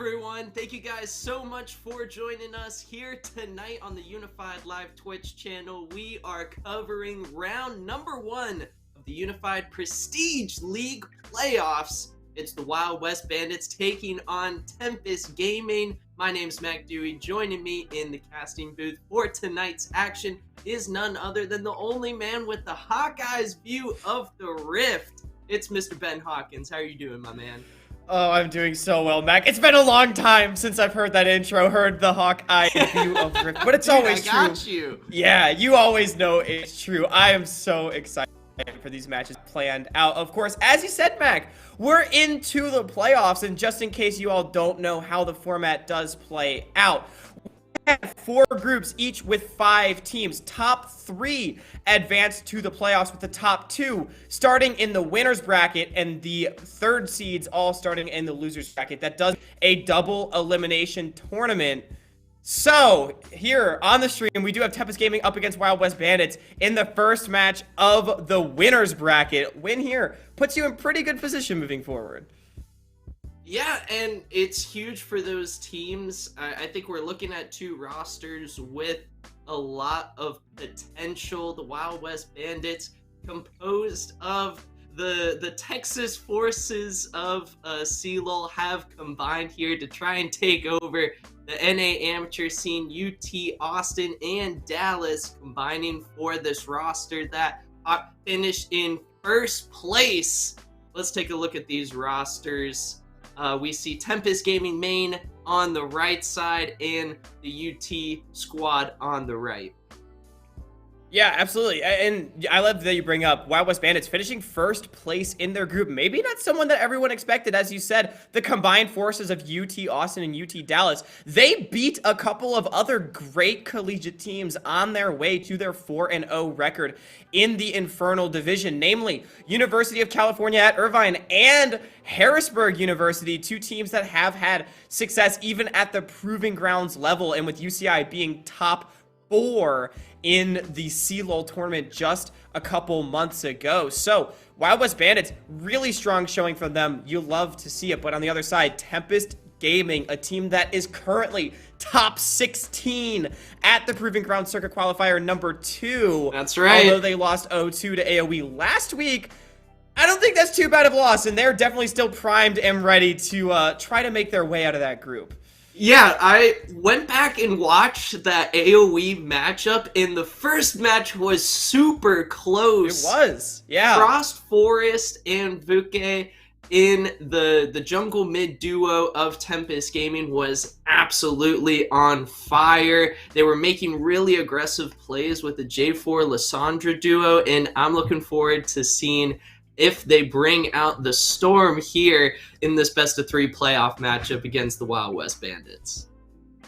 everyone. Thank you guys so much for joining us here tonight on the Unified Live Twitch channel. We are covering round number 1 of the Unified Prestige League playoffs. It's the Wild West Bandits taking on Tempest Gaming. My name's Mac Dewey. Joining me in the casting booth for tonight's action is none other than the only man with the Hawkeye's view of the Rift. It's Mr. Ben Hawkins. How are you doing, my man? Oh, I'm doing so well, Mac. It's been a long time since I've heard that intro, heard the Hawkeye view of Rift, but it's Dude, always true. I got you. Yeah, you always know it's true. I am so excited for these matches planned out. Of course, as you said, Mac, we're into the playoffs, and just in case you all don't know how the format does play out, we have 4 groups, each with 5 teams. Top 3 advance to the playoffs, with the top 2 starting in the winner's bracket and the 3rd seeds all starting in the loser's bracket. That does a double elimination tournament. So, here on the stream, we do have Tempest Gaming up against Wild West Bandits in the first match of the winner's bracket. Win here puts you in pretty good position moving forward. Yeah, and it's huge for those teams. I think we're looking at 2 rosters with a lot of potential. The Wild West Bandits, composed of the Texas forces of CLOL, have combined here to try and take over the NA amateur scene. UT Austin and Dallas combining for this roster that finished in first place. Let's take a look at these rosters. We see Tempest Gaming main on the right side and the UT squad on the right. Yeah, absolutely. And I love that you bring up Wild West Bandits finishing first place in their group. Maybe not someone that everyone expected. As you said, the combined forces of UT Austin and UT Dallas, they beat a couple of other great collegiate teams on their way to their 4-0 record in the Infernal Division, namely University of California at Irvine and Harrisburg University, 2 teams that have had success even at the Proving Grounds level, and with UCI being top 4 in the CLOL tournament just a couple months ago. So Wild West Bandits, really strong showing from them. You love to see it. But on the other side, Tempest Gaming, a team that is currently top 16 at the Proving Ground Circuit Qualifier number 2. That's right. Although they lost 0-2 to AoE last week, I don't think that's too bad of a loss, and they're definitely still primed and ready to try to make their way out of that group. Yeah, I went back and watched that AoE matchup, and the first match was super close. It was, yeah. Frost Forest and Vuke in the jungle mid duo of Tempest Gaming was absolutely on fire. They were making really aggressive plays with the J4 Lysandra duo, and I'm looking forward to seeing if they bring out the storm here in this best-of-3 playoff matchup against the Wild West Bandits.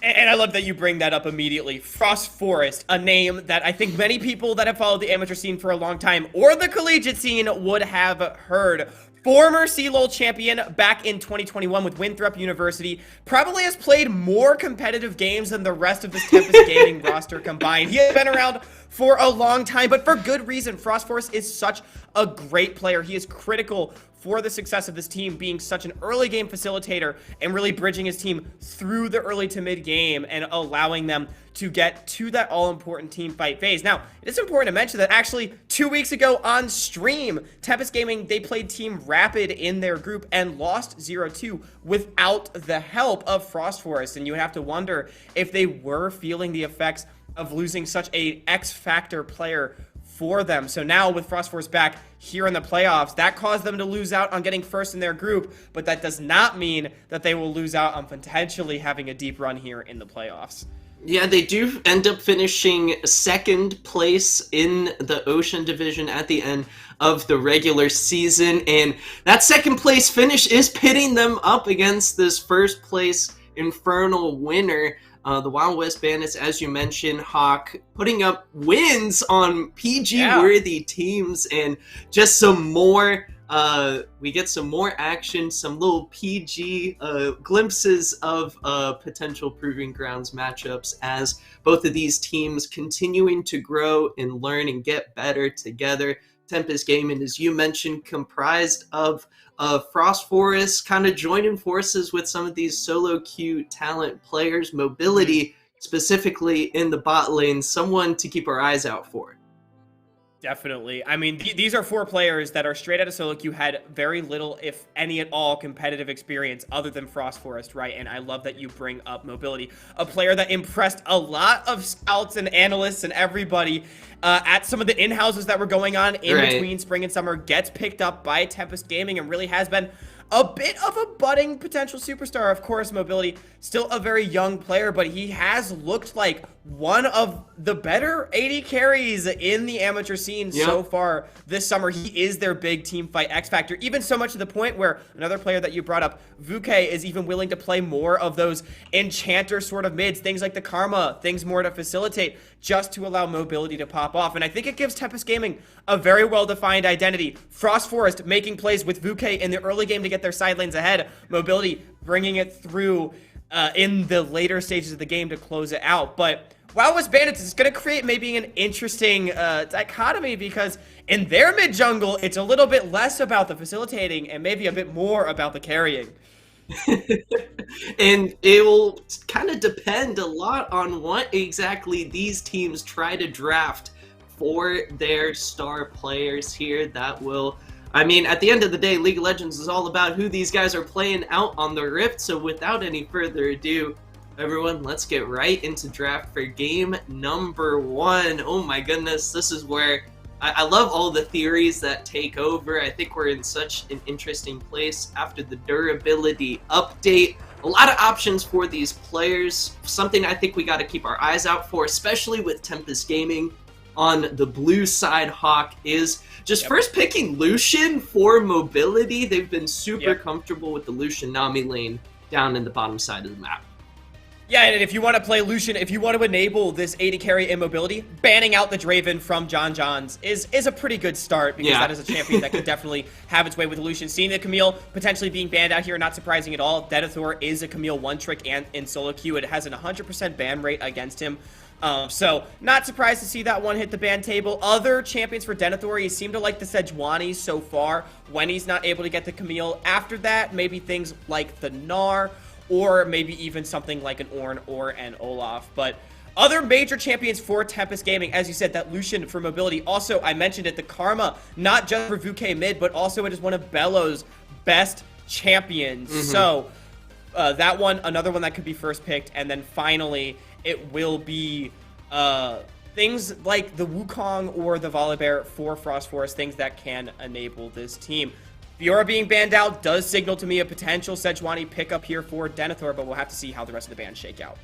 And I love that you bring that up immediately. Frost Forest, a name that I think many people that have followed the amateur scene for a long time, or the collegiate scene, would have heard. Former CLOL champion back in 2021 with Winthrop University, probably has played more competitive games than the rest of this Tempest Gaming roster combined. He has been around for a long time, but for good reason. Frost Forest is such a great player. He is critical for the success of this team, being such an early game facilitator and really bridging his team through the early to mid game and allowing them to get to that all-important team fight phase. Now, it is important to mention that actually 2 weeks ago on stream, Tempest Gaming, they played Team Rapid in their group and lost 0-2 without the help of Frost Forest. And you would have to wonder if they were feeling the effects of losing such a X-factor player for them. So now with Frost Force back here in the playoffs, that caused them to lose out on getting first in their group, but that does not mean that they will lose out on potentially having a deep run here in the playoffs. Yeah, they do end up finishing 2nd place in the Ocean Division at the end of the regular season, and that 2nd place finish is pitting them up against this 1st place Infernal winner. The Wild West Bandits, as you mentioned, Hawk, putting up wins on PG-worthy teams, and just some more, we get some more action, some little PG glimpses of potential Proving Grounds matchups as both of these teams continuing to grow and learn and get better together. Tempest Gaming, as you mentioned, comprised of Frost Forest kind of joining forces with some of these solo queue talent players, mobility specifically in the bot lane, someone to keep our eyes out for. Definitely. I mean, these are 4 players that are straight out of solo queue, had very little, if any at all, competitive experience other than Frost Forest, right? And I love that you bring up mobility, a player that impressed a lot of scouts and analysts and everybody at some of the in-houses that were going on in between spring and summer, gets picked up by Tempest Gaming and really has been a bit of a budding potential superstar. Of course, mobility, still a very young player, but he has looked like one of the better AD carries in the amateur scene so far this summer. He is their big team fight X factor, even so much to the point where another player that you brought up, Vuke, is even willing to play more of those enchanter sort of mids, things like the Karma, things more to facilitate, just to allow mobility to pop off. And I think it gives Tempest Gaming a very well-defined identity. Frost Forest making plays with Vuke in the early game to get their side lanes ahead, mobility bringing it through in the later stages of the game to close it out. But Wild West Bandits is going to create maybe an interesting dichotomy, because in their mid jungle, it's a little bit less about the facilitating and maybe a bit more about the carrying. And it will kind of depend a lot on what exactly these teams try to draft for their star players here. That will, I mean, at the end of the day, League of Legends is all about who these guys are playing out on the Rift. So without any further ado, everyone, let's get right into draft for game number 1. Oh my goodness, this is where I love all the theories that take over. I think we're in such an interesting place after the durability update. A lot of options for these players. Something I think we got to keep our eyes out for, especially with Tempest Gaming on the blue side, Hawk, is just first picking Lucian for mobility. They've been super comfortable with the Lucian Nami lane down in the bottom side of the map. Yeah, and if you want to play Lucian, if you want to enable this AD carry immobility, banning out the Draven from John Johns is a pretty good start, because that is a champion that can definitely have its way with Lucian. Seeing the Camille potentially being banned out here, not surprising at all. Denethor is a Camille one-trick and in solo queue. It has an 100% ban rate against him. So not surprised to see that one hit the ban table. Other champions for Denethor, he seemed to like the Sejuani so far when he's not able to get the Camille. After that, maybe things like the Gnar, or maybe even something like an Ornn or an Olaf. But other major champions for Tempest Gaming, as you said, that Lucian for mobility. Also, I mentioned it, the Karma, not just for Vuke mid, but also it is one of Bellows' best champions. So that one, another one that could be first picked. And then finally, it will be things like the Wukong or the Volibear for Frost Forest, things that can enable this team. Fiora being banned out does signal to me a potential Sejuani pickup here for Denethor, but we'll have to see how the rest of the bans shake out.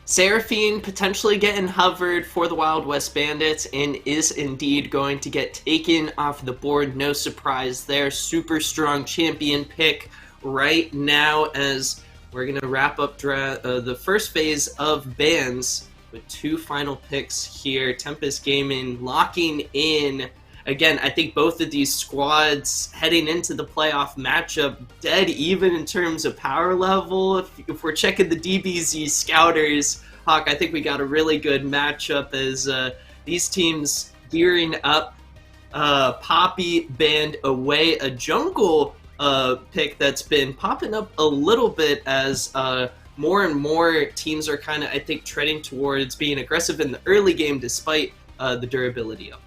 Seraphine potentially getting hovered for the Wild West Bandits and is indeed going to get taken off the board. No surprise there. Super strong champion pick right now, as we're going to wrap up the first phase of bans with 2 final picks here. Tempest Gaming locking in. Again, I think both of these squads heading into the playoff matchup dead even in terms of power level. If we're checking the DBZ scouters, Hawk, I think we got a really good matchup as these teams gearing up. Poppy banned away, a jungle pick that's been popping up a little bit as more and more teams are kind of, I think, treading towards being aggressive in the early game despite the durability update.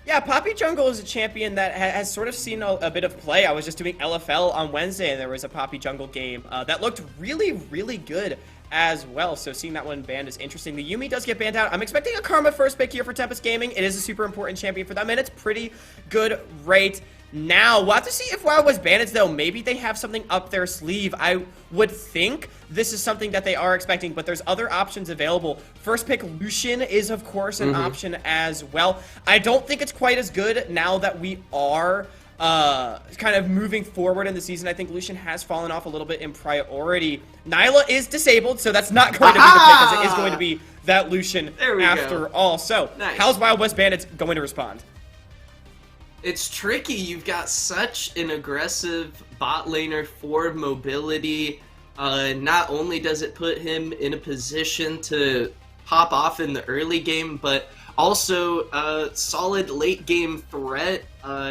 Yeah, Poppy Jungle is a champion that has sort of seen a bit of play. I was just doing LFL on Wednesday, and there was a Poppy Jungle game that looked really, really good as well. So seeing that one banned is interesting. The Yuumi does get banned out. I'm expecting a Karma first pick here for Tempest Gaming. It is a super important champion for them, and it's pretty good rate. Now, we'll have to see if Wild West Bandits, though, maybe they have something up their sleeve. I would think this is something that they are expecting, but there's other options available. First pick Lucian is, of course, an option as well. I don't think it's quite as good now that we are kind of moving forward in the season. I think Lucian has fallen off a little bit in priority. Nyla is disabled, so that's not going to be the pick, as it is going to be that Lucian after all. So, how's Wild West Bandits going to respond? It's tricky. You've got such an aggressive bot laner for mobility. Not only does it put him in a position to pop off in the early game, but Also, solid late game threat,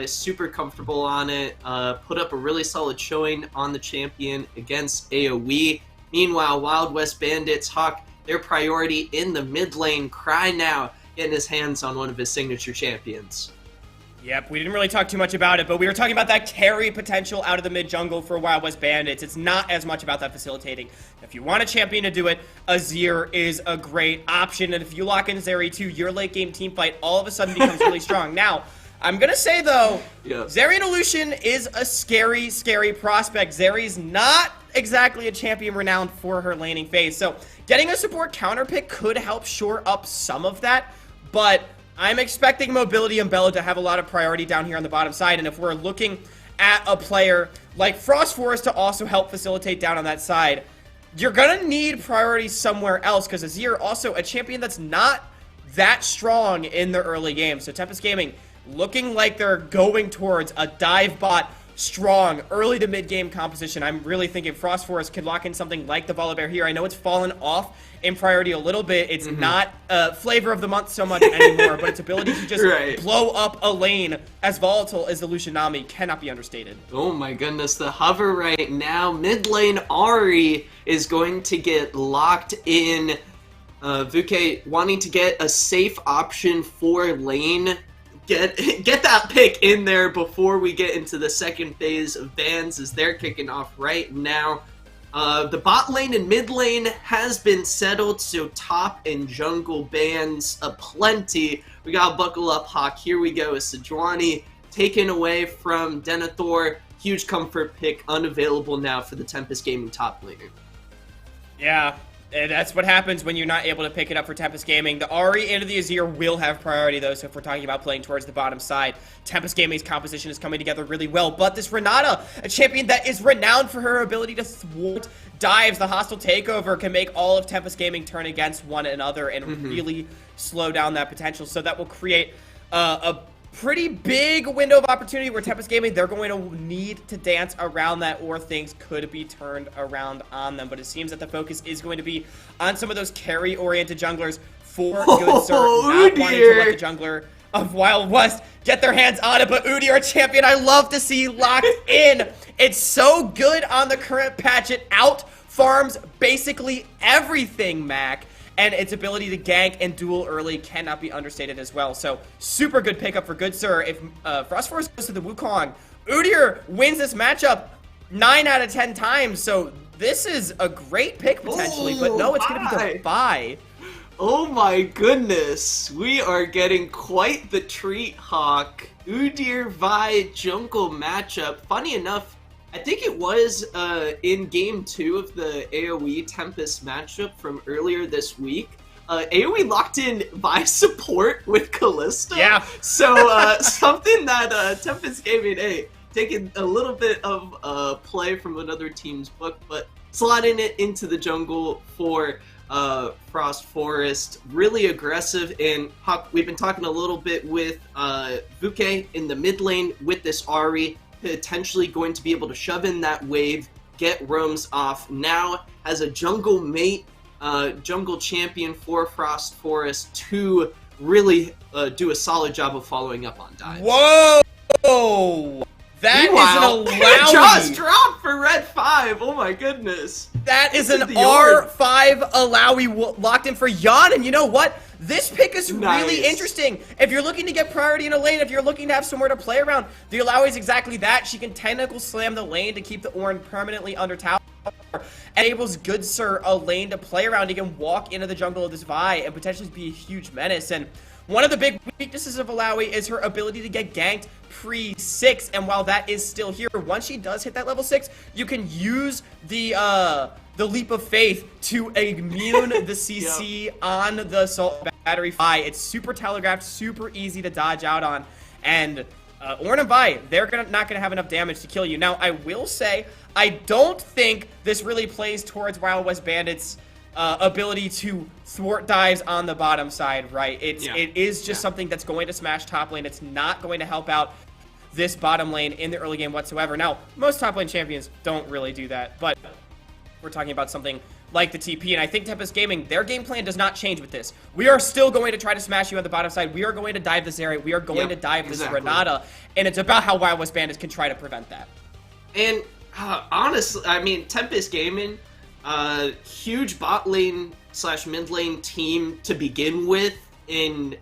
super comfortable on it, put up a really solid showing on the champion against AoE. Meanwhile, Wild West Bandits, Hawk, their priority in the mid lane, Cry now getting his hands on one of his signature champions. Yep, we didn't really talk too much about it, but we were talking about that carry potential out of the mid-jungle for Wild West Bandits. It's not as much about that facilitating. If you want a champion to do it, Azir is a great option, and if you lock in Zeri too, your late-game team fight all of a sudden becomes really strong. Now, I'm going to say, though, Zeri and Illusion is a scary, scary prospect. Zeri's not exactly a champion renowned for her laning phase, so getting a support counter pick could help shore up some of that, but I'm expecting Mobility and Bella to have a lot of priority down here on the bottom side, and if we're looking at a player like Frost Forest to also help facilitate down on that side, you're going to need priority somewhere else, because Azir also a champion that's not that strong in the early game. So Tempest Gaming looking like they're going towards a dive bot strong early to mid game composition. I'm really thinking Frost Forest could lock in something like the Volibear here. I know it's fallen off in priority a little bit. It's not flavor of the month so much anymore, but its ability to just blow up a lane as volatile as the Lucianami cannot be understated. Oh my goodness, the hover right now. Mid lane Ahri is going to get locked in. Vuke wanting to get a safe option for lane. Get that pick in there before we get into the second phase of bans as they're kicking off right now. The bot lane and mid lane has been settled, so top and jungle bans aplenty. We gotta buckle up, Hawk. Here we go. Sejuani taken away from Denethor. Huge comfort pick unavailable now for the Tempest Gaming top laner. Yeah. And that's what happens when you're not able to pick it up for Tempest Gaming. The Ahri and the Azir will have priority, though, so if we're talking about playing towards the bottom side, Tempest Gaming's composition is coming together really well. But this Renata, a champion that is renowned for her ability to thwart dives, the hostile takeover, can make all of Tempest Gaming turn against one another and really slow down that potential. So that will create a pretty big window of opportunity where Tempest Gaming, they're going to need to dance around that, or things could be turned around on them. But it seems that the focus is going to be on some of those carry-oriented junglers for Good Sir, not wanting to let the jungler of Wild West get their hands on it. But Udyr, a champion I love to see locked in. It's so good on the current patch. It out farms basically everything, Mac. And its ability to gank and duel early cannot be understated as well. So, super good pickup for Good Sir. If Frost Force goes to the Wukong, Udyr wins this matchup 9 out of 10 times. So, this is a great pick potentially. But no, it's going to be the bye. Oh my goodness. We are getting quite the treat, Hawk. Udyr Vi jungle matchup. Funny enough, I think it was in Game 2 of the AoE Tempest matchup from earlier this week. AoE locked in by support with Kalista. Yeah. So something that Tempest Gaming, taking a little bit of play from another team's book, but slotting it into the jungle for Frost Forest. Really aggressive. And we've been talking a little bit with Vuke in the mid lane with this Ahri. Potentially going to be able to shove in that wave, get roams off. Now has a jungle mate, jungle champion for Frost Forest to really do a solid job of following up on dives. Whoa! That Meanwhile, is an Alawi. Just dropped for Red 5. Oh my goodness. That is an R5 Alawi locked in for Yon. And you know what? This pick is really interesting. If you're looking to get priority in a lane, if you're looking to have somewhere to play around, the Alawi is exactly that. She can tentacle slam the lane to keep the Ornn permanently under tower. Enables Good Sir a lane to play around. He can walk into the jungle of this Vi and potentially be a huge menace. And one of the big weaknesses of Alawi is her ability to get ganked pre-6, and while that is still here, once she does hit that level 6, you can use the leap of faith to immune the CC on the assault battery Vi. It's super telegraphed, super easy to dodge out on, and Ornn and Vi, they're not gonna have enough damage to kill you. Now, I will say, I don't think this really plays towards Wild West Bandits' ability to thwart dives on the bottom side, right? It is just something that's going to smash top lane. It's not going to help out this bottom lane in the early game whatsoever. Now, most top lane champions don't really do that, but we're talking about something like the TP. And I think Tempest Gaming, their game plan does not change with this. We are still going to try to smash you on the bottom side. We are going to dive this area. We are going to dive this Renata. And it's about how Wild West Bandits can try to prevent that. And honestly, I mean, Tempest Gaming, huge bot lane / mid lane team to begin with. And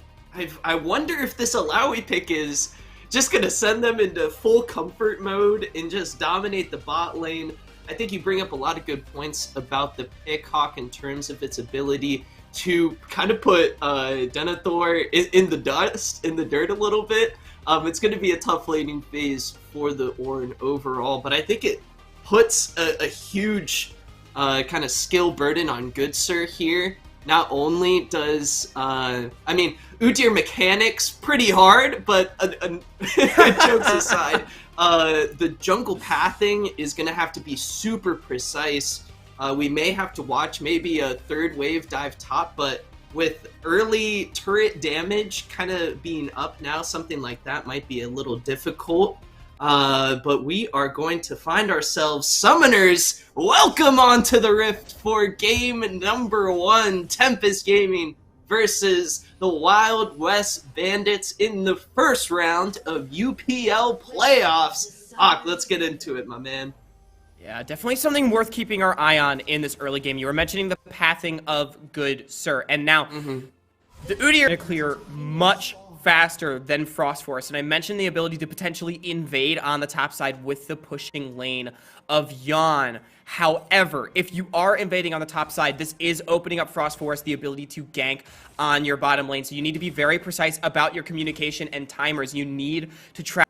I wonder if this Alawi pick is just going to send them into full comfort mode and just dominate the bot lane. I think you bring up a lot of good points about the pick, Hawk, in terms of its ability to kind of put Denethor in the dust, in the dirt a little bit. It's going to be a tough laning phase for the Ornn overall, but I think it puts a huge kind of skill burden on Good Sir here. Not only does, I mean, Udyr mechanics pretty hard, but jokes aside, the jungle pathing is going to have to be super precise. We may have to watch maybe a third wave dive top, but with early turret damage kind of being up now, something like that might be a little difficult. But we are going to find ourselves summoners. Welcome onto the Rift for game number 1, Tempest Gaming versus the Wild West Bandits in the first round of UPL playoffs. Hawk, let's get into it, my man. Yeah, definitely something worth keeping our eye on in this early game. You were mentioning the pathing of Good Sir, and now the Udyr are clear much faster than Frost Forest, and I mentioned the ability to potentially invade on the top side with the pushing lane of Yon. However, if you are invading on the top side, this is opening up Frost Forest the ability to gank on your bottom lane, so you need to be very precise about your communication and timers. You need to track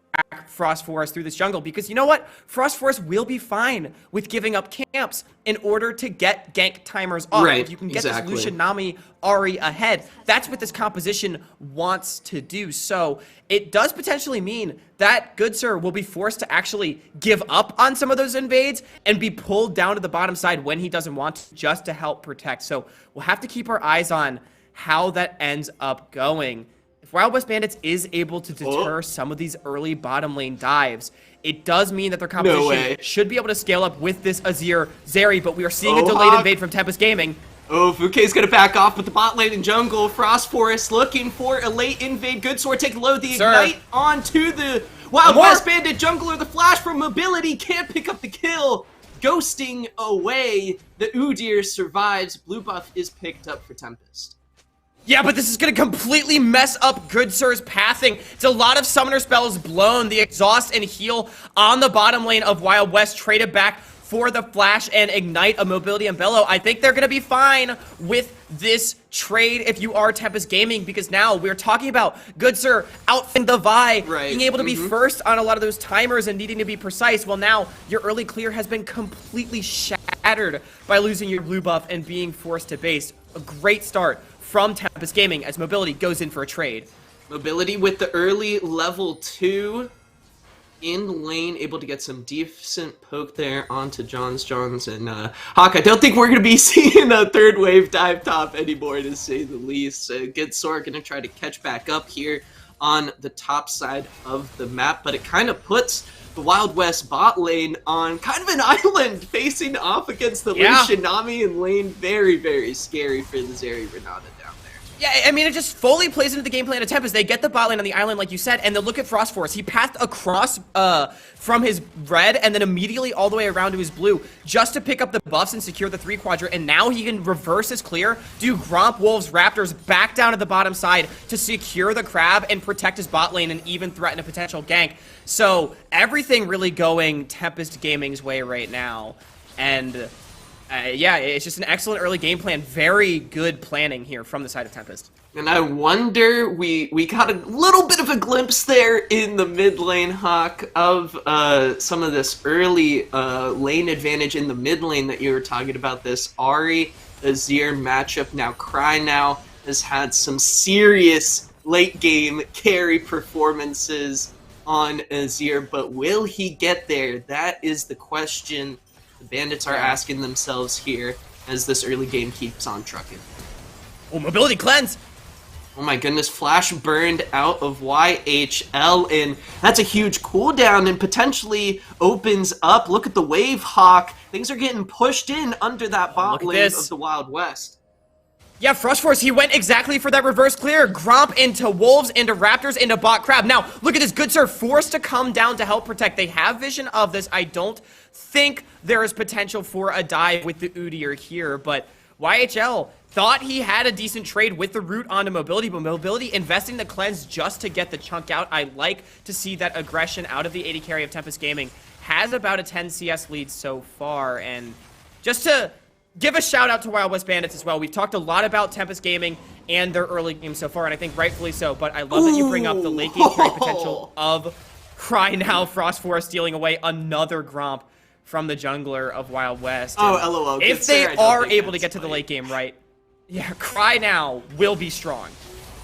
Frost Forest through this jungle, because you know what? Frost Forest will be fine with giving up camps in order to get gank timers off. Right, if you can get this Lucian Nami Ahri ahead, that's what this composition wants to do. So it does potentially mean that Good Sir will be forced to actually give up on some of those invades and be pulled down to the bottom side when he doesn't want to, just to help protect. So we'll have to keep our eyes on how that ends up going. If Wild West Bandits is able to deter some of these early bottom lane dives, it does mean that their competition should be able to scale up with this Azir Zeri, but we are seeing a delayed invade from Tempest Gaming. Oh, Fuke's gonna back off with the bot lane and jungle. Frost Forest looking for a late invade. Good Sword taking low. The Ignite onto the Wild West Bandit jungler. The flash from mobility can't pick up the kill. Ghosting away. The Udyr survives. Blue buff is picked up for Tempest. Yeah, but this is going to completely mess up Good Sir's pathing. It's a lot of summoner spells blown. The exhaust and heal on the bottom lane of Wild West traded back for the flash and ignite of mobility and bellow. I think they're going to be fine with this trade if you are Tempest Gaming, because now we're talking about Good Sir outfitting the Vi, being able to be first on a lot of those timers and needing to be precise. Well, now your early clear has been completely shattered by losing your blue buff and being forced to base. A great start from Tempest Gaming as mobility goes in for a trade. Mobility with the early level 2 in lane, able to get some decent poke there onto Johns and Hawk. I don't think we're going to be seeing a third wave dive top anymore, to say the least. Good Sword going to try to catch back up here on the top side of the map, but it kind of puts the Wild West bot lane on kind of an island facing off against the Lucian Nami in lane. Very, very scary for the Zeri Renata down there. Yeah, I mean, it just fully plays into the game plan of Tempest. They get the bot lane on the island, like you said, and they'll look at Frost Forest. He pathed across from his red and then immediately all the way around to his blue just to pick up the buffs and secure the 3 quadrant, and now he can reverse his clear, do Gromp, Wolves, Raptors back down to the bottom side to secure the crab and protect his bot lane and even threaten a potential gank. So everything really going Tempest Gaming's way right now, and yeah, it's just an excellent early game plan. Very good planning here from the side of Tempest. And I wonder, we got a little bit of a glimpse there in the mid lane, Hawk, of some of this early lane advantage in the mid lane that you were talking about. This Ahri Azir matchup. Now Cry now has had some serious late game carry performances on Azir, but will he get there? That is the question the Bandits are asking themselves here as this early game keeps on trucking. Oh, mobility cleanse! Oh my goodness, Flash burned out of YHL, and that's a huge cooldown and potentially opens up. Look at the Wave Hawk. Things are getting pushed in under that bot lane of the Wild West. Yeah, Frost Force, he went exactly for that reverse clear. Gromp into Wolves, into Raptors, into Bot Crab. Now, look at this. Good Sir forced to come down to help protect. They have vision of this. I don't think there is potential for a dive with the Udyr here, but YHL thought he had a decent trade with the root onto Mobility, but Mobility investing the cleanse just to get the chunk out. I like to see that aggression out of the AD carry of Tempest Gaming. Has about a 10 CS lead so far, and just to give a shout out to Wild West Bandits as well. We've talked a lot about Tempest Gaming and their early game so far, and I think rightfully so, but I love that you bring up the late game carry potential of Cry Now, Frost Forest stealing away another Gromp from the jungler of Wild West. Oh, LOL. If they are able to get to the late game right, yeah, Cry Now will be strong.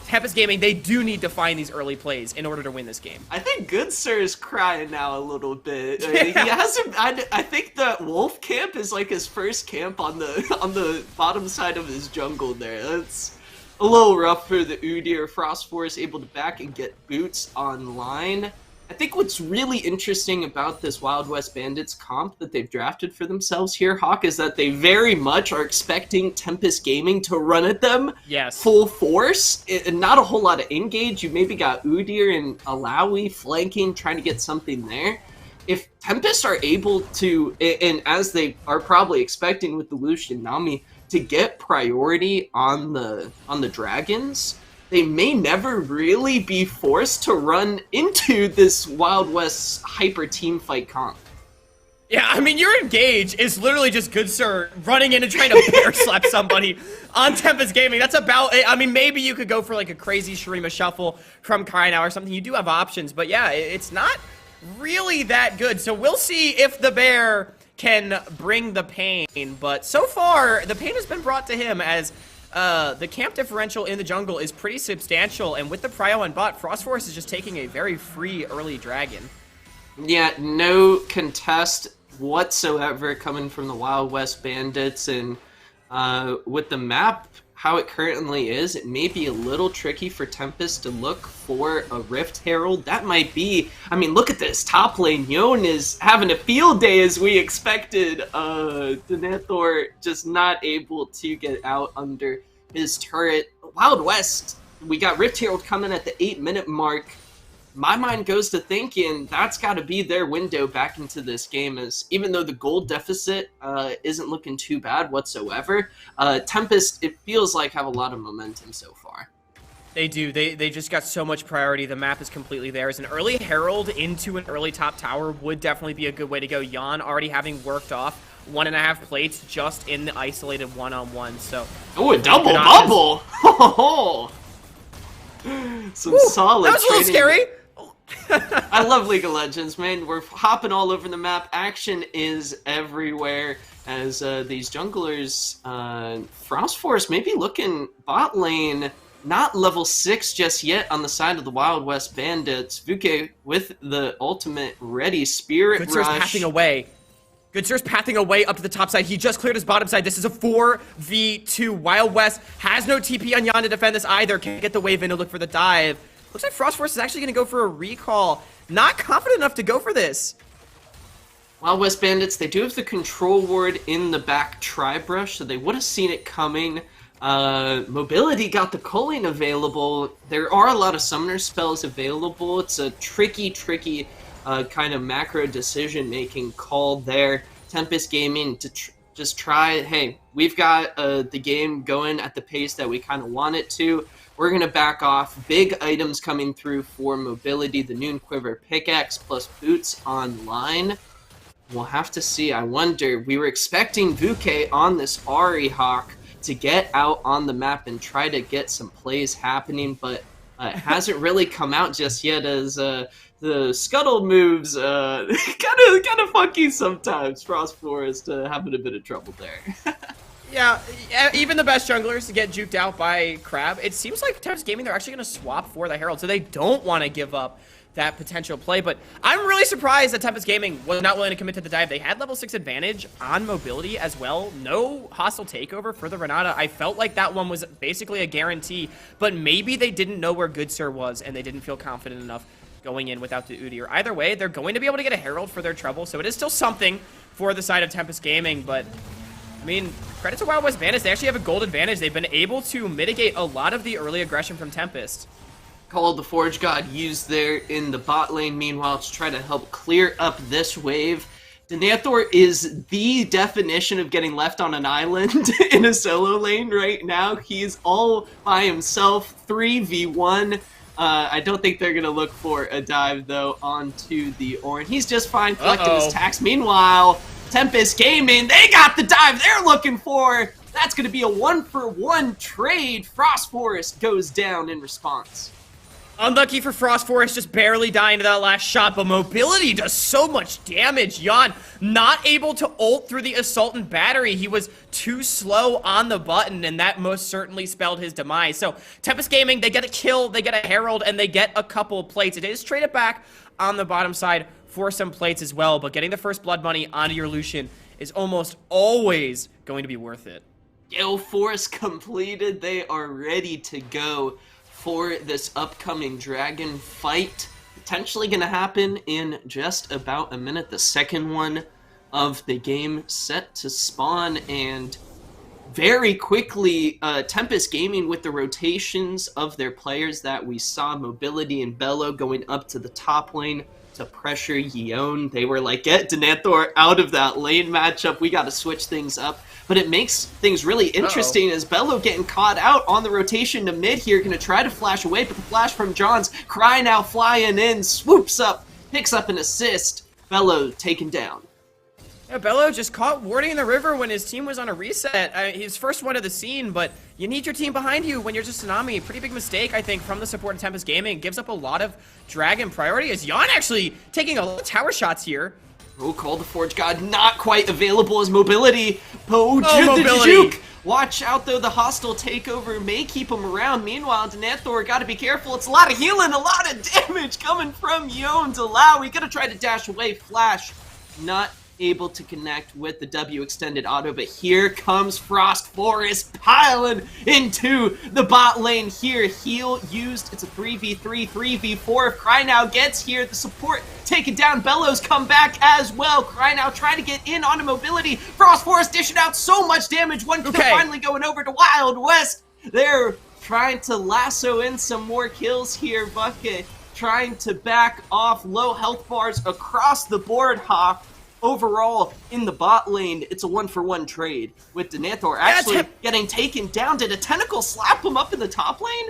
Tempest Gaming, they do need to find these early plays in order to win this game. I think Good Sir is crying now a little bit. Yeah. He hasn't. I think that Wolf camp is like his first camp on the bottom side of his jungle there. That's a little rough for the Udyr. Frost Force able to back and get boots online. I think what's really interesting about this Wild West Bandits comp that they've drafted for themselves here, Hawk, is that they very much are expecting Tempest Gaming to run at them full force, and not a whole lot of engage. You maybe got Udyr and Alawi flanking, trying to get something there. If Tempest are able to, and as they are probably expecting with the Lucian Nami, to get priority on the dragons, they may never really be forced to run into this Wild West hyper team fight comp. Yeah, I mean, your engage is literally just Good Sir running in and trying to bear slap somebody on Tempest Gaming. That's about it. I mean, maybe you could go for like a crazy Shurima shuffle from Cry Now or something. You do have options, but yeah, it's not really that good. So we'll see if the bear can bring the pain, but so far, the pain has been brought to him as the camp differential in the jungle is pretty substantial, and with the prio on bot, Frost Force is just taking a very free early dragon. Yeah, no contest whatsoever coming from the Wild West Bandits, and with the map how it currently is, it may be a little tricky for Tempest to look for a Rift Herald. That might be, I mean, look at this. Top lane, Yon is having a field day as we expected. Denethor just not able to get out under his turret. Wild West, we got Rift Herald coming at the 8-minute mark. My mind goes to thinking that's got to be their window back into this game, as even though the gold deficit isn't looking too bad whatsoever, Tempest, it feels like, have a lot of momentum so far. They do. They just got so much priority. The map is completely theirs. An early Herald into an early top tower would definitely be a good way to go. Jan already having worked off 1.5 plates just in the isolated one-on-one, so... Oh, a double bubble! Some solid that was a little scary! I love League of Legends, man. We're hopping all over the map. Action is everywhere as these junglers, Frost Force maybe looking bot lane, not level 6 just yet on the side of the Wild West Bandits. Vuke with the ultimate ready, Spirit Good Rush. Sir's pathing away. Good Sir's pathing away up to the top side. He just cleared his bottom side. This is a 4v2. Wild West has no TP on Yan to defend this either. Can't get the wave in to look for the dive. Looks like Frost Force is actually going to go for a recall. Not confident enough to go for this. Wild West Bandits, they do have the control ward in the back Tri-Brush, so they would have seen it coming. Mobility got the culling available. There are a lot of summoner spells available. It's a tricky kind of macro decision-making call there. Tempest Gaming to just try, hey, we've got the game going at the pace that we kind of want it to. We're going to back off. Big items coming through for Mobility. The Noon Quiver pickaxe plus boots online. We'll have to see. I wonder. We were expecting Vuke on this Ari Hawk to get out on the map and try to get some plays happening, but it hasn't really come out just yet as the scuttle moves kind of funky sometimes. Frost Forest having a bit of trouble there. Yeah, even the best junglers get juked out by Crab. It seems like Tempest Gaming, they're actually going to swap for the Herald, so they don't want to give up that potential play. But I'm really surprised that Tempest Gaming was not willing to commit to the dive. They had level 6 advantage on mobility as well. No hostile takeover for the Renata. I felt like that one was basically a guarantee, but maybe they didn't know where Good Sir was and they didn't feel confident enough going in without the Udyr. Either way, they're going to be able to get a Herald for their trouble, so it is still something for the side of Tempest Gaming, but I mean, credit to Wild West Bandits, they actually have a gold advantage. They've been able to mitigate a lot of the early aggression from Tempest. Called the Forge God used there in the bot lane, meanwhile, to try to help clear up this wave. Denathor is the definition of getting left on an island in a solo lane right now. He's all by himself, 3v1. I don't think they're going to look for a dive, though, onto the Ornn. He's just fine collecting his tax. Meanwhile, Tempest Gaming, they got the dive they're looking for. That's going to be a 1-for-1 trade. Frost Forest goes down in response. Unlucky for Frost Forest, just barely dying to that last shot, but mobility does so much damage. Jan not able to ult through the Assault and Battery. He was too slow on the button, and that most certainly spelled his demise. So Tempest Gaming, they get a kill, they get a Herald, and they get a couple plates. It is traded back on the bottom side for some plates as well, but getting the first blood money onto your Lucian is almost always going to be worth it. Gale Force completed. They are ready to go for this upcoming dragon fight. Potentially going to happen in just about a minute. The second one of the game set to spawn, and very quickly, Tempest Gaming with the rotations of their players that we saw, Mobility and Bello going up to the top lane to pressure Yeon. They were like, get Denathor out of that lane matchup. We got to switch things up. But it makes things really interesting as Bello getting caught out on the rotation to mid here. Going to try to flash away, but the flash from Johns. Cry now flying in, swoops up, picks up an assist. Bello taken down. Yeah, Bello just caught warding in the river when his team was on a reset. He's first one to the scene, but you need your team behind you when you're just Tsunami. Pretty big mistake, I think, from the support of Tempest Gaming. Gives up a lot of Dragon priority as Jan actually taking a lot of tower shots here. Oh, Call the Forge God not quite available as Mobility. Mobility. Juke. Watch out, though. The hostile takeover may keep him around. Meanwhile, Denathor got to be careful. It's a lot of healing, a lot of damage coming from Yeon Delau. We got to try to dash away. Flash not able to connect with the W extended auto, but here comes Frost Forest piling into the bot lane here. Heal used. It's a 3v3, 3v4. If Cry now gets here, the support taken down. Bellows come back as well. Cry now trying to get in onto Mobility. Frost Forest dishing out so much damage. One kill finally going over to Wild West. They're trying to lasso in some more kills here. Bucket trying to back off. Low health bars across the board, Hawk. Overall, in the bot lane, it's a 1-for-1 trade with Denathor actually getting taken down. Did a tentacle slap him up in the top lane?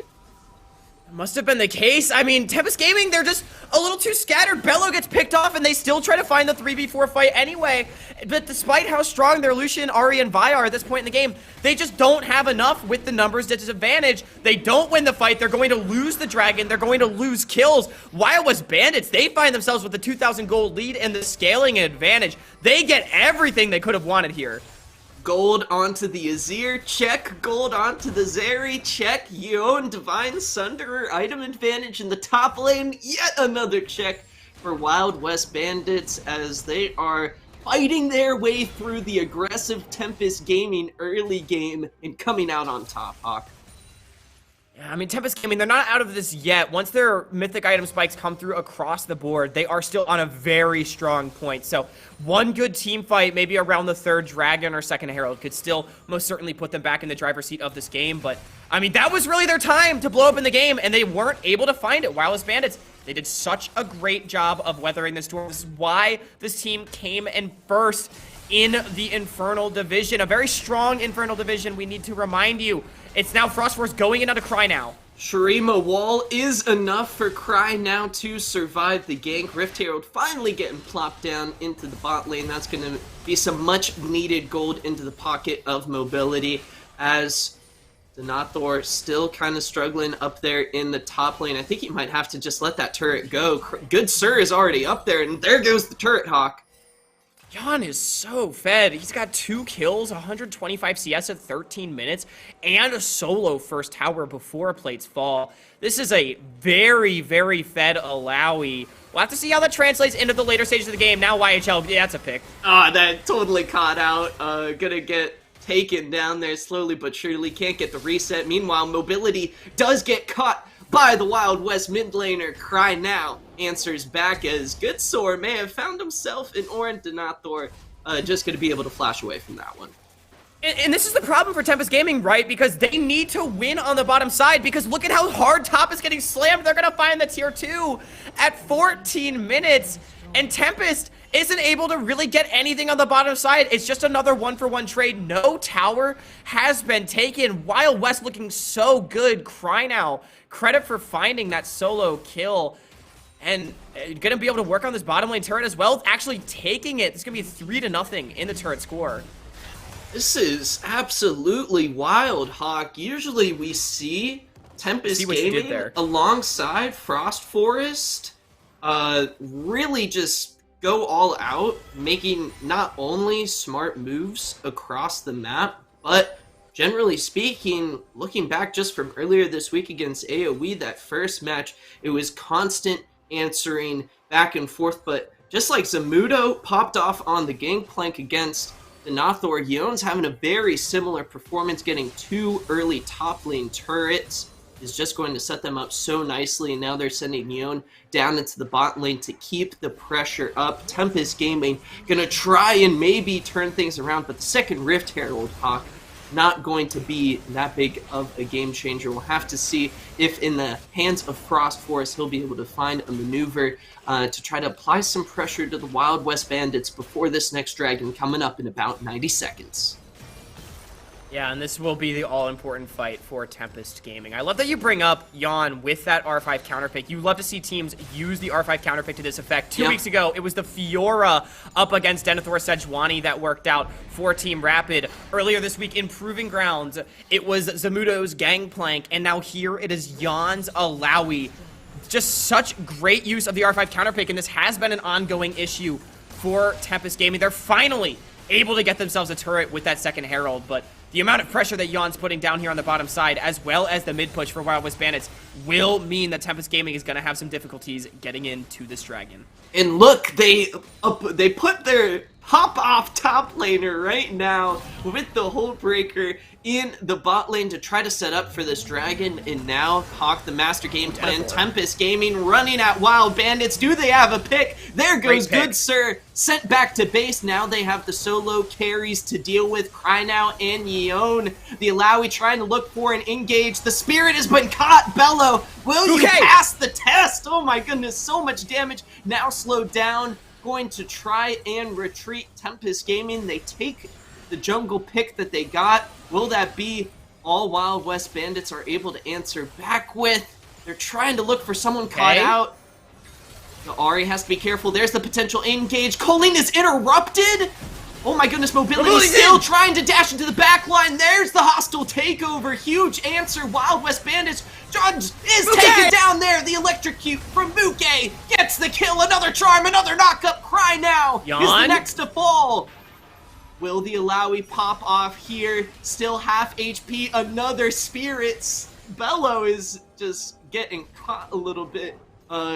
Must have been the case. I mean, Tempest Gaming, they're just a little too scattered. Bello gets picked off, and they still try to find the 3v4 fight anyway. But despite how strong their Lucian, Ahri, and Vi are at this point in the game, they just don't have enough with the numbers disadvantage. They don't win the fight. They're going to lose the dragon. They're going to lose kills. Wild West Bandits, they find themselves with the 2,000 gold lead and the scaling advantage. They get everything they could have wanted here. Gold onto the Azir, check. Gold onto the Zeri, check. Yeon, Divine Sunderer, item advantage in the top lane, yet another check for Wild West Bandits as they are fighting their way through the aggressive Tempest Gaming early game and coming out on top, Hawk. I mean, Tempest Gaming, they're not out of this yet. Once their mythic item spikes come through across the board, they are still on a very strong point. So one good team fight, maybe around the third Dragon or second Herald, could still most certainly put them back in the driver's seat of this game. But, I mean, that was really their time to blow up in the game, and they weren't able to find it. Wild West Bandits, they did such a great job of weathering this storm. This is why this team came in first in the Infernal Division. A very strong Infernal Division, we need to remind you. It's now Frost Force going in onto Cry now. Shurima Wall is enough for Cry now to survive the gank. Rift Herald finally getting plopped down into the bot lane. That's going to be some much needed gold into the pocket of Mobility as Denathor still kind of struggling up there in the top lane. I think he might have to just let that turret go. Good Sir is already up there, and there goes the turret, Hawk. Jan is so fed. He's got 2 kills, 125 CS at 13 minutes, and a solo first tower before plates fall. This is a very, very fed Alawi. We'll have to see how that translates into the later stages of the game. Now YHL, yeah, that's a pick. That totally caught out. Gonna get taken down there slowly but surely. Can't get the reset. Meanwhile, Mobility does get caught by the Wild West mid laner. Cry Now answers back as Goodsore may have found himself in Orin Denathor. Just gonna be able to flash away from that one. And this is the problem for Tempest Gaming, right? Because they need to win on the bottom side, because look at how hard top is getting slammed. They're gonna find the tier 2 at 14 minutes, and Tempest isn't able to really get anything on the bottom side. It's just another 1-for-1 trade. No tower has been taken. Wild West looking so good. Cry Now, credit for finding that solo kill. And gonna be able to work on this bottom lane turret as well, actually taking it. It's gonna be 3-0 in the turret score. This is absolutely wild, Hawk. Usually we see Tempest Gaming alongside Frost Forest really just go all out, making not only smart moves across the map, but generally speaking, looking back just from earlier this week against AoE, that first match, it was constant answering back and forth, but just like Zamudo popped off on the gangplank against Denathor, Yeon's having a very similar performance. Getting 2 early top lane turrets is just going to set them up so nicely, and now they're sending Yeon down into the bot lane to keep the pressure up. Tempest Gaming gonna try and maybe turn things around, but the second Rift Herald, Hawk, not going to be that big of a game changer. We'll have to see if in the hands of Frost Forest he'll be able to find a maneuver to try to apply some pressure to the Wild West Bandits before this next dragon coming up in about 90 seconds. Yeah, and this will be the all-important fight for Tempest Gaming. I love that you bring up Jan with that R5 counterpick. You love to see teams use the R5 counterpick to this effect. 2 weeks ago, it was the Fiora up against Denethor Sejuani that worked out for Team Rapid. Earlier this week in Proving Grounds, it was Zamudo's Gangplank, and now here it is Jan's Alawi. Just such great use of the R5 counterpick, and this has been an ongoing issue for Tempest Gaming. They're finally able to get themselves a turret with that second Herald, but the amount of pressure that Jan's putting down here on the bottom side, as well as the mid push for Wild West Bandits, will mean that Tempest Gaming is going to have some difficulties getting into this dragon. And look, they put their hop-off top laner right now with the Hold Breaker in the bot lane to try to set up for this dragon, and now Hawk, the master game plan, Tempest Gaming running at Wild Bandits. Do they have a pick? There goes Good Sir, sent back to base. Now they have the solo carries to deal with, Cry Now and Yeon. The Alawi trying to look for an engage. The Spirit has been caught. Bello, will you pass the test? Oh my goodness, so much damage. Now slowed down, going to try and retreat. Tempest Gaming, they take the jungle pick that they got. Will that be all Wild West Bandits are able to answer back with? They're trying to look for someone caught out. The Ahri has to be careful. There's the potential engage. Colleen is interrupted. Oh my goodness, Mobility still trying to dash into the back line. There's the hostile takeover. Huge answer. Wild West Bandits. Judge is taken down there. The electrocute from Muke gets the kill. Another charm, another knockup. Cry Now is the next to fall. Will the Alawi pop off here? Still half HP, another Spirits. Bello is just getting caught a little bit.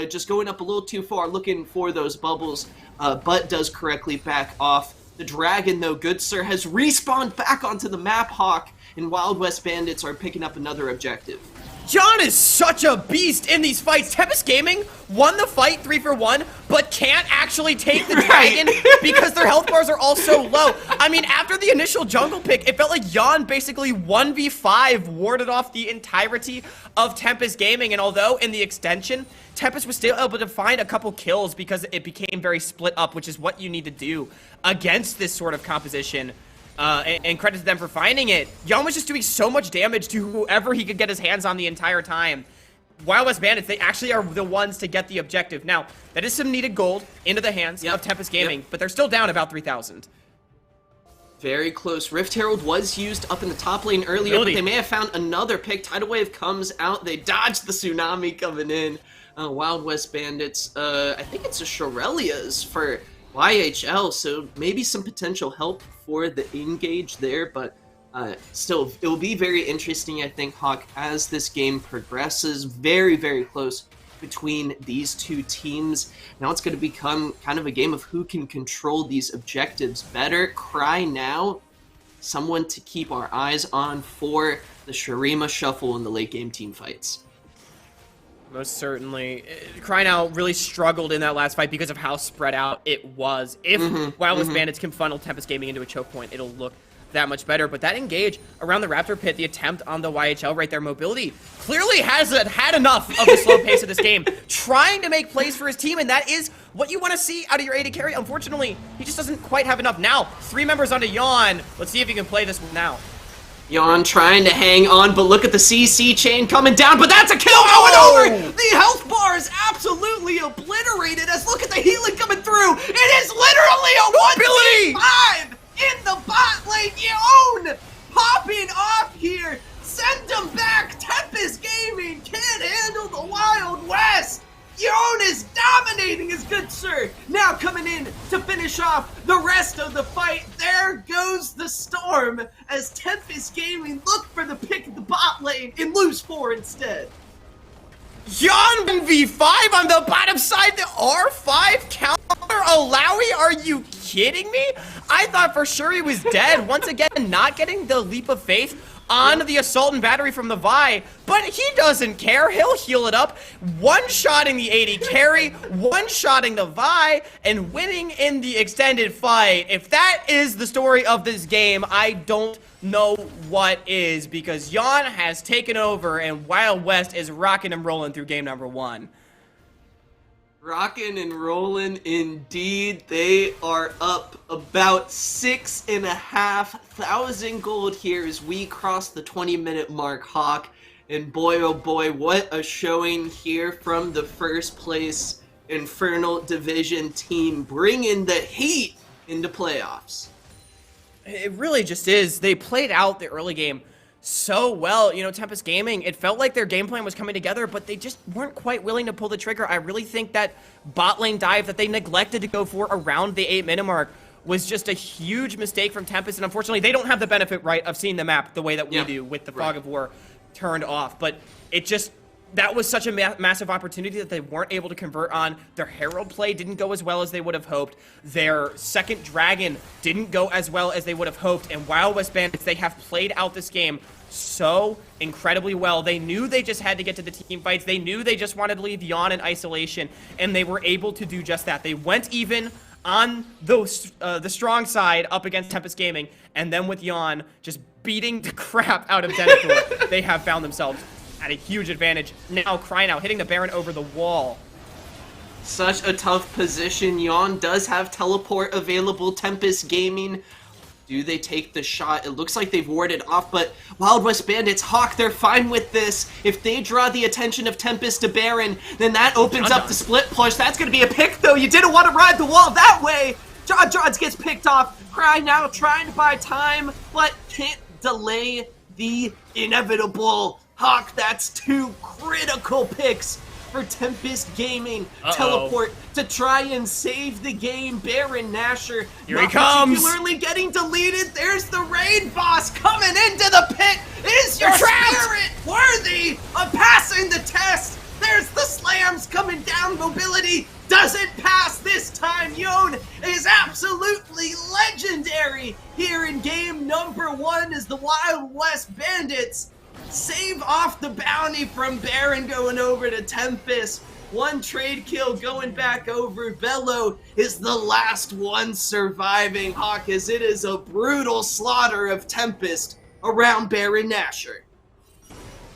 Just going up a little too far, looking for those bubbles, but does correctly back off. The dragon, though, Good Sir, has respawned back onto the map, Hawk, and Wild West Bandits are picking up another objective. Jan is such a beast in these fights. Tempest Gaming won the fight 3-for-1, but can't actually take the dragon because their health bars are all so low. I mean, after the initial jungle pick, it felt like Jan basically 1v5 warded off the entirety of Tempest Gaming, and although in the extension, Tempest was still able to find a couple kills because it became very split up, which is what you need to do against this sort of composition. And credit to them for finding it. Jan was just doing so much damage to whoever he could get his hands on the entire time. Wild West Bandits, they actually are the ones to get the objective. Now, that is some needed gold into the hands of Tempest Gaming, but they're still down about 3,000. Very close. Rift Herald was used up in the top lane earlier, but they may have found another pick. Tidal Wave comes out. They dodged the tsunami coming in. Wild West Bandits, I think it's a Shorelia's for YHL, so maybe some potential help for the engage there, but still, it will be very interesting, I think, Hawk, as this game progresses. Very, very close between these two teams. Now it's going to become kind of a game of who can control these objectives better. Cry now, someone to keep our eyes on for the Shurima Shuffle in the late game team fights. Most certainly. Crynow really struggled in that last fight because of how spread out it was. If Wild West Bandits can funnel Tempest Gaming into a choke point, it'll look that much better. But that engage around the Raptor Pit, the attempt on the YHL right there, Mobility clearly hasn't had enough of the slow pace of this game, trying to make plays for his team, and that is what you want to see out of your AD carry. Unfortunately, he just doesn't quite have enough. Now, 3 members onto Yawn. Let's see if he can play this one now. Yawn trying to hang on, but look at the CC chain coming down, but that's a kill going over! The health bar is absolutely obliterated as look at the healing coming through! It is literally a 1v5 in the bot lane! Yawn popping off here! Send him back! Tempest Gaming can't handle the Wild West! Yawn is dominating his good sir. Now coming in to finish off the rest of the fight. There goes the storm as Tempest Gaming look for the pick of the bot lane and lose 4 instead. Yawn 1v5 on the bottom side. The R5 counter Alawi? Are you kidding me? I thought for sure he was dead. Once again, not getting the leap of faith on the assault and battery from the Vi, but he doesn't care. He'll heal it up, one-shotting the AD carry, one-shotting the Vi, and winning in the extended fight. If that is the story of this game, I don't know what is, because Yawn has taken over and Wild West is rocking and rolling through game number 1. Rockin' and rollin' indeed. They are up about 6,500 gold here as we cross the 20-minute mark, Hawk. And boy, oh boy, what a showing here from the first place Infernal Division team, bringing the heat into playoffs. It really just is. They played out the early game so well. You know, Tempest Gaming, it felt like their game plan was coming together, but they just weren't quite willing to pull the trigger. I really think that bot lane dive that they neglected to go for around the 8-minute mark was just a huge mistake from Tempest, and unfortunately, they don't have the benefit, right, of seeing the map the way that we do with the Fog of War turned off. But it just, that was such a massive opportunity that they weren't able to convert on. Their Herald play didn't go as well as they would have hoped. Their second Dragon didn't go as well as they would have hoped. And Wild West Bandits, they have played out this game so incredibly well. They knew they just had to get to the team fights. They knew they just wanted to leave Yawn in isolation, and they were able to do just that. They went even on the strong side up against Tempest Gaming, and then with Yawn just beating the crap out of Denethor, they have found themselves at a huge advantage. Now Crynow hitting the Baron over the wall. Such a tough position. Yawn does have teleport available. Tempest Gaming, do they take the shot? It looks like they've warded off, but Wild West Bandits, Hawk, they're fine with this. If they draw the attention of Tempest to Baron, then that opens up the split push. That's going to be a pick, though. You didn't want to ride the wall that way. Johns gets picked off. Cry now trying to buy time, but can't delay the inevitable. Hawk, that's 2 critical picks for Tempest Gaming. Teleport to try and save the game. Baron Nashor here he comes, particularly getting deleted. There's the raid boss coming into the pit. Is your spirit worthy of passing the test? There's the slams coming down. Mobility doesn't pass this time. Yawn is absolutely legendary here in game number 1 as the Wild West Bandits save off the bounty from Baron going over to Tempest. 1 trade kill going back over. Bello is the last one surviving, Hawk, as it is a brutal slaughter of Tempest around Baron Nashor.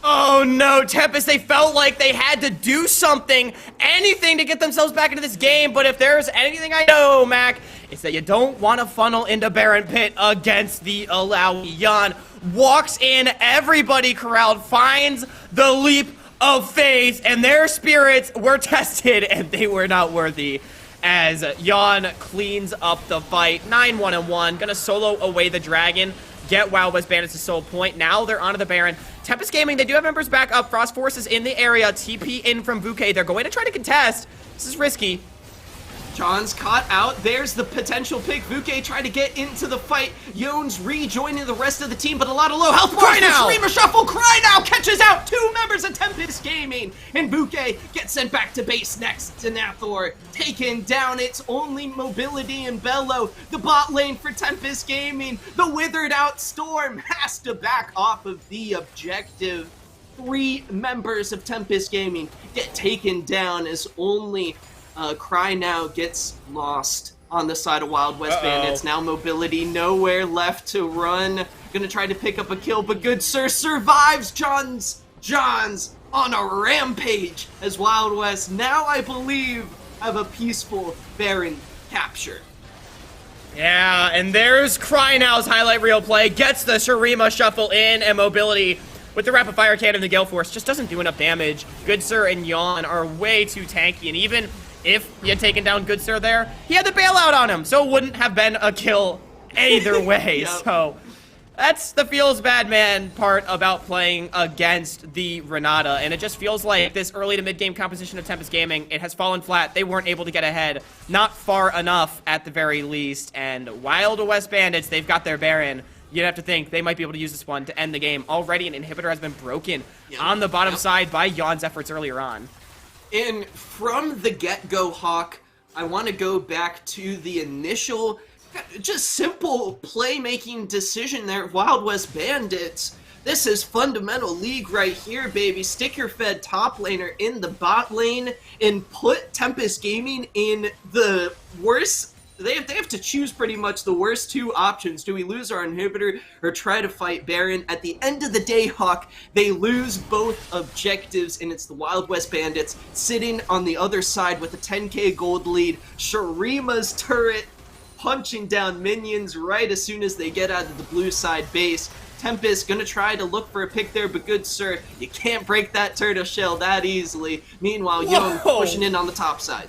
Oh no, Tempest, they felt like they had to do something, anything to get themselves back into this game, but if there's anything I know, Mac, it's that you don't want to funnel into Baron Pit against the Alawi. Yawn walks in, everybody corralled, finds the leap of faith, and their spirits were tested, and they were not worthy, as Yawn cleans up the fight. 9-1-1, gonna solo away the Dragon, get Wild West Bandits to sole point. Now they're onto the Baron. Tempest Gaming, they do have members back up. Frost Force is in the area. TP in from Bouquet. They're going to try to contest. This is risky. John's caught out. There's the potential pick. Vuke trying to get into the fight. Yone's rejoining the rest of the team, but a lot of low health. Cry now! Shurima Shuffle. Cry now catches out 2 members of Tempest Gaming. And Vuke gets sent back to base next to Nathor. Taking down its only mobility and Bellow. The bot lane for Tempest Gaming. The withered out Storm has to back off of the objective. 3 members of Tempest Gaming get taken down as only Cry Now gets lost on the side of Wild West Bandits. Now mobility, nowhere left to run. Gonna try to pick up a kill, but Good Sir survives. John's on a rampage as Wild West now, I believe, have a peaceful Baron capture. Yeah, and there's Cry Now's highlight reel play. Gets the Shurima Shuffle in, and mobility with the rapid fire cannon, the Gale Force just doesn't do enough damage. Good Sir and Yawn are way too tanky, and even if he had taken down Good Sir there, he had the bailout on him, so it wouldn't have been a kill either way. Yep. So that's the feels bad man part about playing against the Renata, and it just feels like this early to mid-game composition of Tempest Gaming, it has fallen flat. They weren't able to get ahead, not far enough at the very least, and Wild West Bandits, they've got their Baron. You'd have to think they might be able to use this one to end the game. Already an inhibitor has been broken on the bottom side by Yawn's efforts earlier on. And from the get-go, Hawk, I want to go back to the initial, just simple playmaking decision there at Wild West Bandits. This is fundamental league right here, baby. Stick your fed top laner in the bot lane and put Tempest Gaming in the worst. They have to choose pretty much the worst 2 options. Do we lose our inhibitor or try to fight Baron? At the end of the day, Hawk, they lose both objectives, and it's the Wild West Bandits sitting on the other side with a 10k gold lead. Shurima's turret punching down minions right as soon as they get out of the blue side base. Tempest gonna try to look for a pick there, but Good Sir, you can't break that turtle shell that easily. Meanwhile, Young pushing in on the top side.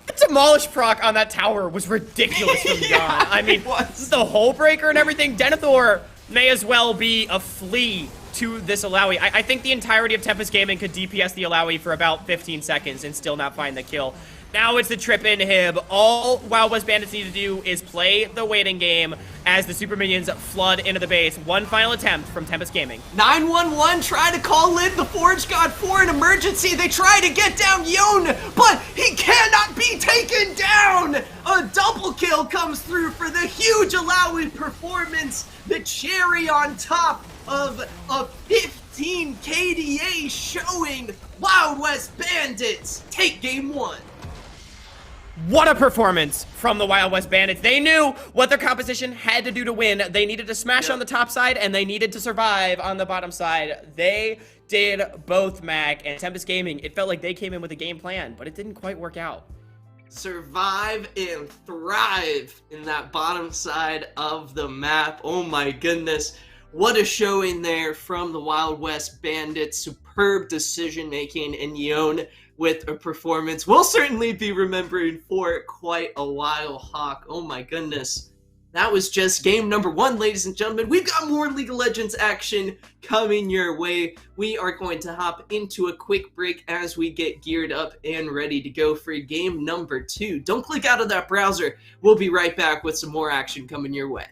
The demolish proc on that tower was ridiculous from Yawn. I mean, the hole breaker and everything. Denethor may as well be a flea to this Alawi. I think the entirety of Tempest Gaming could DPS the Alawi for about 15 seconds and still not find the kill. Now it's the trip inhib. All Wild West Bandits need to do is play the waiting game as the super minions flood into the base. One final attempt from Tempest Gaming. 911 try to call in the Forge God for an emergency. They try to get down Yone, but he cannot be taken down. A double kill comes through for the huge Alawi performance. The cherry on top of a 15 KDA showing. Wild West Bandits take game 1. What a performance from the Wild West Bandits. They knew what their composition had to do to win. They needed to smash on the top side, and they needed to survive on the bottom side. They did both, Mac. And Tempest Gaming, it felt like they came in with a game plan, but it didn't quite work out. Survive and thrive in that bottom side of the map. Oh my goodness. What a showing there from the Wild West Bandits. Superb decision making, and Yone with a performance we'll certainly be remembering for quite a while, Hawk. Oh my goodness. That was just game number 1, ladies and gentlemen. We've got more League of Legends action coming your way. We are going to hop into a quick break as we get geared up and ready to go for game number 2. Don't click out of that browser. We'll be right back with some more action coming your way.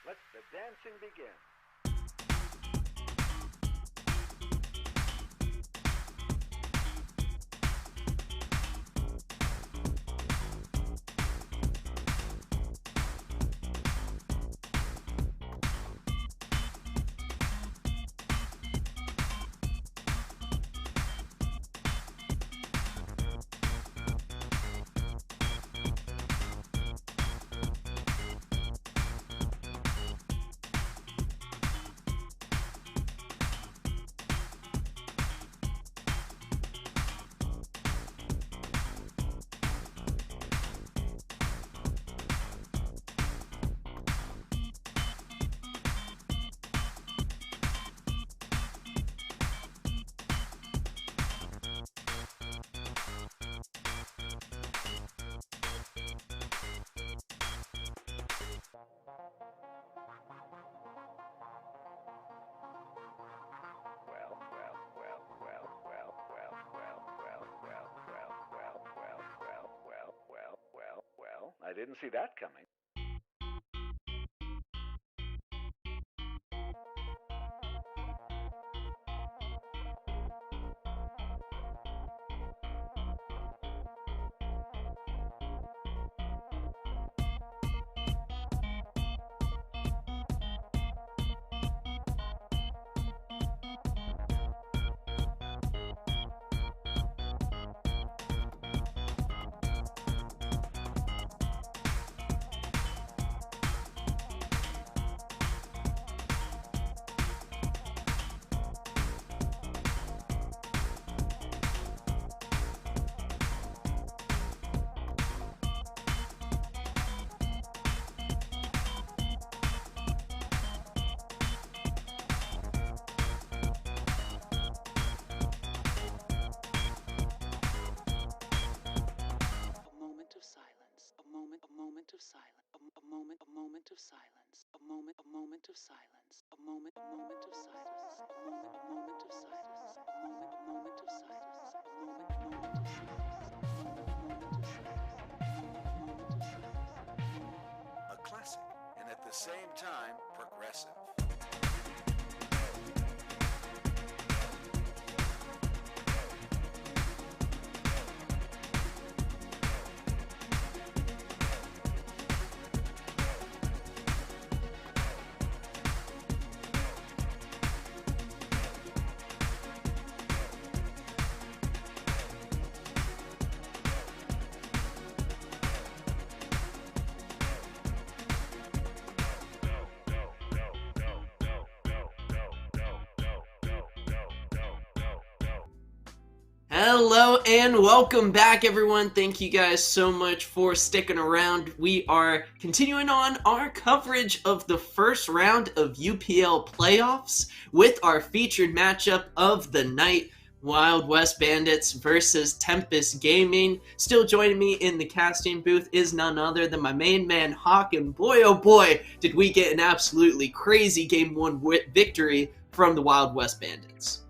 Let the dancing begin. Well, I didn't see that coming. A classic, and at the same time, progressive. Hello and welcome back, everyone. Thank you guys so much for sticking around. We are continuing on our coverage of the first round of UPL playoffs with our featured matchup of the night, Wild West Bandits versus Tempest Gaming. Still joining me in the casting booth is none other than my main man, Hawk, and boy, oh boy, did we get an absolutely crazy Game 1 victory from the Wild West Bandits.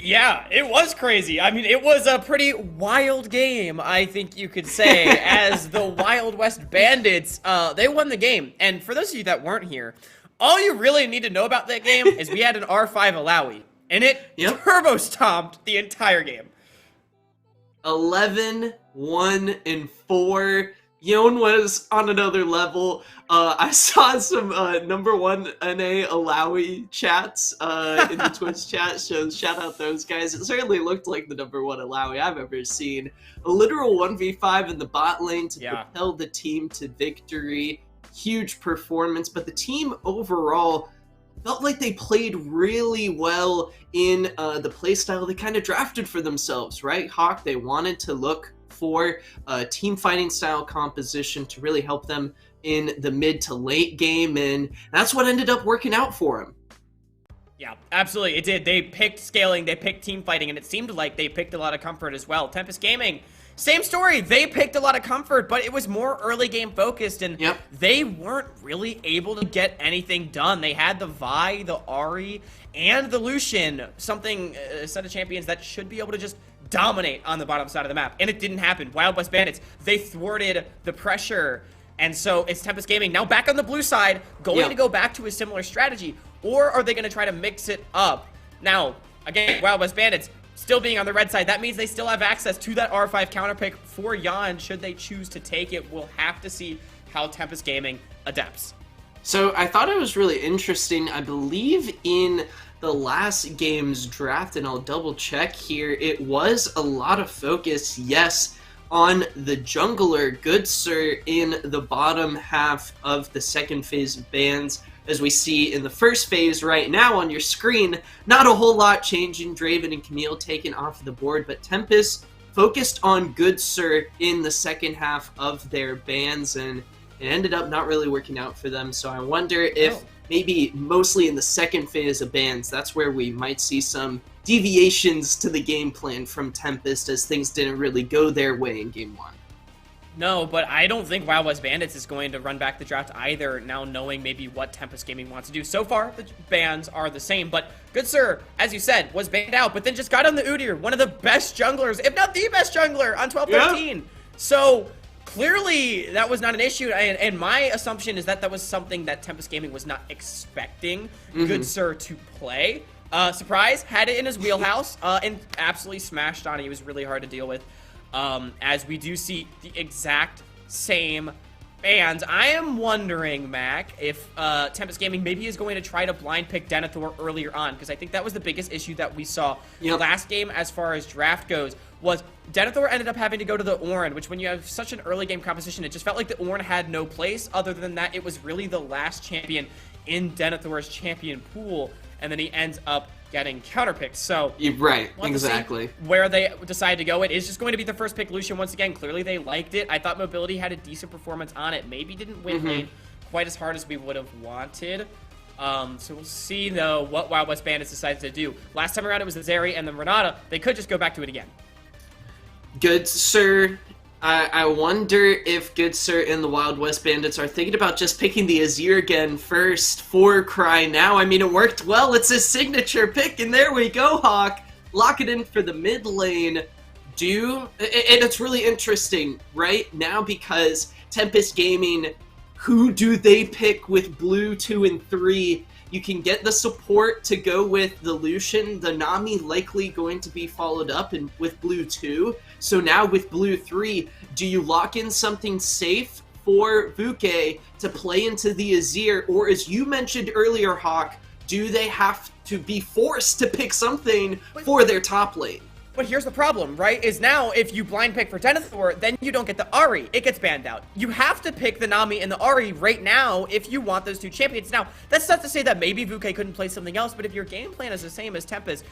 Yeah, it was crazy. I mean, it was a pretty wild game, I think you could say, as the Wild West Bandits, they won the game. And for those of you that weren't here, all you really need to know about that game is we had an R5 Alawi, and it turbo stomped the entire game. 11, 1, and 4. Yon was on another level. I saw some number 1 NA Alawi chats in the Twitch chat, so shout out those guys. It certainly looked like the number 1 Alawi I've ever seen. A literal 1v5 in the bot lane to propel the team to victory. Huge performance, but the team overall felt like they played really well in the playstyle they kind of drafted for themselves, right, Hawk? They wanted to look for a team fighting style composition to really help them in the mid to late game, and that's what ended up working out for them. Yeah, absolutely, it did. They picked scaling, they picked team fighting, and it seemed like they picked a lot of comfort as well. Tempest Gaming, same story. They picked a lot of comfort, but it was more early game focused, and they weren't really able to get anything done. They had the Vi, the Ahri, and the Lucian, something, a set of champions that should be able to just dominate on the bottom side of the map, and it didn't happen. Wild West Bandits, they thwarted the pressure And so it's Tempest Gaming now back on the blue side, going to go back to a similar strategy, or are they going to try to mix it up? Now, again, Wild West Bandits still being on the red side, that means they still have access to that R5 counter pick for Jan should they choose to take it. We'll have to see how Tempest Gaming adapts. So I thought it was really interesting. I believe in the last game's draft, and I'll double check here, it was a lot of focus, yes, on the jungler, Good Sir, in the bottom half of the second phase of bans. As we see in the first phase right now on your screen, not a whole lot changing. Draven and Camille taken off the board, but Tempest focused on Good Sir in the second half of their bans, and it ended up not really working out for them. So I wonder if maybe mostly in the second phase of bans, that's where we might see some deviations to the game plan from Tempest, as things didn't really go their way in game 1. No, but I don't think Wild West Bandits is going to run back the draft either, now knowing maybe what Tempest Gaming wants to do. So far, the bans are the same, but Good Sir, as you said, was banned out, but then just got on the Udyr, one of the best junglers, if not the best jungler, on 12-13. Yeah. So clearly, that was not an issue, and my assumption is that that was something that Tempest Gaming was not expecting Good Sir to play. Surprise, had it in his wheelhouse, and absolutely smashed on it. He was really hard to deal with. As we do see the exact same bans. I am wondering, Mac, if Tempest Gaming maybe is going to try to blind pick Denethor earlier on, because I think that was the biggest issue that we saw last game as far as draft goes, was Denethor ended up having to go to the Ornn, which when you have such an early game composition, it just felt like the Ornn had no place. Other than that, it was really the last champion in Denethor's champion pool, and then he ends up getting counterpicked. So right, exactly. Where they decide to go, it is just going to be the first pick, Lucian. Once again, clearly they liked it. I thought Mobility had a decent performance on it. Maybe didn't win lane quite as hard as we would have wanted. So we'll see, though, what Wild West Bandits decides to do. Last time around, it was the Zeri and the Renata. They could just go back to it again. Good Sir. I wonder if Good Sir and the Wild West Bandits are thinking about just picking the Azir again first for Cry now. I mean, it worked well. It's his signature pick, and there we go, Hawk. Lock it in for the mid lane. And it's really interesting right now because Tempest Gaming, who do they pick with blue 2 and 3? You can get the support to go with the Lucian, the Nami likely going to be followed up with blue 2. So now with blue 3, do you lock in something safe for Vuke to play into the Azir? Or as you mentioned earlier, Hawk, do they have to be forced to pick something for their top lane? But here's the problem, right? Is now if you blind pick for Denethor, then you don't get the Ahri. It gets banned out. You have to pick the Nami and the Ahri right now if you want those two champions. Now, that's not to say that maybe Vuke couldn't play something else, but if your game plan is the same as Tempest,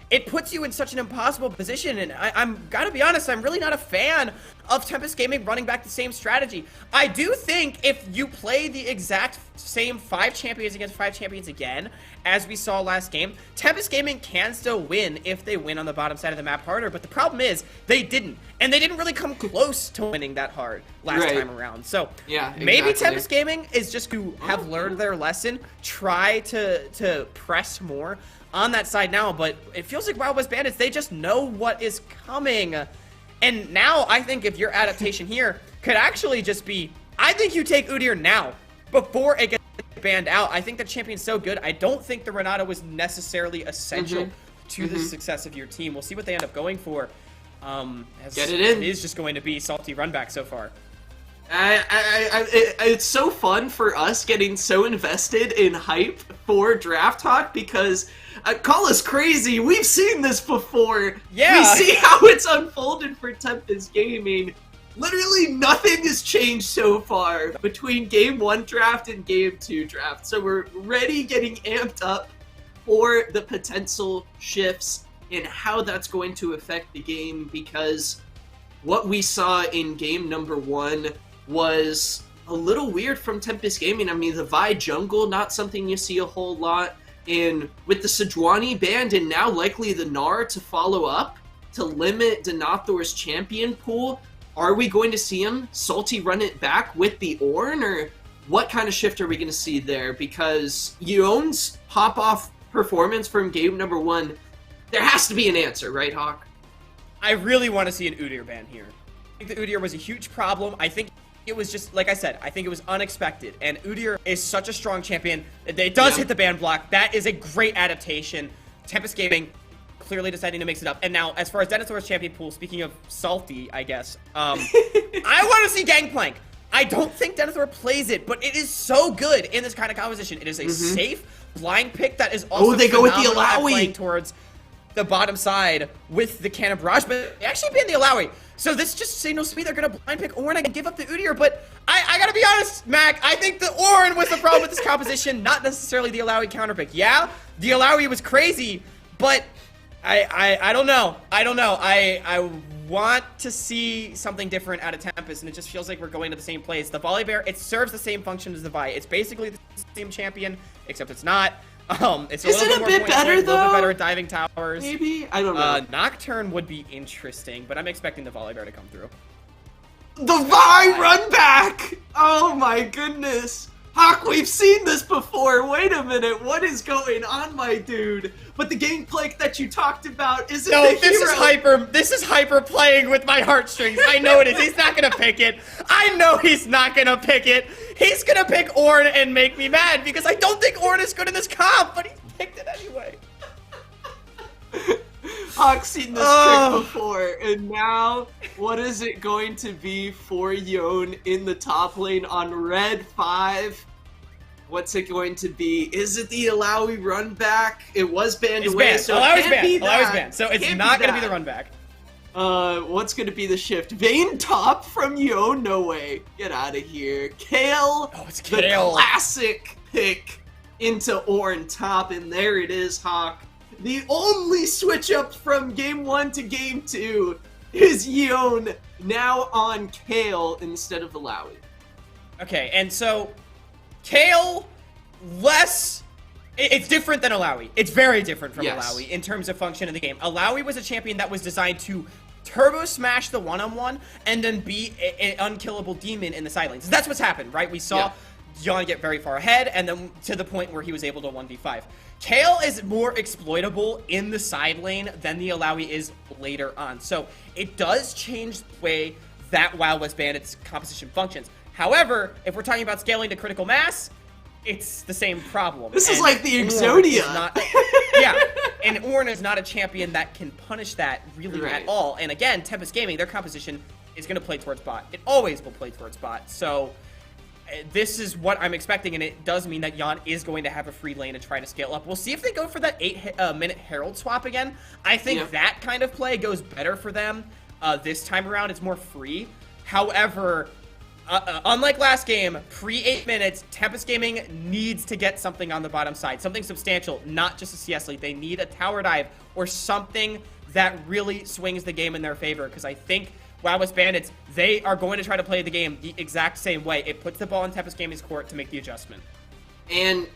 it puts you in such an impossible position, and I'm gotta be honest, I'm really not a fan of Tempest Gaming running back the same strategy. I do think if you play the exact same 5 champions against 5 champions again, as we saw last game, Tempest Gaming can still win if they win on the bottom side of the map harder, but the problem is, they didn't. And they didn't really come close to winning that hard last time around. So, maybe Tempest Gaming is just to have learned their lesson, try to press more on that side now, but it feels like Wild West Bandits, they just know what is coming. And now, I think if your adaptation here could actually just be, I think you take Udyr now, before it gets banned out. I think the champion's so good, I don't think the Renata was necessarily essential to the success of your team. We'll see what they end up going for. Get it in. It is just going to be salty run back so far. It's so fun for us getting so invested in hype for Draft Talk because, call us crazy, we've seen this before. Yeah. We see how it's unfolded for Tempest Gaming. Literally nothing has changed so far between Game 1 draft and Game 2 draft. So we're ready, getting amped up for the potential shifts and how that's going to affect the game, because what we saw in game number 1 was a little weird from Tempest Gaming. I mean, the Vi jungle, not something you see a whole lot. And with the Sejuani banned and now likely the Gnar to follow up to limit Denethor's champion pool, are we going to see him salty run it back with the Ornn? Or what kind of shift are we going to see there? Because Yeon's pop-off performance from game number 1, there has to be an answer, right, Hawk? I really want to see an Udyr ban here. I think the Udyr was a huge problem. I think it was just, like I said, I think it was unexpected. And Udyr is such a strong champion. It does hit the ban block. That is a great adaptation. Tempest Gaming clearly deciding to mix it up. And now, as far as Denethor's champion pool, speaking of salty, I guess, I want to see Gangplank. I don't think Denethor plays it, but it is so good in this kind of composition. It is a safe blind pick that is also they go with the Alawi playing towards the bottom side with the Cannon Barrage, but they actually banned the Alawi. So this just signals to me they're going to blind pick Ornn and give up the Udyr, but I got to be honest, Mac, I think the Ornn was the problem with this composition, not necessarily the Alawi counterpick. Yeah, the Alawi was crazy, but I don't know. I want to see something different out of Tempest, and it just feels like we're going to the same place. The Volley Bear, it serves the same function as the Vi. It's basically the same champion, except it's not. It's a little bit better, though? A little bit better at diving towers. Maybe? I don't know. Nocturne would be interesting, but I'm expecting the Volley Bear to come through. The Vi run back! Oh my goodness. Hawk, we've seen this before. Wait a minute. What is going on, my dude? But the Gangplank that you talked about isn't the hero. This is hyper playing with my heartstrings. I know it is. He's not gonna pick it. I know he's not gonna pick it. He's gonna pick Ornn and make me mad because I don't think Ornn is good in this comp, but he picked it anyway. Hawk's seen this trick before, and now what is it going to be for Yone in the top lane on red 5? What's it going to be? Is it the Alawi run back? It was banned away, banned. so Alawi's it can't be that. Alawi's banned, so it's not going to be the run back. What's going to be the shift? Vayne top from Yone? No way. Get out of here. Kayle, it's the Kayle. classic pick into Ornn top, and there it is, Hawk. The only switch up from game 1 to game 2 is Yone now on Kayle instead of Alawi. Okay, and so Kayle it's different than Alawi. It's very different from Alawi in terms of function in the game. Alawi was a champion that was designed to turbo smash the one-on-one and then be an unkillable demon in the side lanes. That's what's happened, right? We saw Yone get very far ahead and then to the point where he was able to 1v5. Kayle is more exploitable in the side lane than the Alawi is later on. So it does change the way that Wild West Bandits composition functions. However, if we're talking about scaling to critical mass, it's the same problem. This is like the Exodia. And Ornn is not a champion that can punish that really at all. And again, Tempest Gaming, their composition is going to play towards bot. It always will play towards bot. So this is what I'm expecting, and it does mean that Yone is going to have a free lane to try to scale up. We'll see if they go for that 8-minute Herald swap again. I think that kind of play goes better for them this time around. It's more free. However, unlike last game, pre-8 minutes, Tempest Gaming needs to get something on the bottom side. Something substantial, not just a CS lead. They need a tower dive or something that really swings the game in their favor, because I think Wild West Bandits, they are going to try to play the game the exact same way. It puts the ball in Tempest Gaming's court to make the adjustment. And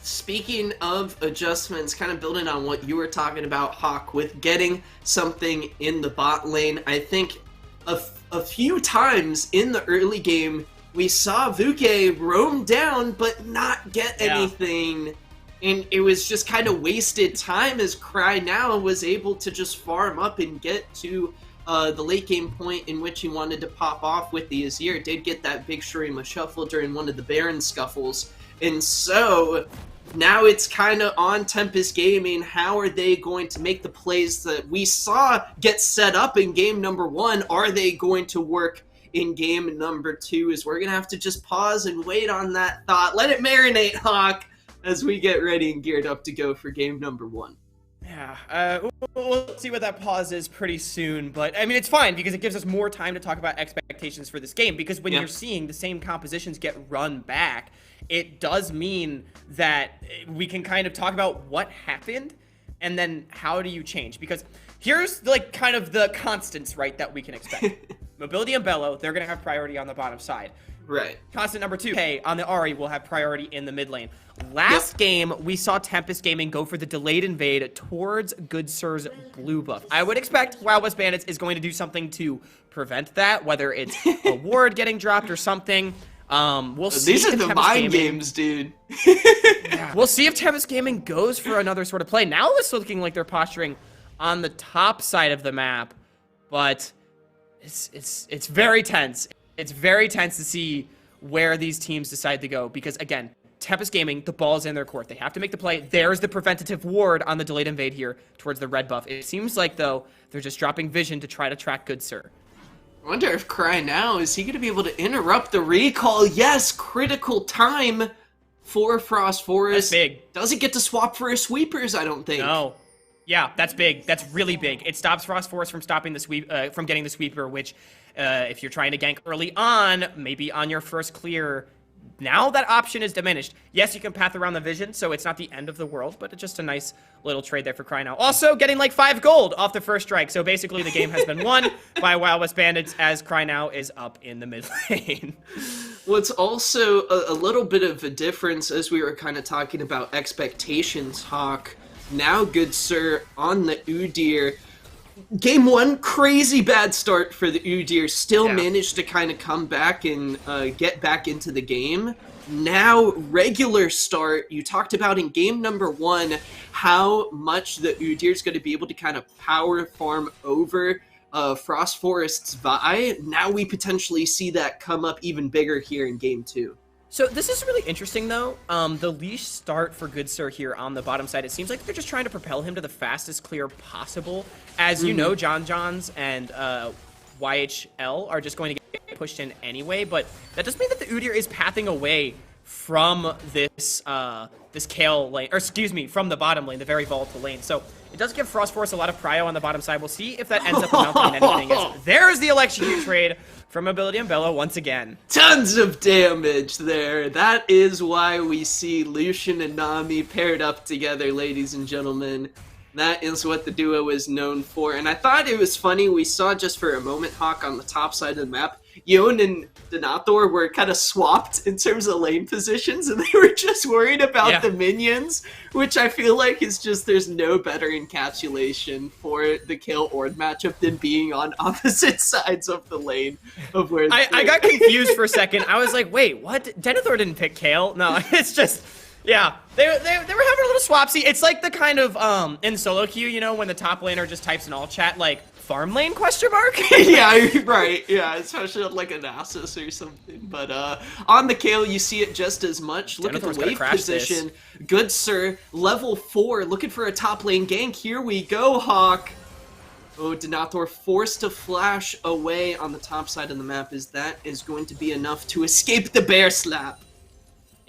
speaking of adjustments, kind of building on what you were talking about, Hawk, with getting something in the bot lane, I think a few times in the early game, we saw Vuke roam down but not get anything. And it was just kind of wasted time as Cry now was able to just farm up and get to the late game point in which he wanted to pop off with the Azir. Did get that big Shurima shuffle during one of the Baron scuffles. And so now it's kind of on Tempest Gaming. How are they going to make the plays that we saw get set up in game number 1? Are they going to work in game number 2? Is we're going to have to just pause and wait on that thought. Let it marinate, Hawk, as we get ready and geared up to go for game number 1. Yeah, we'll see what that pause is pretty soon, but I mean, it's fine because it gives us more time to talk about expectations for this game, because when you're seeing the same compositions get run back, it does mean that we can kind of talk about what happened and then how do you change, because here's like kind of the constants, right, that we can expect. Mobility and Bellow, they're going to have priority on the bottom side. Right. Constant number 2, K on the Ahri will have priority in the mid lane. Last game, we saw Tempest Gaming go for the delayed invade towards Good Sir's blue buff. I would expect Wild West Bandits is going to do something to prevent that, whether it's a ward getting dropped or something. We'll see. These are the mind games, dude. We'll see if Tempest Gaming goes for another sort of play. Now it's looking like they're posturing on the top side of the map, but it's very tense. It's very tense to see where these teams decide to go because, again, Tempest Gaming, the ball's in their court. They have to make the play. There's the preventative ward on the delayed invade here towards the red buff. It seems like, though, they're just dropping vision to try to track Good Sir. I wonder if Cry now, is he going to be able to interrupt the recall? Yes, critical time for Frost Forest. That's big. Doesn't get to swap for his sweepers, I don't think. No. Yeah, that's big. That's really big. It stops Frost Forest from stopping the sweep, from getting the sweeper, which, if you're trying to gank early on, maybe on your first clear, now that option is diminished. Yes, you can path around the vision, so it's not the end of the world, but it's just a nice little trade there for Cry now. Also, getting like 5 gold off the first strike, so basically the game has been won by Wild West Bandits as Cry now is up in the mid lane. What's also a little bit of a difference, as we were kind of talking about expectations, Hawk. Now Good Sir on the Udyr. Game 1, crazy bad start for the Udyr. Still managed to kind of come back and get back into the game. Now, regular start. You talked about in game number 1 how much the Udyr is going to be able to kind of power farm over Frost Forest's Vi. Now we potentially see that come up even bigger here in game 2. So this is really interesting, though. The leash start for Good Sir here on the bottom side. It seems like they're just trying to propel him to the fastest clear possible. As you know, Johns and YHL are just going to get pushed in anyway, but that does mean that the Udyr is pathing away from this this Kale lane, or excuse me, from the bottom lane, the very volatile lane. So it does give Frost Force a lot of prio on the bottom side. We'll see if that ends up amounting to anything. There's the Electrocute trade from Mobility and Bello once again. Tons of damage there. That is why we see Lucian and Nami paired up together, ladies and gentlemen. That is what the duo is known for. And I thought it was funny, we saw just for a moment, Hawk, on the top side of the map, Yon and Donator were kind of swapped in terms of lane positions, and they were just worried about the minions, which I feel like is just, there's no better encapsulation for the Kill Ord matchup than being on opposite sides of the lane of where I got confused for a second. I was like, wait, what? Denethor didn't pick Kale? No, it's just... Yeah, they were having a little swapsy. It's like the kind of, in solo queue, you know, when the top laner just types in all chat, like, farm lane, question mark? Yeah, right, yeah, especially on, like, a Nasus or something. But, on the Kale, you see it just as much. Look at the wave position. Good Sir, level 4, looking for a top lane gank. Here we go, Hawk. Oh, Donator forced to flash away on the top side of the map, as that is going to be enough to escape the bear slap.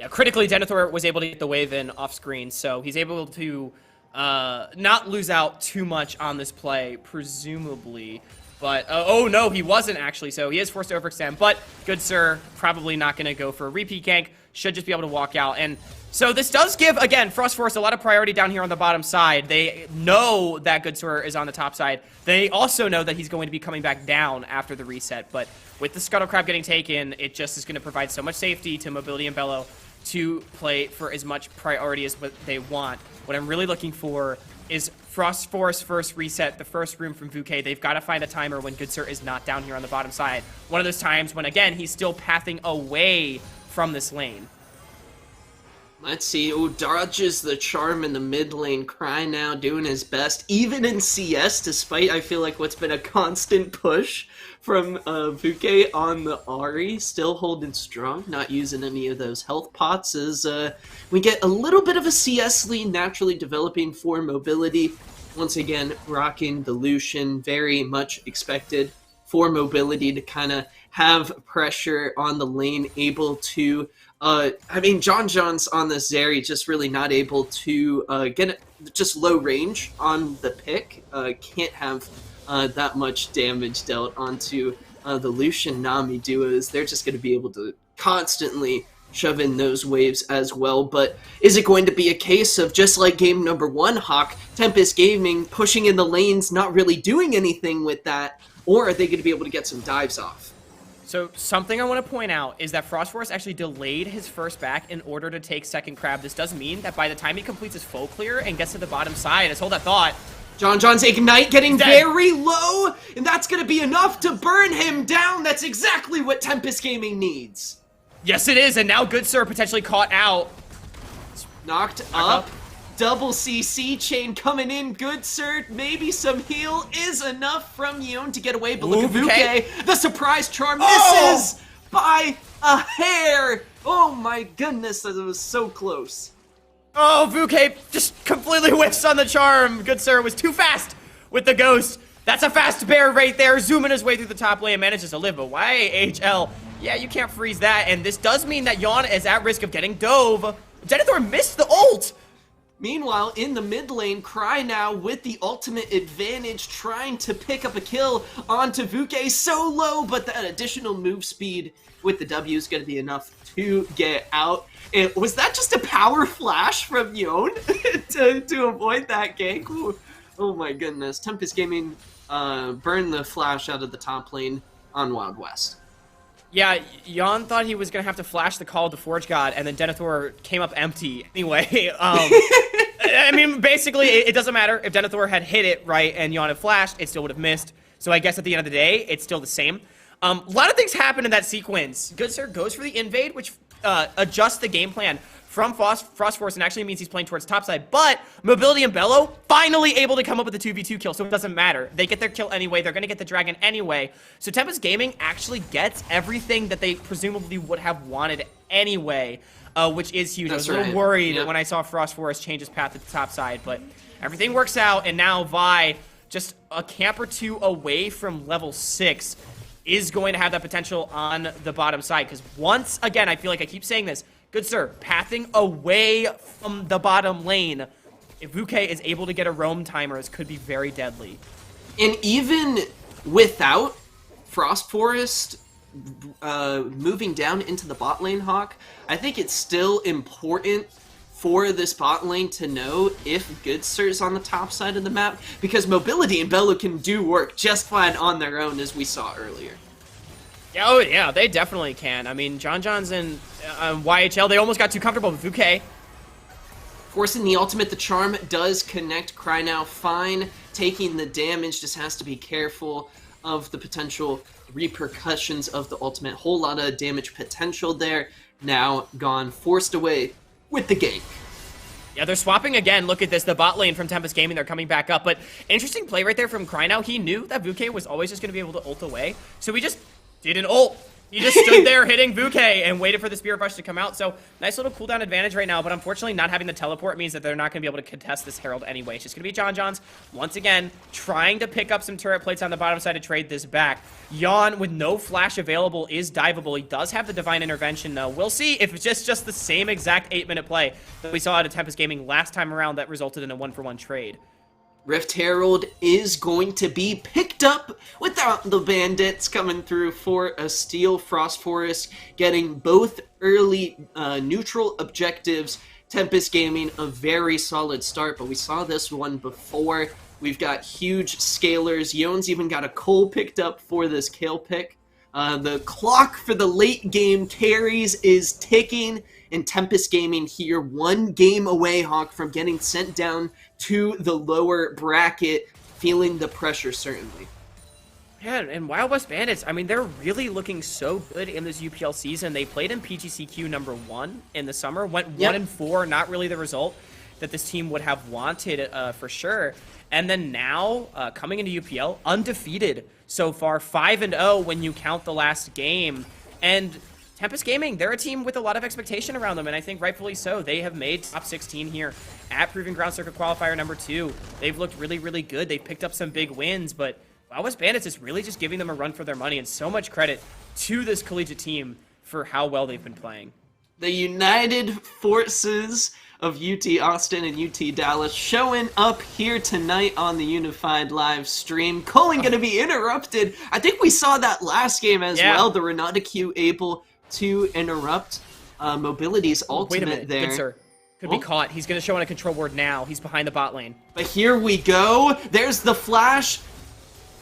Yeah, critically, Denethor was able to get the wave in off screen, so he's able to not lose out too much on this play, presumably. But, oh no, he wasn't actually, so he is forced to overextend. But Good Sir probably not going to go for a repeat gank, should just be able to walk out. And so this does give, again, Frost Force a lot of priority down here on the bottom side. They know that Good Sir is on the top side. They also know that he's going to be coming back down after the reset. But with the Scuttle Crab getting taken, it just is going to provide so much safety to Mobility and Bello to play for as much priority as what they want. What I'm really looking for is Frost Force first reset, the first room from Vuke. They've got to find a timer when Good Sir is not down here on the bottom side. One of those times when, again, he's still pathing away from this lane. Let's see. Oh, dodges the charm in the mid lane. Cry now doing his best, even in CS, despite I feel like what's been a constant push from Vuke on the Ahri. Still holding strong, not using any of those health pots as we get a little bit of a CS lead naturally developing for Mobility. Once again, rocking the Lucian, very much expected for Mobility to kind of have pressure on the lane, able to I mean, John's on this Zeri just really not able to get it, just low range on the pick. Can't have that much damage dealt onto the Lucian Nami duos. They're just going to be able to constantly shove in those waves as well. But is it going to be a case of just like game number 1, Hawk, Tempest Gaming pushing in the lanes, not really doing anything with that, or are they going to be able to get some dives off? So something I want to point out is that Frost Force actually delayed his first back in order to take second crab. This does mean that by the time he completes his full clear and gets to the bottom side, let's hold that thought. John's Ignite getting very low, and that's going to be enough to burn him down. That's exactly what Tempest Gaming needs. Yes, it is, and now Good Sir potentially caught out. Knocked up. double CC chain coming in. Good sir, maybe some heal is enough from Yeon to get away, but look at Vuke. The surprise charm misses by a hair. Oh my goodness, that was so close. Oh, Vuke just completely whiffs on the charm. Good sir was too fast with the ghost. That's a fast bear right there, zooming his way through the top lane, manages to live, but YHL, yeah, you can't freeze that, and this does mean that Yeon is at risk of getting dove. Denethor missed the ult! Meanwhile, in the mid lane, Cry now with the ultimate advantage, trying to pick up a kill onto Vuke, so low, but that additional move speed with the W is going to be enough to get out. And was that just a power flash from Yeon to avoid that gank? Ooh. Oh my goodness, Tempest Gaming burned the flash out of the top lane on Wild West. Yeah, Yeon thought he was going to have to flash the Call of the Forge God, and then Denethor came up empty anyway. I mean, basically, it doesn't matter. If Denethor had hit it right and Yeon had flashed, it still would have missed. So I guess at the end of the day, it's still the same. A lot of things happen in that sequence. Good Sir goes for the invade, which adjusts the game plan from Frostforce and actually means he's playing towards topside, but Mobility and Bellow finally able to come up with a 2v2 kill, so it doesn't matter. They get their kill anyway, they're gonna get the dragon anyway. So Tempest Gaming actually gets everything that they presumably would have wanted anyway, which is huge. That's I was a little worried when I saw Frostforce change his path to the top side, but everything works out, and now Vi, just a camp or two away from level 6, is going to have that potential on the bottom side, because once again, I feel like I keep saying this, Good Sir, pathing away from the bottom lane. If Vuke is able to get a roam timer, this could be very deadly. And even without Frost Forest moving down into the bot lane, Hawk, I think it's still important for this bot lane to know if Good Sir is on the top side of the map, because Mobility and Bello can do work just fine on their own, as we saw earlier. Oh, yeah, they definitely can. I mean, John's and YHL, they almost got too comfortable with Vuke. Forcing the ultimate, the charm does connect Cry now fine. Taking the damage, just has to be careful of the potential repercussions of the ultimate. Whole lot of damage potential there. Now gone, forced away with the gank. Yeah, they're swapping again. Look at this, the bot lane from Tempest Gaming, they're coming back up. But interesting play right there from Cry now. He knew that Vuke was always just going to be able to ult away, so he just did an ult. He just stood there hitting Vuke and waited for the Spirit Rush to come out. So nice little cooldown advantage right now, but unfortunately not having the teleport means that they're not going to be able to contest this Herald anyway. It's just going to be John's once again trying to pick up some turret plates on the bottom side to trade this back. Yeon with no flash available is diveable. He does have the Divine Intervention though. We'll see if it's just the same exact 8-minute play that we saw out of Tempest Gaming last time around that resulted in a 1-for-1 trade. Rift Herald is going to be picked up without the Bandits coming through for a steal. Frost Forest getting both early neutral objectives. Tempest Gaming, a very solid start, but we saw this one before. We've got huge scalers. Yeon's even got a Cole picked up for this kill pick. The clock for the late game carries is ticking, and Tempest Gaming here, one game away, Hawk, from getting sent down to the lower bracket, feeling the pressure, certainly. Yeah, and Wild West Bandits, I mean, they're really looking so good in this UPL season. They played in PGCQ #1 in the summer, went 1-4, not really the result that this team would have wanted for sure. And then now, coming into UPL, undefeated so far, 5-0 when you count the last game. And Tempest Gaming, they're a team with a lot of expectation around them, and I think rightfully so. They have made top 16 here at Proving Ground Circuit Qualifier #2. They've looked really, really good. They've picked up some big wins, but Wild West Bandits is really just giving them a run for their money, and so much credit to this collegiate team for how well they've been playing. The united forces of UT Austin and UT Dallas showing up here tonight on the Unified live stream. Culling going to be interrupted. I think we saw that last game as well. The Renata Q able to interrupt Mobility's ultimate. Wait a minute, there. Good sir. Could be caught. He's going to show on a control ward now. He's behind the bot lane. But here we go. There's the flash.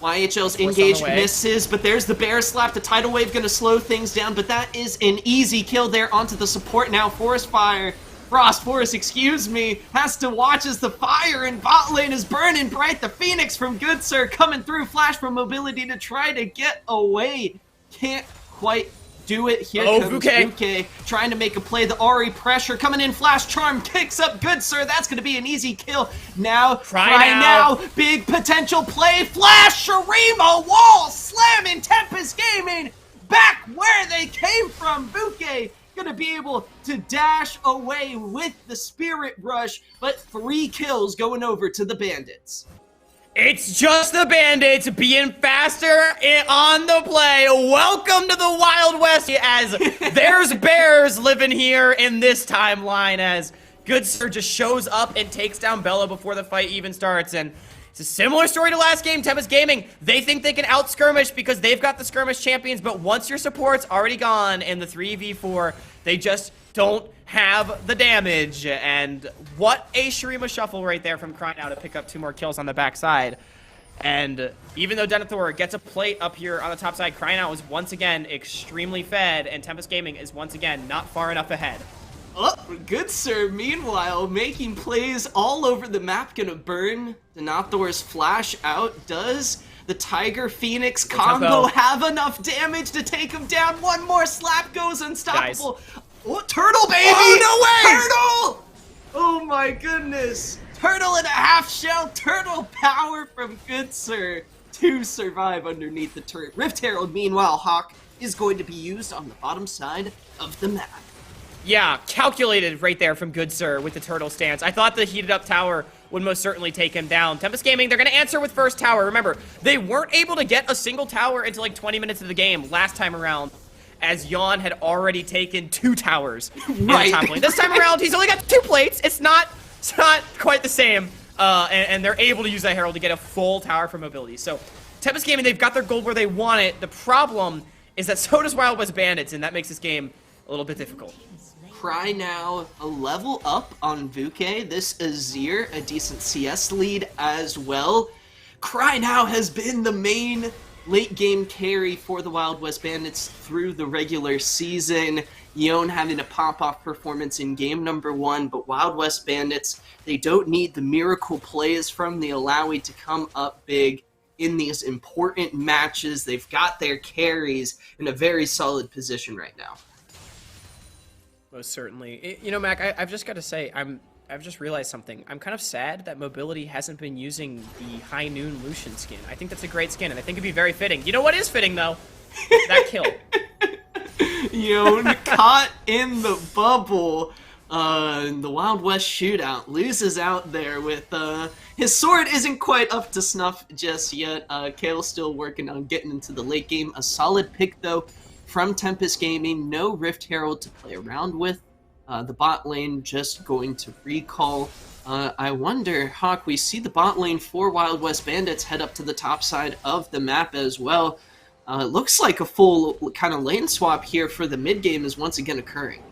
YHL's engage misses, but there's the bear slap. The tidal wave going to slow things down, but that is an easy kill there onto the support now. Forest Forest, excuse me, has to watch as the fire in bot lane is burning bright. The Phoenix from Good Sir coming through. Flash from Mobility to try to get away. Can't quite do it. Here Oh, comes Vuke. Vuke trying to make a play. The Ari pressure coming in. Flash Charm kicks up Good Sir. That's going to be an easy kill. Now, Cry now. Big potential play. Flash Shurima wall slamming Tempest Gaming back where they came from. Vuke gonna be able to dash away with the Spirit Rush, but 3 kills going over to the Bandits. It's just the Bandits being faster on the play. Welcome to the Wild West, as there's bears living here in this timeline, as Good Sir just shows up and takes down Bella before the fight even starts. And it's a similar story to last game. Tempest Gaming, they think they can out-skirmish because they've got the skirmish champions, but once your support's already gone in the 3v4, they just don't have the damage. And what a Shurima shuffle right there from Cry Now to pick up 2 more kills on the backside. And even though Denethor gets a plate up here on the top side, Cry Now is once again extremely fed, and Tempest Gaming is once again not far enough ahead. Oh, Good Sir, meanwhile, making plays all over the map, gonna burn Denethor's flash out. Does the Tiger Phoenix combo have enough damage to take him down? One more slap goes unstoppable. Guys. Oh, Turtle, baby! Oh, no way! Turtle! Oh my goodness. Turtle and a half shell. Turtle power from Good Sir to survive underneath the turret. Rift Herald, meanwhile, Hawk, is going to be used on the bottom side of the map. Yeah, calculated right there from Good Sir with the turtle stance. I thought the heated up tower would most certainly take him down. Tempest Gaming, they're going to answer with first tower. Remember, they weren't able to get a single tower until like 20 minutes of the game last time around, as Yawn had already taken 2 towers in the top lane. This time around, he's only got 2 plates. It's not quite the same, and they're able to use that Herald to get a full tower for mobility. So Tempest Gaming, they've got their gold where they want it. The problem is that so does Wild West Bandits, and that makes this game a little bit difficult. Cry Now a level up on Vuke. This Azir, a decent CS lead as well. Cry Now has been the main late game carry for the Wild West Bandits through the regular season. Yon having a pop-off performance in game number 1, but Wild West Bandits, they don't need the miracle plays from the Alawi to come up big in these important matches. They've got their carries in a very solid position right now. Most certainly. You know, Mac, I've just got to say, I've just realized something. I'm kind of sad that Mobility hasn't been using the High Noon Lucian skin. I think that's a great skin, and I think it'd be very fitting. You know what is fitting, though? That kill. Yon caught in the bubble. The Wild West shootout loses out there with his sword isn't quite up to snuff just yet. Kale's still working on getting into the late game. A solid pick, though, from Tempest Gaming. No Rift Herald to play around with. The bot lane just going to recall. I wonder, Hawk, we see the bot lane for Wild West Bandits head up to the top side of the map as well. Looks like a full kind of lane swap here for the mid game is once again occurring.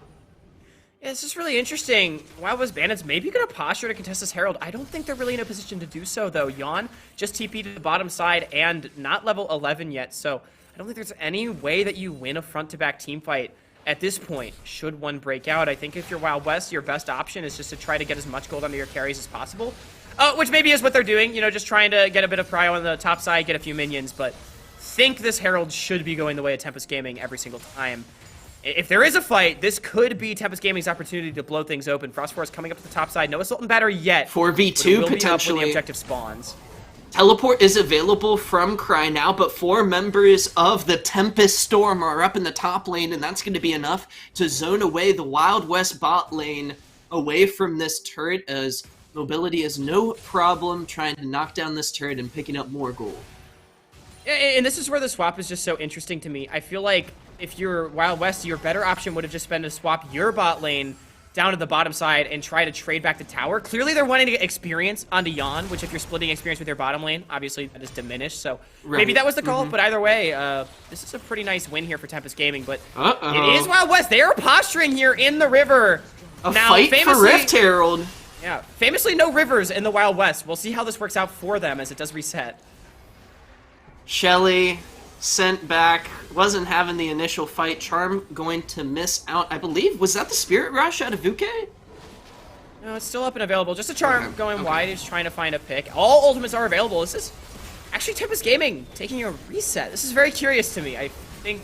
Yeah, this is really interesting. Wild West Bandits maybe going to posture to contest this Herald. I don't think they're really in a position to do so, though. Yawn just TP'd to the bottom side and not level 11 yet, so I don't think there's any way that you win a front-to-back team fight at this point, should one break out. I think if you're Wild West, your best option is just to try to get as much gold under your carries as possible, which maybe is what they're doing, you know, just trying to get a bit of prio on the top side, get a few minions, but think this Herald should be going the way of Tempest Gaming every single time. If there is a fight, this could be Tempest Gaming's opportunity to blow things open. Frostforce coming up to the top side. No Assault and Batter yet. 4v2 potentially. When the objective spawns. Teleport is available from Cry Now, but 4 members of the Tempest Storm are up in the top lane, and that's going to be enough to zone away the Wild West bot lane away from this turret, as Mobility is no problem trying to knock down this turret and picking up more gold. And this is where the swap is just so interesting to me. I feel like if you're Wild West, your better option would have just been to swap your bot lane down to the bottom side and try to trade back the tower. Clearly, they're wanting to get experience onto Yawn, which if you're splitting experience with your bottom lane, obviously that is diminished. So maybe that was the call, but either way, this is a pretty nice win here for Tempest Gaming. But it is Wild West. They are posturing here in the river. A fight for Rift Herald. Yeah, famously no rivers in the Wild West. We'll see how this works out for them as it does reset. Shelly sent back, wasn't having the initial fight. Charm going to miss out, I believe. Was that the Spirit Rush out of Vuke? No, it's still up and available. Just a Charm going wide. He's trying to find a pick. All ultimates are available. This is actually Tempest Gaming taking a reset. This is very curious to me. I think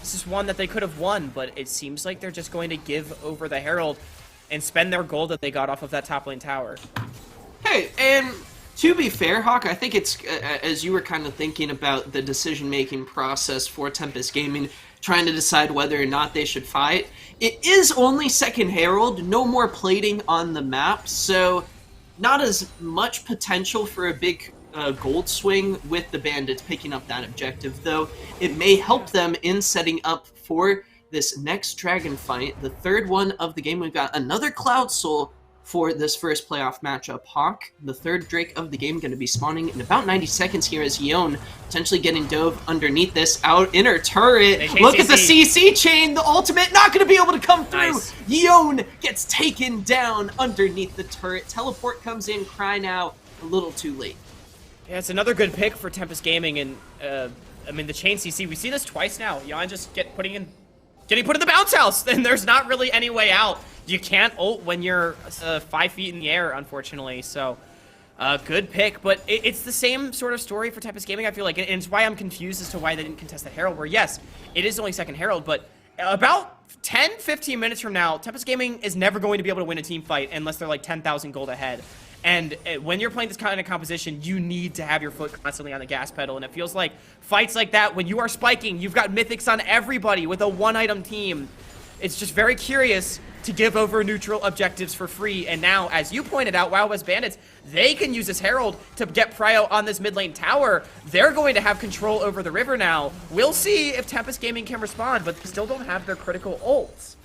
This is one that they could have won, but it seems like they're just going to give over the Herald and spend their gold that they got off of that top lane tower. Hey, and to be fair, Hawk, I think it's, as you were kind of thinking about the decision-making process for Tempest Gaming, trying to decide whether or not they should fight, it is only second Herald, no more plating on the map, so not as much potential for a big gold swing with the Bandits picking up that objective, though it may help them in setting up for this next dragon fight, the third one of the game. We've got another Cloud Soul for this first playoff matchup. Hawk, the third Drake of the game, going to be spawning in about 90 seconds here as Yeon potentially getting dove underneath this out inner turret. Look at the CC chain, the ultimate not going to be able to come through. Nice. Yeon gets taken down underneath the turret. Teleport comes in, Cry now, a little too late. Yeah, it's another good pick for Tempest Gaming, and I mean the chain CC. We see this twice now. Yeon just getting put in the bounce house, and there's not really any way out. You can't ult when you're 5 feet in the air, unfortunately. So, good pick, but it's the same sort of story for Tempest Gaming, I feel like, and it's why I'm confused as to why they didn't contest the Herald. Where yes, it is only second Herald, but about 10-15 minutes from now, Tempest Gaming is never going to be able to win a team fight unless they're like 10,000 gold ahead. And when you're playing this kind of composition, you need to have your foot constantly on the gas pedal. And it feels like fights like that, when you are spiking, you've got mythics on everybody with a one-item team. It's just very curious to give over neutral objectives for free. And now, as you pointed out, Wild West Bandits, they can use this Herald to get prio on this mid lane tower. They're going to have control over the river now. We'll see if Tempest Gaming can respond, but they still don't have their critical ults.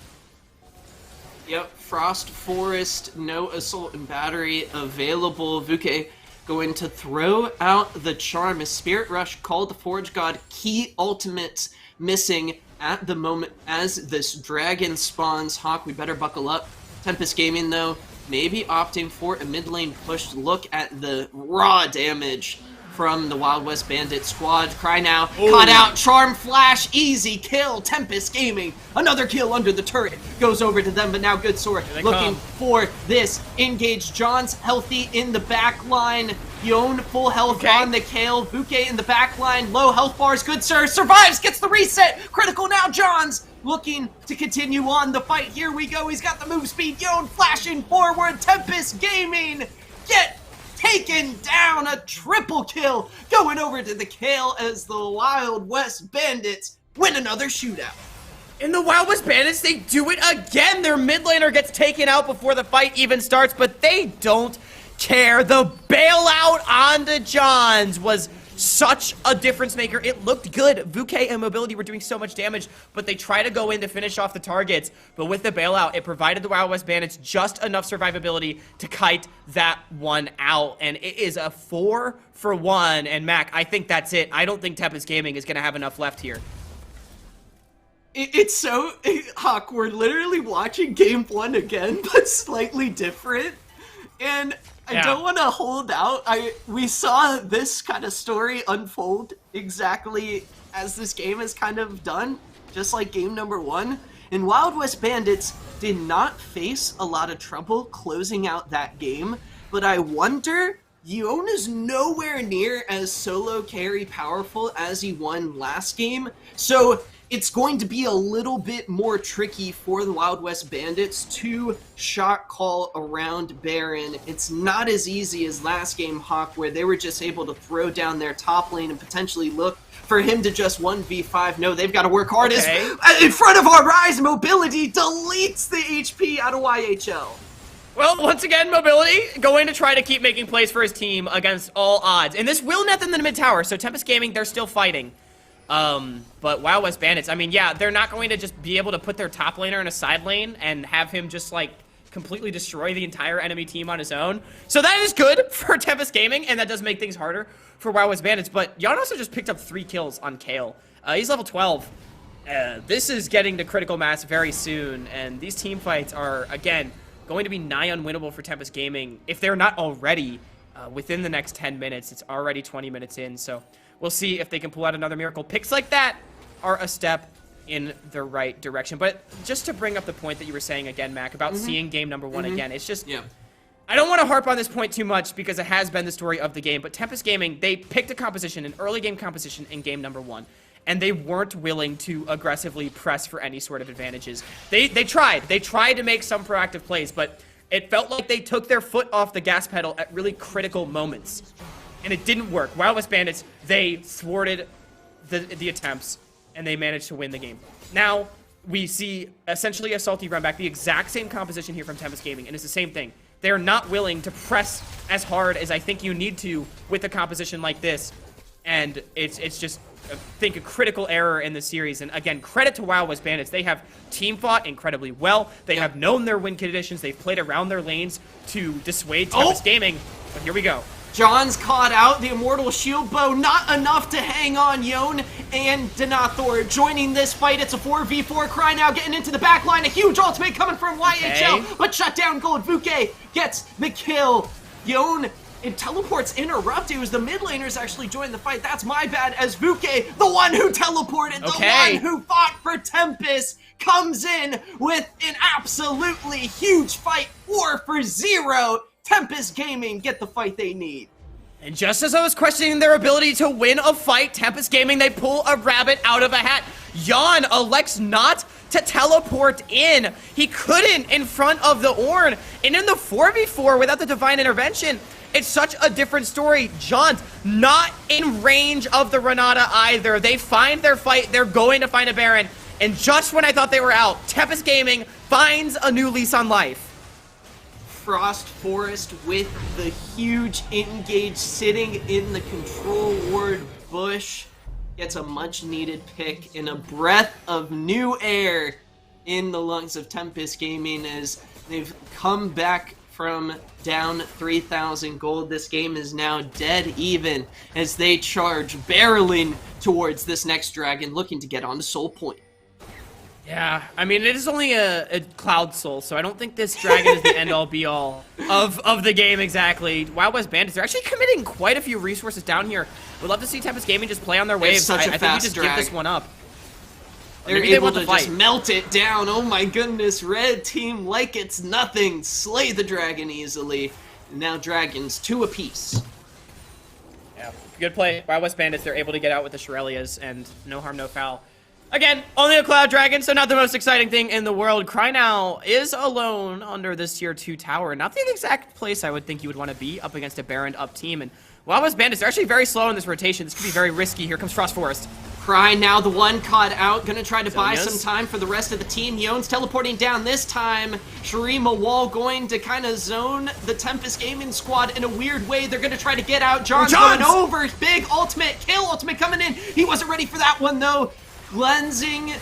Yep, Frost Forest, no Assault and Battery available. Vuke going to throw out the charm. A Spirit Rush called the Forge God. Key ultimates missing at the moment as this dragon spawns. Hawk, we better buckle up. Tempest Gaming, though, maybe opting for a mid lane push. Look at the raw damage from the Wild West Bandit squad. Cry now, caught out, Charm Flash, easy kill. Tempest Gaming, another kill under the turret, goes over to them, but now Good Sword looking for this. Engage, John's healthy in the back line. Yeon full health on the Kale. Buke in the back line, low health bars. Good Sir survives, gets the reset. Critical now, John's looking to continue on the fight. Here we go, he's got the move speed. Yeon flashing forward. Tempest Gaming get taken down, a triple kill going over to the Kale as the Wild West Bandits win another shootout. In the Wild West Bandits, they do it again. Their mid laner gets taken out before the fight even starts, but they don't care. The bailout onto Johns was such a difference maker. It looked good. Vuke and Mobility were doing so much damage, but they try to go in to finish off the targets. But with the bailout, it provided the Wild West Bandits just enough survivability to kite that one out. And it is a 4-for-1. And Mac, I think that's it. I don't think Tempest Gaming is going to have enough left here. It's so... Hawk, we're literally watching game one again, but slightly different. And I don't want to hold out. We saw this kind of story unfold exactly as this game is kind of done, just like game number one. And Wild West Bandits did not face a lot of trouble closing out that game, but I wonder, Yeon is nowhere near as solo carry powerful as he won last game, so it's going to be a little bit more tricky for the Wild West Bandits to shot call around Baron. It's not as easy as last game, Hawk, where they were just able to throw down their top lane and potentially look for him to just 1v5. No, they've got to work hard. In front of our eyes, Mobility deletes the HP out of YHL. Well, once again, Mobility going to try to keep making plays for his team against all odds. And this will net them in the mid tower, so Tempest Gaming, they're still fighting. But Wild West Bandits, I mean, yeah, they're not going to just be able to put their top laner in a side lane and have him just, like, completely destroy the entire enemy team on his own. So that is good for Tempest Gaming, and that does make things harder for Wild West Bandits. But Yeon also just picked up 3 kills on Kale. He's level 12. This is getting to critical mass very soon, and these team fights are, again, going to be nigh unwinnable for Tempest Gaming if they're not already within the next 10 minutes. It's already 20 minutes in, so we'll see if they can pull out another miracle. Picks like that are a step in the right direction. But just to bring up the point that you were saying again, Mac, about seeing game number one again, it's just... Yeah. I don't want to harp on this point too much because it has been the story of the game, but Tempest Gaming, they picked a composition, an early game composition in game number one, and they weren't willing to aggressively press for any sort of advantages. They tried to make some proactive plays, but it felt like they took their foot off the gas pedal at really critical moments, and it didn't work. Wild West Bandits, they thwarted the attempts, and they managed to win the game. Now we see essentially a salty run back, the exact same composition here from Tempest Gaming, and it's the same thing. They're not willing to press as hard as I think you need to with a composition like this, and it's just, I think, a critical error in the series. And again, credit to Wild West Bandits. They have team fought incredibly well. They have known their win conditions. They've played around their lanes to dissuade Tempest Gaming. But here we go. John's caught out, the Immortal Shield Bow, not enough to hang on. Yon and Denathor joining this fight. It's a 4v4. Cry now getting into the back line. A huge ultimate coming from YHL, but shut down Gold. Vuke gets the kill. Yon, it teleports interrupt. It was the mid laners actually joined the fight. That's my bad, as Vuke, the one who teleported, the one who fought for Tempest, comes in with an absolutely huge fight. 4-for-0. Tempest Gaming get the fight they need. And just as I was questioning their ability to win a fight, Tempest Gaming, they pull a rabbit out of a hat. Yon elects not to teleport in. He couldn't in front of the Ornn. And in the 4v4 without the Divine Intervention, it's such a different story. John's not in range of the Renata either. They find their fight. They're going to find a Baron. And just when I thought they were out, Tempest Gaming finds a new lease on life. Frost Forest with the huge engage sitting in the control ward bush gets a much needed pick in a breath of new air in the lungs of Tempest Gaming as they've come back from down 3,000 gold. This game is now dead even as they charge barreling towards this next dragon looking to get onto Soul Point. Yeah, I mean, it is only a Cloud Soul, so I don't think this dragon is the end-all, be-all of the game exactly. Wild West Bandits, they're actually committing quite a few resources down here. Would love to see Tempest Gaming just play on their waves. I think we just give this one up. They're able to just melt it down. Oh my goodness, red team like it's nothing. Slay the dragon easily. Now dragons 2 apiece. Yeah, good play. Wild West Bandits, they're able to get out with the Shirelias, and no harm, no foul. Again, only a Cloud Dragon, so not the most exciting thing in the world. Cry now is alone under this tier 2 tower. Not the exact place I would think you would want to be up against a Baron up team. And Wild West Bandits, they're actually very slow in this rotation. This could be very risky. Here comes Frost Forest. Cry now, the one caught out. Gonna try to buy some time for the rest of the team. Yon's teleporting down this time. Shurima Wall going to kind of zone the Tempest Gaming squad in a weird way. They're gonna try to get out. John's going over. Big ultimate. Kill ultimate coming in. He wasn't ready for that one, though. Cleansing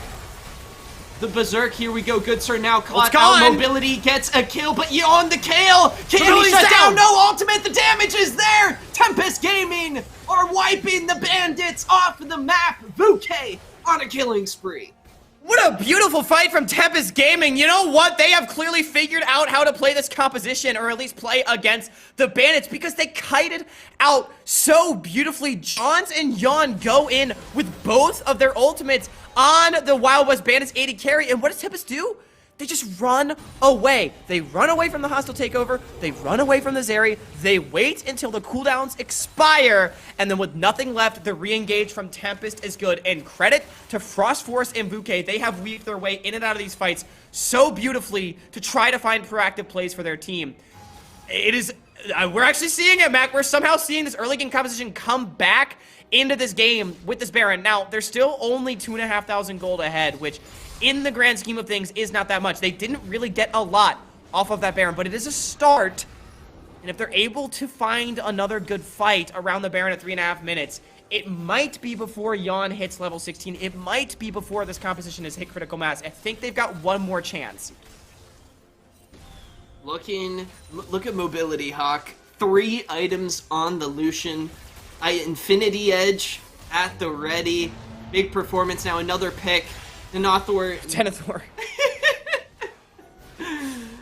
the Berserk. Here we go. Good sir now caught out. Mobility gets a kill, but Yon the kill. Can he shut down? No ultimate. The damage is there. Tempest Gaming are wiping the Bandits off the map. Vuke on a killing spree. What a beautiful fight from Tempest Gaming. You know what? They have clearly figured out how to play this composition, or at least play against the Bandits, because they kited out so beautifully. Johns and Yon go in with both of their ultimates on the Wild West Bandits AD carry, and what does Tempest do? They just run away. They run away from the hostile takeover. They run away from the Zeri. They wait until the cooldowns expire. And then with nothing left, the re-engage from Tempest is good. And credit to Frost Force and Vuke. They have weaved their way in and out of these fights so beautifully to try to find proactive plays for their team. It is... we're actually seeing it, Mac. We're somehow seeing this early game composition come back into this game with this Baron. Now, they're still only 2,500 gold ahead, which... in the grand scheme of things, is not that much. They didn't really get a lot off of that Baron, but it is a start. And if they're able to find another good fight around the Baron at 3.5 minutes, it might be before Yon hits level 16. It might be before this composition has hit critical mass. I think they've got one more chance. Look at mobility, Hawk. 3 items on the Lucian. Infinity Edge at the ready. Big performance now. Another pick. Denathor.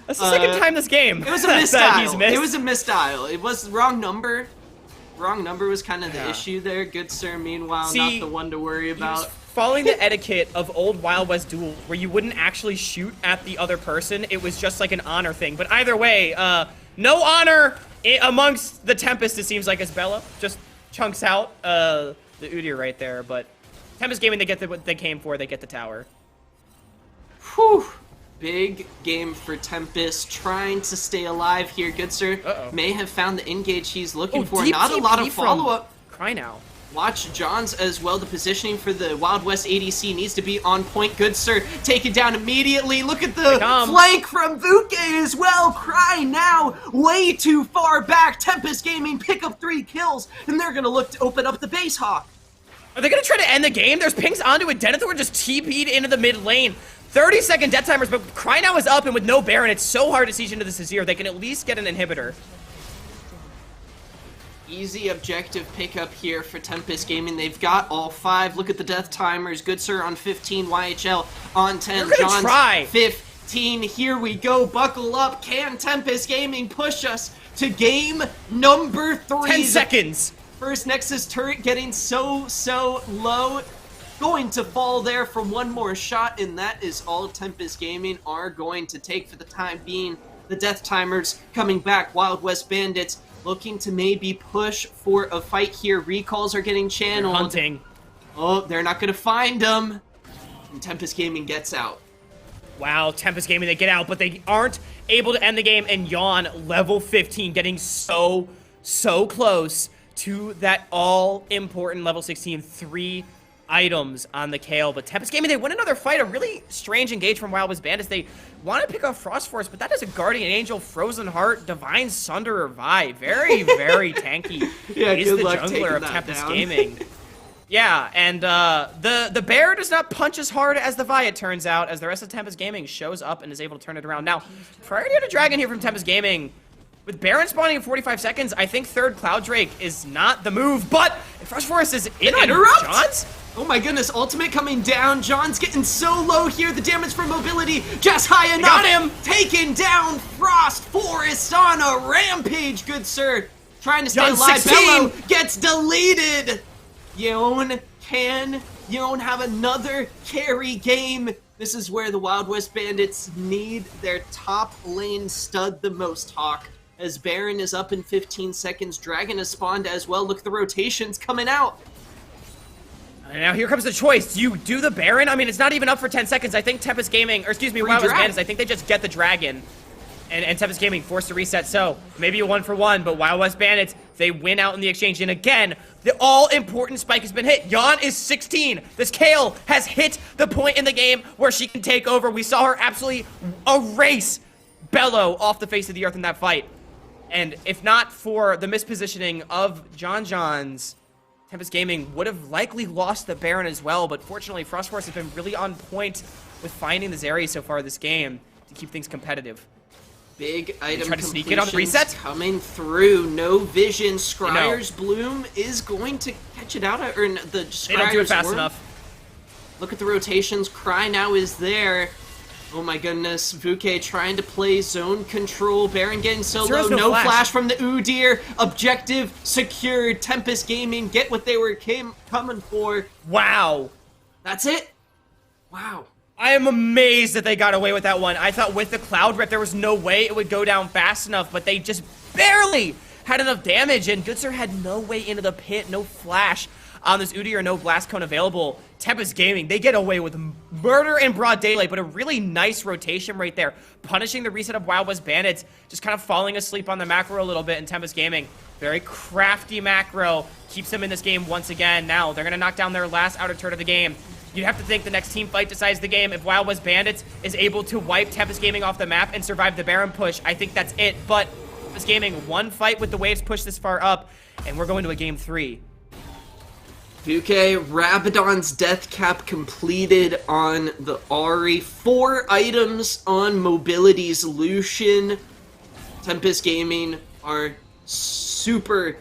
That's the second time this game. It was a misdial. It was a misdial. It was the wrong number. Wrong number was kind of the issue there. Good sir, meanwhile, not the one to worry about. Following the etiquette of old Wild West duel, where you wouldn't actually shoot at the other person, it was just like an honor thing. But either way, no honor amongst the Tempest, it seems like, as Bella just chunks out the Udyr right there. But Tempest Gaming, they get what they came for. They get the tower. Whew. Big game for Tempest, trying to stay alive here. Good sir may have found the engage he's looking for. Deep Not a lot of TP follow-up. Cry now. Watch John's as well. The positioning for the Wild West ADC needs to be on point. Good sir, taken down immediately. Look at the flank from Vuke as well. Cry now, way too far back. Tempest Gaming pick up 3 kills, and they're gonna look to open up the base hawk. Are they gonna try to end the game? There's pings onto it. Denethor just TP'd into the mid lane. 30-second death timers, but Cry now is up, and with no Baron, it's so hard to siege into this Azir. They can at least get an inhibitor. Easy objective pickup here for Tempest Gaming. They've got all 5. Look at the death timers. Good sir on 15, YHL on 10. John's try. 15. Here we go. Buckle up. Can Tempest Gaming push us to game number 3? 10 seconds. First Nexus turret getting so low. Going to fall there for one more shot, and that is all Tempest Gaming are going to take for the time being. The death timers coming back. Wild West Bandits looking to maybe push for a fight here. Recalls are getting channeled. They're hunting. Oh, they're not going to find them. And Tempest Gaming gets out. Wow, Tempest Gaming, they get out, but they aren't able to end the game. And Yawn, level 15, getting so close to that all-important level 16. 3 items on the Kale, but Tempest Gaming, they win another fight. A really strange engage from Wild West Bandits. They want to pick off Frost Force, but that is a Guardian Angel, Frozen Heart, Divine Sunder, or Vi. Very tanky. Yeah, is the jungler of Tempest Gaming. Yeah, and the bear does not punch as hard as the Vi, it turns out, as the rest of Tempest Gaming shows up and is able to turn it around. Now, priority on a dragon here from Tempest Gaming. With Baron spawning in 45 seconds, I think third Cloud Drake is not the move, but Frost Forest is in on John's. Oh my goodness, ultimate coming down. John's getting so low here. The damage from mobility just high enough. Got him. Taking down Frost Forest on a rampage, good sir. Trying to stay John alive. 16. Bello gets deleted. Yone, can Yone have another carry game? This is where the Wild West Bandits need their top lane stud the most, Hawk. As Baron is up in 15 seconds, Dragon has spawned as well. Look at the rotations coming out. And now here comes the choice. Do you do the Baron? I mean, it's not even up for 10 seconds. I think Tempest Gaming, or excuse me, Wild West Bandits, I think they just get the Dragon. And Tempest Gaming forced to reset, so maybe a 1-for-1, but Wild West Bandits, they win out in the exchange. And again, the all-important spike has been hit. Yawn is 16. This Kale has hit the point in the game where she can take over. We saw her absolutely erase Bello off the face of the earth in that fight. And if not for the mispositioning of John's, Tempest Gaming would have likely lost the Baron as well, but fortunately Frost Force has been really on point with finding the Zeri so far this game to keep things competitive. Big item try to sneak it on the reset. Coming through, no vision. Scryer's Bloom is going to catch it out, or the Scryer's They don't do it fast Worm. enough. Look at the rotations. Cry now is there. Oh my goodness, Vuke trying to play zone control. Baron getting so low. No flash from the Udyr. Objective secured. Tempest Gaming get what they were coming for. Wow. That's it? Wow. I am amazed that they got away with that one. I thought with the Cloud Rip there was no way it would go down fast enough, but they just barely had enough damage, and Goodsir had no way into the pit, no flash on this Udyr, no blast cone available. Tempest Gaming, they get away with murder in broad daylight, but a really nice rotation right there, punishing the reset of Wild West Bandits, just kind of falling asleep on the macro a little bit, and Tempest Gaming, very crafty macro, keeps them in this game once again. Now, they're going to knock down their last outer turret of the game. You'd have to think the next team fight decides the game. If Wild West Bandits is able to wipe Tempest Gaming off the map and survive the Baron push, I think that's it. But Tempest Gaming, one fight with the waves pushed this far up, and we're going to a game 3. Vuke, Rabadon's death cap completed on the Ahri. 4 items on Mobility's Lucian. Tempest Gaming are super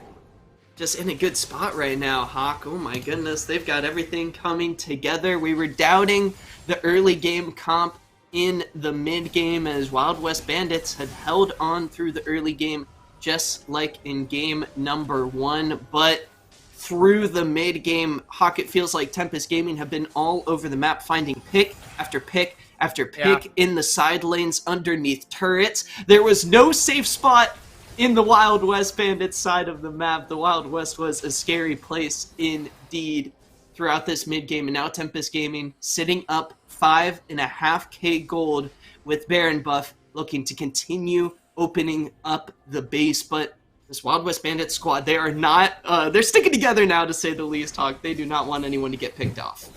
just in a good spot right now, Hawk. Oh my goodness, they've got everything coming together. We were doubting the early game comp in the mid game as Wild West Bandits had held on through the early game just like in game number 1, but through the mid game, Hawk, it feels like Tempest Gaming have been all over the map, finding pick after pick after pick in the side lanes underneath turrets. There was no safe spot in the Wild West Bandits side of the map. The Wild West was a scary place indeed. throughout this mid-game, and now Tempest Gaming sitting up 5.5k gold with Baron buff, looking to continue opening up the base. But this Wild West Bandits squad, they are not, they're sticking together now, to say the least, Hawk. They do not want anyone to get picked off.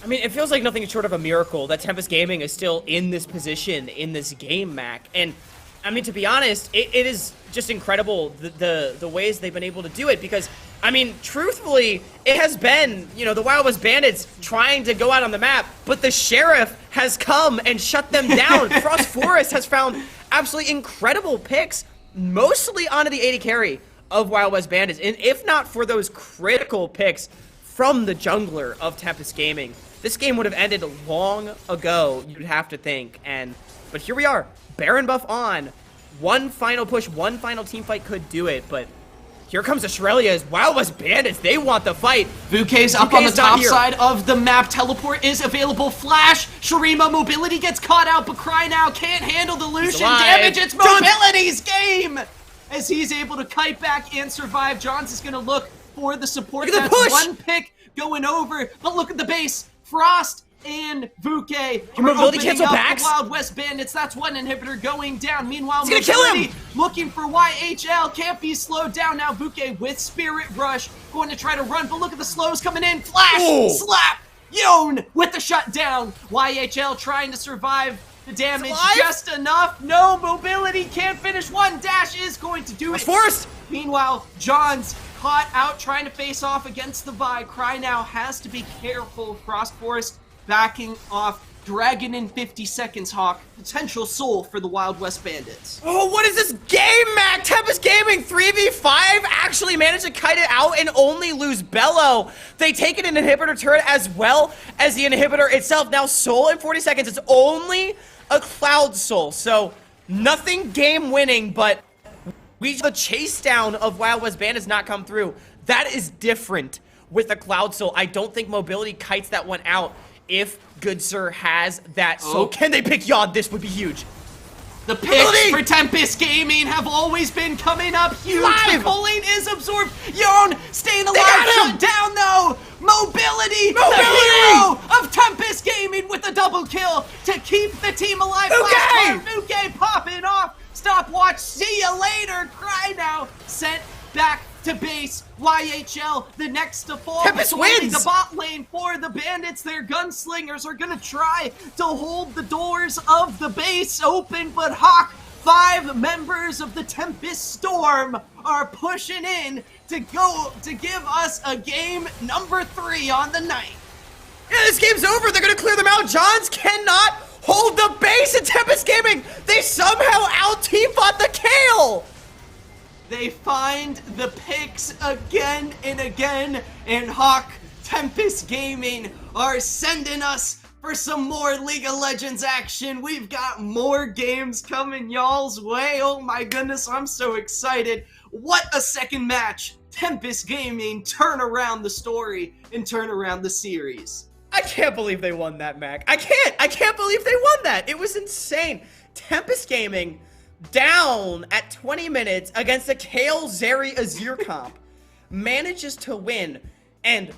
I mean, it feels like nothing short of a miracle that Tempest Gaming is still in this position in this game, Mac. And I mean, to be honest, it is just incredible the ways they've been able to do it, because, I mean, truthfully, it has been, you know, the Wild West Bandits trying to go out on the map, but the Sheriff has come and shut them down. Frost Forest has found absolutely incredible picks, mostly onto the AD carry of Wild West Bandits, and if not for those critical picks from the jungler of Tempest Gaming, this game would have ended long ago, you'd have to think. But here we are, Baron buff on. One final push, one final team fight could do it, but here comes Australia's Wild West Bandits. They want the fight. Vukay's up on the top side of the map. Teleport is available. Flash. Shurima mobility gets caught out, but Cry now can't handle the Lucian damage. It's mobility's game as he's able to kite back and survive. Johns is going to look for the support. That's one pick going over, but look at the base. Frost and Vukay are opening up the Wild West Bandits. That's one inhibitor going down. Meanwhile, Mobility looking for YHL. Can't be slowed down. Now Vukay with Spirit Rush going to try to run, but look at the slows coming in. Flash, slap, Yon with the shutdown. YHL trying to survive the damage just enough. No, Mobility can't finish. One dash is going to do it. Forced. Meanwhile, John's caught out trying to face off against the Vi. Cry now has to be careful. Frost Forest backing off. Dragon in 50 seconds, Hawk. Potential soul for the Wild West Bandits. Oh, what is this game, Mac? Tempest Gaming 3v5 actually managed to kite it out and only lose Bello. They take an inhibitor turret as well as the inhibitor itself. Now soul in 40 seconds. It's only a Cloud Soul, so nothing game winning, but the chase down of Wild West Bandits not come through. That is different with a Cloud Soul. I don't think Mobility kites that one out if Good Sir has that. So can they pick Yod? This would be huge. The picks for Tempest Gaming have always been coming up huge. The culling is absorbed. Yon staying alive. Shut down though. Mobility, the hero of Tempest Gaming with a double kill to keep the team alive. Vukay popping off. Stopwatch, see ya later. Cry now, sent back to base. YHL, the next to fall. Tempest wins! The bot lane for the Bandits. Their gunslingers are gonna try to hold the doors of the base open, but Hawk, 5 members of the Tempest Storm are pushing in to give us a game number 3 on the night. Yeah, this game's over. They're gonna clear them out. Johns cannot hold the base in Tempest Gaming. They somehow out-team-fought the Kale. They find the picks again and again, and Hawk, Tempest Gaming are sending us for some more League of Legends action. We've got more games coming y'all's way. Oh my goodness, I'm so excited. What a second match. Tempest Gaming turn around the story and turn around the series. I can't believe they won that, Mac. I can't believe they won that. It was insane. Tempest Gaming down at 20 minutes against a Kale Zeri Azir comp manages to win, and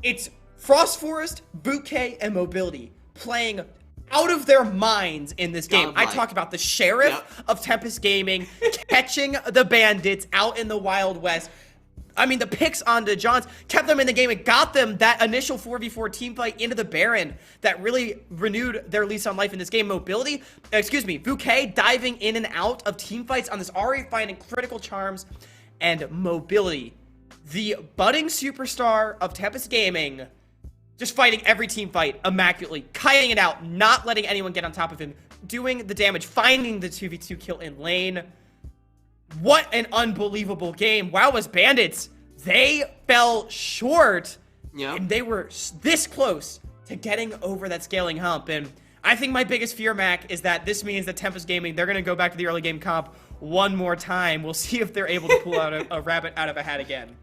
it's Frost Forest, Vukay, and Mobility playing out of their minds in this game. I talked about the Sheriff of Tempest Gaming catching the Bandits out in the Wild West. I mean, the picks onto Johns kept them in the game and got them that initial 4v4 team fight into the Baron that really renewed their lease on life in this game. Vukay diving in and out of team fights on this Ari, finding critical charms, and Mobility, the budding superstar of Tempest Gaming, just fighting every team fight immaculately, kiting it out, not letting anyone get on top of him, doing the damage, finding the 2v2 kill in lane. What an unbelievable game. Wild West Bandits, they fell short, and they were this close to getting over that scaling hump. And I think my biggest fear, Mac, is that this means that Tempest Gaming, they're going to go back to the early game comp one more time. We'll see if they're able to pull out a rabbit out of a hat again.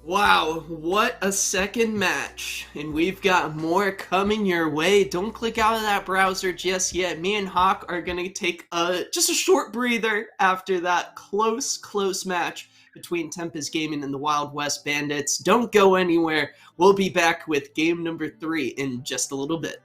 Wow, what a second match. And we've got more coming your way. Don't click out of that browser just yet. Me and Hawk are going to take just a short breather after that close match between Tempest Gaming and the Wild West Bandits. Don't go anywhere. We'll be back with game number 3 in just a little bit.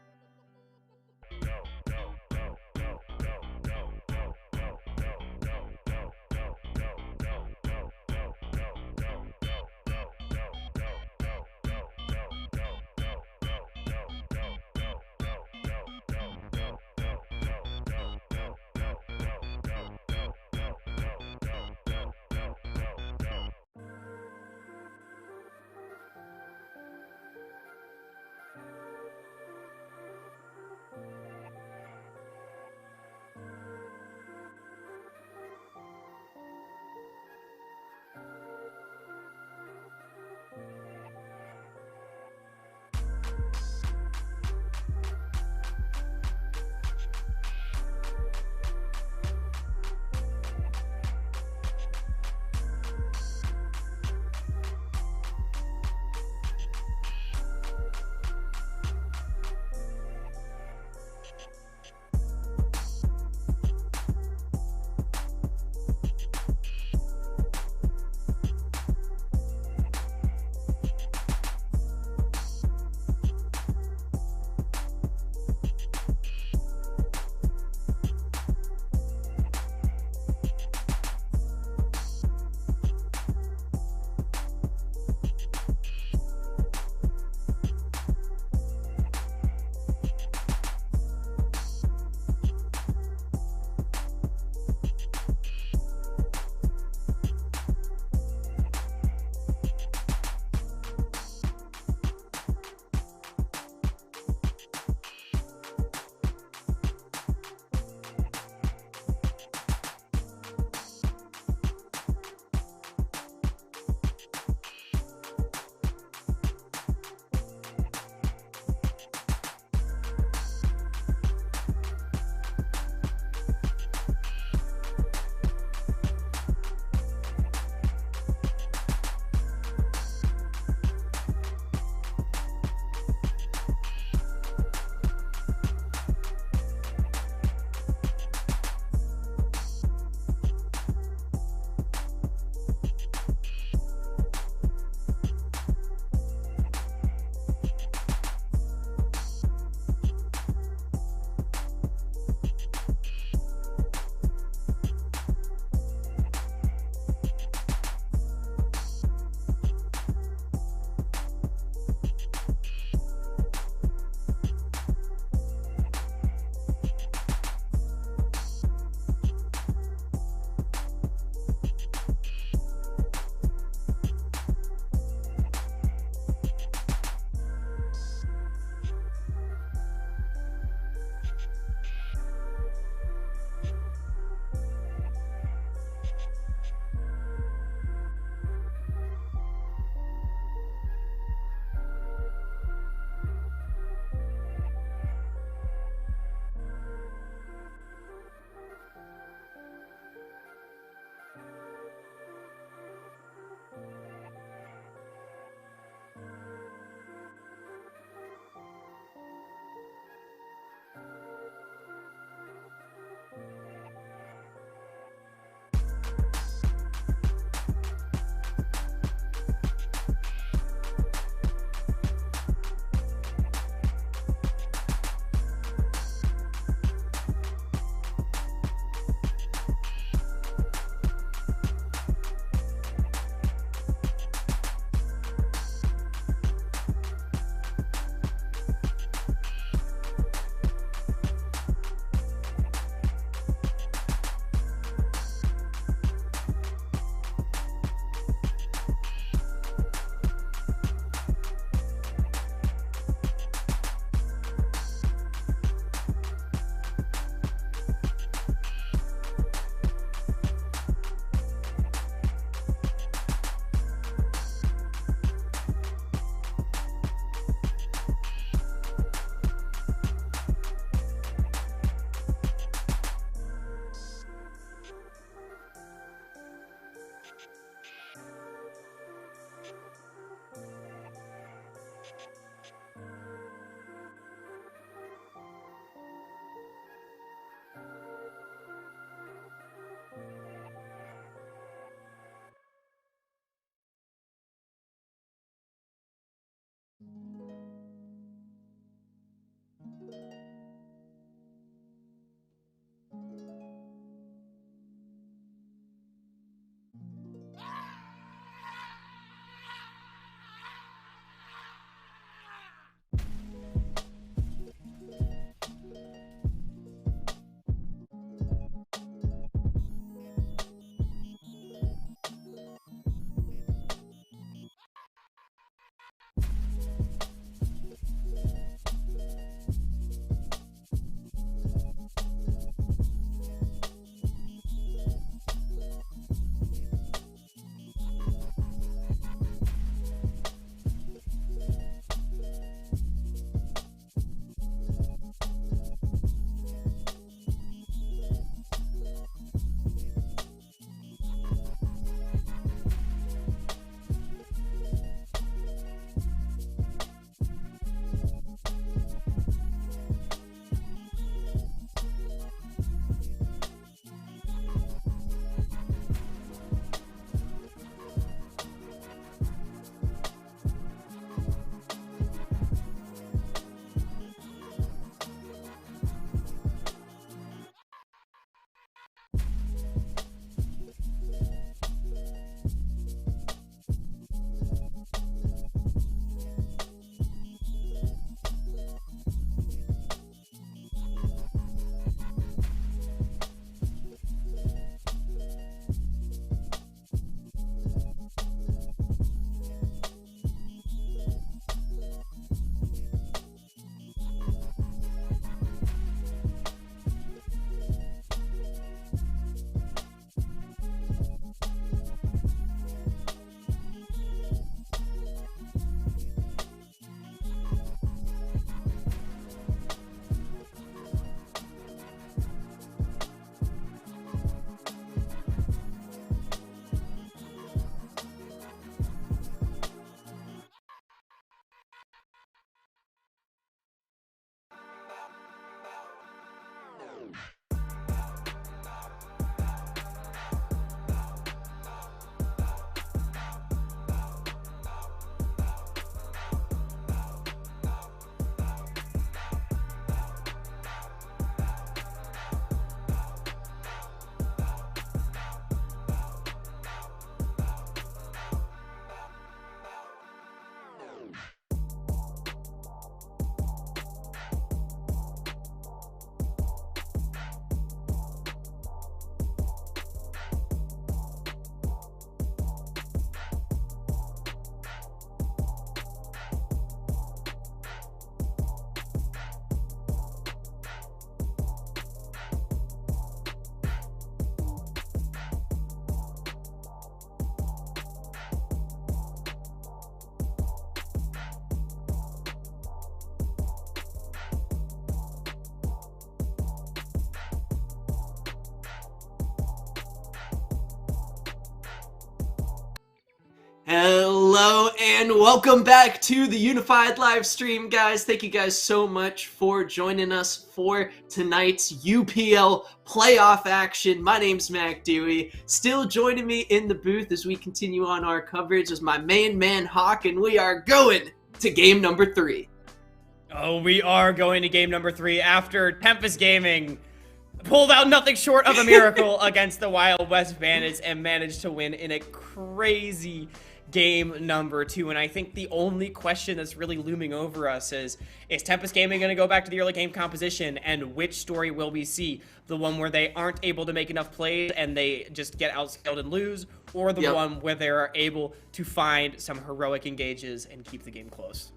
Hello and welcome back to the Unified live stream, guys. Thank you guys so much for joining us for tonight's UPL playoff action. My name's Mac Dewey. Still joining me in the booth as we continue on our coverage is my main man Hawk, and we are going to game number 3. Oh, we are going to game number 3 after Tempest Gaming pulled out nothing short of a miracle against the Wild West Bandits and managed to win in a crazy game number 2. And I think the only question that's really looming over us is Tempest Gaming going to go back to the early game composition, and which story will we see? The one where they aren't able to make enough plays and they just get outscaled and lose, or the one where they are able to find some heroic engages and keep the game close?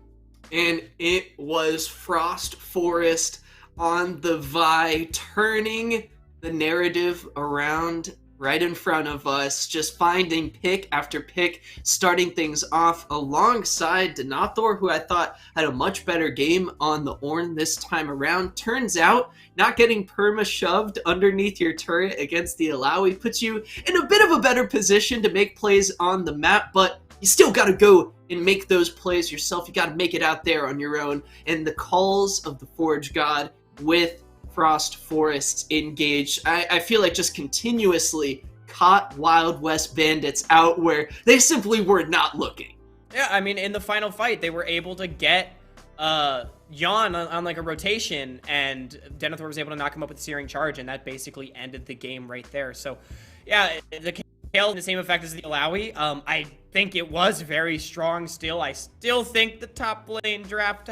And it was Frost Forest on the Vi, turning the narrative around right in front of us, just finding pick after pick, starting things off alongside Denathor, who I thought had a much better game on the Ornn this time around. Turns out, not getting perma-shoved underneath your turret against the Alawi puts you in a bit of a better position to make plays on the map, but you still gotta go and make those plays yourself. You gotta make it out there on your own. And the calls of the Forge God with Frost Forest engaged, I feel like just continuously caught Wild West Bandits out where they simply were not looking. Yeah, I mean, in the final fight, they were able to get Yawn on like a rotation, and Denathor was able to knock him up with a Searing Charge, and that basically ended the game right there. So, yeah, the Kale the same effect as the Alawi. I think it was very strong still. I still think the top lane draft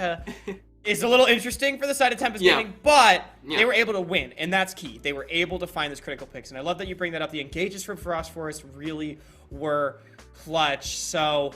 is a little interesting for the side of Tempest Gaming, but they were able to win, and that's key. They were able to find those critical picks, and I love that you bring that up. The engages from Frost Forest really were clutch. So,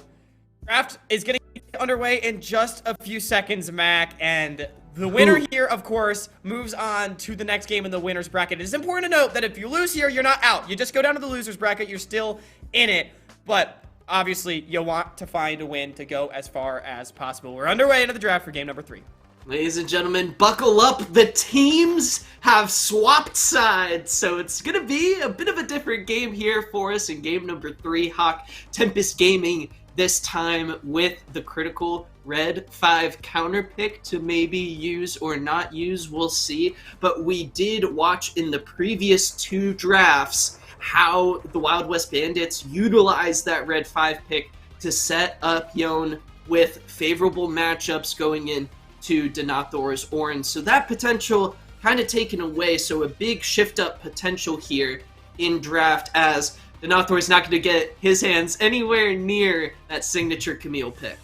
draft is getting underway in just a few seconds, Mac, and the winner here, of course, moves on to the next game in the winner's bracket. It is important to note that if you lose here, you're not out. You just go down to the loser's bracket. You're still in it, but obviously, you'll want to find a win to go as far as possible. We're underway into the draft for game number 3. Ladies and gentlemen, buckle up. The teams have swapped sides, so it's going to be a bit of a different game here for us in game number 3. Hawk, Tempest Gaming this time with the critical red 5 counter pick to maybe use or not use. We'll see. But we did watch in the previous 2 drafts how the Wild West Bandits utilized that red 5 pick to set up Yone with favorable matchups going in to Denathor's Ornn. So that potential kind of taken away. So a big shift up potential here in draft, as Denathor is not going to get his hands anywhere near that signature Camille pick.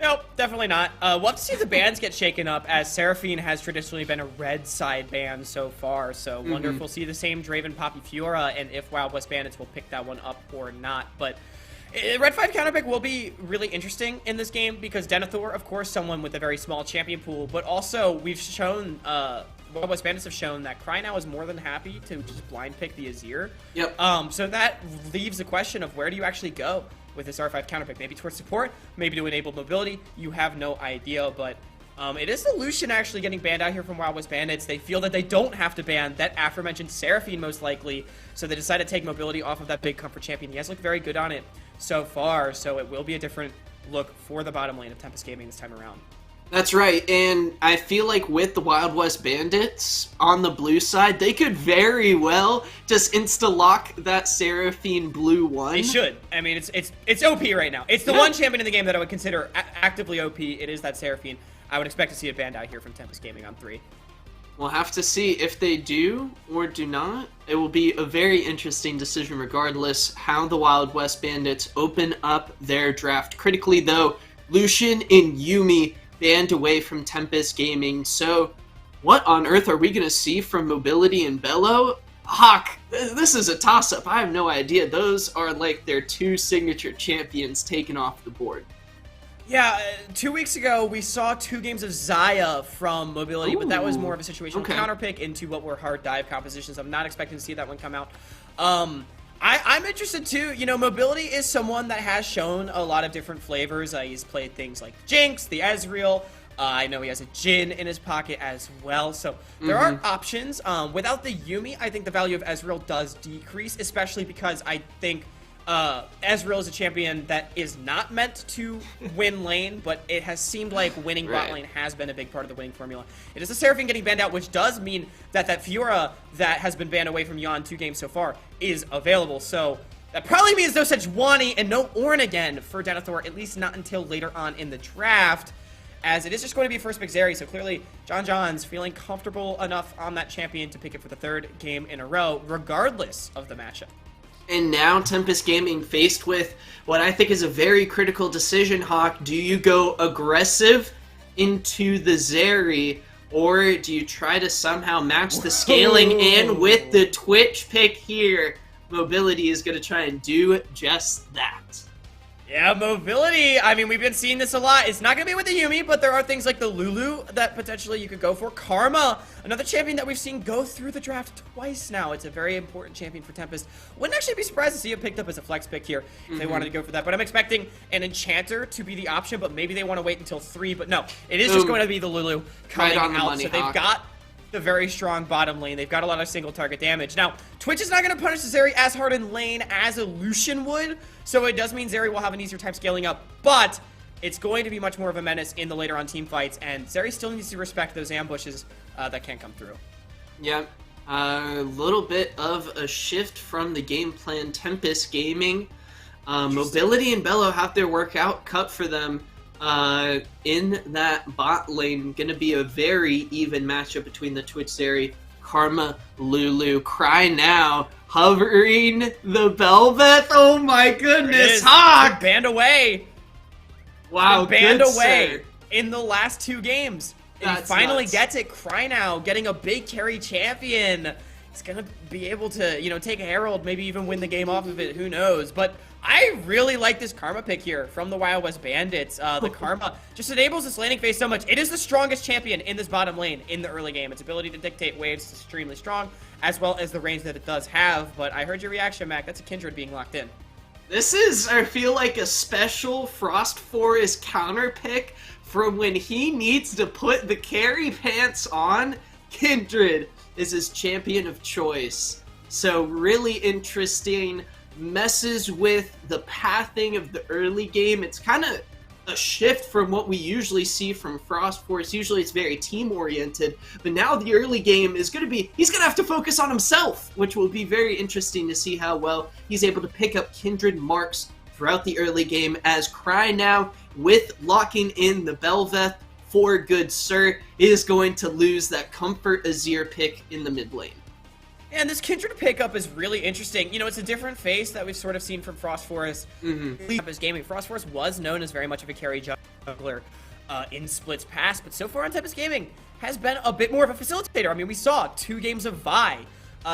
Nope, definitely not. We'll have to see the bans get shaken up, as Seraphine has traditionally been a red side ban so far. So wonder if we'll see the same Draven Poppy Fiora, and if Wild West Bandits will pick that one up or not. But red 5 counterpick will be really interesting in this game, because Denathor, of course, someone with a very small champion pool, but also we've shown, Wild West Bandits have shown that Cry now is more than happy to just blind pick the Azir. Yep. So that leaves the question of where do you actually go with this R5 counterpick? Maybe towards support, maybe to enable mobility. You have no idea, but it is the Lucian actually getting banned out here from Wild West Bandits. They feel that they don't have to ban that aforementioned Seraphine most likely, so they decide to take mobility off of that big comfort champion. He has looked very good on it so far, so it will be a different look for the bottom lane of Tempest Gaming this time around. That's right, and I feel like with the Wild West Bandits on the blue side, they could very well just insta-lock that Seraphine blue 1. They should. I mean, it's OP right now. It's the one champion in the game that I would consider actively OP. It is that Seraphine. I would expect to see it banned out here from Tempest Gaming on 3. We'll have to see if they do or do not. It will be a very interesting decision regardless how the Wild West Bandits open up their draft. Critically, though, Lucian and Yuumi banned away from Tempest Gaming. So what on earth are we going to see from Mobility and Bello? Hawk, this is a toss-up. I have no idea. Those are like their 2 signature champions taken off the board. Yeah, 2 weeks ago, we saw 2 games of Xayah from Mobility, but that was more of a situational counterpick into what were hard dive compositions. I'm not expecting to see that one come out. I'm interested too. You know, Mobility is someone that has shown a lot of different flavors. He's played things like Jinx, the Ezreal. I know he has a Jhin in his pocket as well. So there are options. Without the Yuumi, I think the value of Ezreal does decrease, especially because I think Ezreal is a champion that is not meant to win lane, but it has seemed like winning bot lane has been a big part of the winning formula. It is the Seraphine getting banned out, which does mean that Fiora that has been banned away from Yon 2 games so far is available. So that probably means no Sejuani and no Ornn again for Denethor, at least not until later on in the draft, as it is just going to be first pick Zeri. So clearly, John's feeling comfortable enough on that champion to pick it for the 3rd game in a row, regardless of the matchup. And now Tempest Gaming faced with what I think is a very critical decision, Hawk. Do you go aggressive into the Zeri, or do you try to somehow match the scaling? And with the Twitch pick here, Mobility is going to try and do just that. Yeah, Mobility, I mean, we've been seeing this a lot. It's not going to be with the Yuumi, but there are things like the Lulu that potentially you could go for. Karma, another champion that we've seen go through the draft twice now. It's a very important champion for Tempest. Wouldn't actually be surprised to see it picked up as a flex pick here if they wanted to go for that. But I'm expecting an Enchanter to be the option, but maybe they want to wait until 3. But no, it is just going to be the Lulu coming on the out. money, So they've Hawk. got the very strong bottom lane. They've got a lot of single target damage. Now, Twitch is not going to punish Zeri as hard in lane as a Lucian would, so it does mean Zeri will have an easier time scaling up, but it's going to be much more of a menace in the later on team fights, and Zeri still needs to respect those ambushes that can't come through. Yeah, a little bit of a shift from the game plan. Tempest Gaming, Mobility and Bello have their work out cut for them. In that bot lane, gonna be a very even matchup between the Twitch Zeri, Karma, Lulu. Cry now, hovering the Belveth. Oh my goodness, Hawk! Banned away. Wow, Banned good away sir. in the last 2 games. And he That's finally nuts. gets it. Cry now, getting a big carry champion. He's gonna be able to, take a Herald, maybe even win the game off of it. Who knows? But I really like this Karma pick here from the Wild West Bandits. The Karma just enables this laning phase so much. It is the strongest champion in this bottom lane in the early game. Its ability to dictate waves is extremely strong, as well as the range that it does have. But I heard your reaction, Mac. That's a Kindred being locked in. This is, I feel like, a special Frost Forest counter pick from when he needs to put the carry pants on. Kindred is his champion of choice. So really interesting. Messes with the pathing of the early game. It's kind of a shift from what we usually see from Frost Force. Usually it's very team-oriented, but now the early game is going to be, he's going to have to focus on himself, which will be very interesting to see how well he's able to pick up Kindred marks throughout the early game, as Cry now, with locking in the Belveth for good sir, is going to lose that Comfort Azir pick in the mid lane. And this Kindred pickup is really interesting. It's a different face that we've sort of seen from Frost Forest. Tempest Gaming. Frost Forest was known as very much of a carry juggler in Splits past, but so far on Tempest Gaming has been a bit more of a facilitator. I mean, we saw 2 games of Vi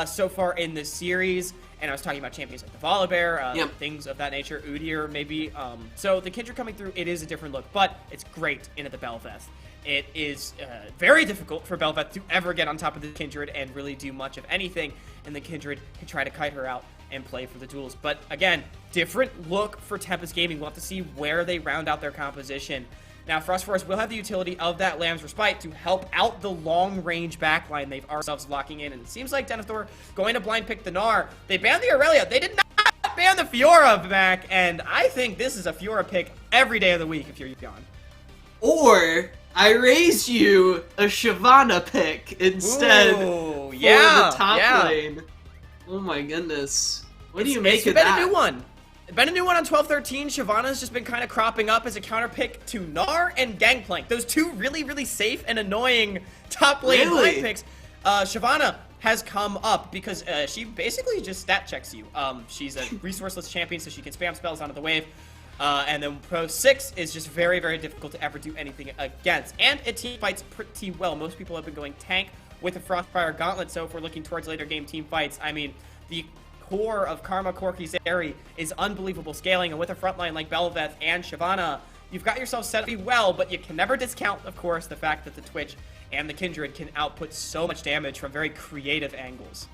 so far in this series, and I was talking about champions like the Volibear, things of that nature, Udyr maybe. So the Kindred coming through, it is a different look, but it's great into the Belveth. It is very difficult for Belveth to ever get on top of the Kindred and really do much of anything, and the Kindred can try to kite her out and play for the duels. But again, different look for Tempest Gaming. We'll have to see where they round out their composition. Now, Frost Forest will have the utility of that Lamb's Respite to help out the long-range backline they've ourselves locking in, and it seems like Denethor going to blind pick the Gnar. They banned the Aurelia. They did not ban the Fiora, Mac, and I think this is a Fiora pick every day of the week if you're Yon. Or I raise you a Shyvana pick instead for the top lane. Oh my goodness. What do you make of that? It's been a new one. It's been a new one on 12-13. Shyvana's just been kind of cropping up as a counter pick to Gnar and Gangplank. Those 2 really, really safe and annoying top lane blind picks. Shyvana has come up because she basically just stat checks you. She's a resourceless champion, so she can spam spells onto the wave. And then Pro 6 is just very, very difficult to ever do anything against. And it team fights pretty well. Most people have been going tank with the Frostfire Gauntlet, so if we're looking towards later game team fights, I mean, the core of Karma, Corki, Zeri is unbelievable scaling, and with a frontline like Belveth and Shyvana, you've got yourself set up well, but you can never discount, of course, the fact that the Twitch and the Kindred can output so much damage from very creative angles.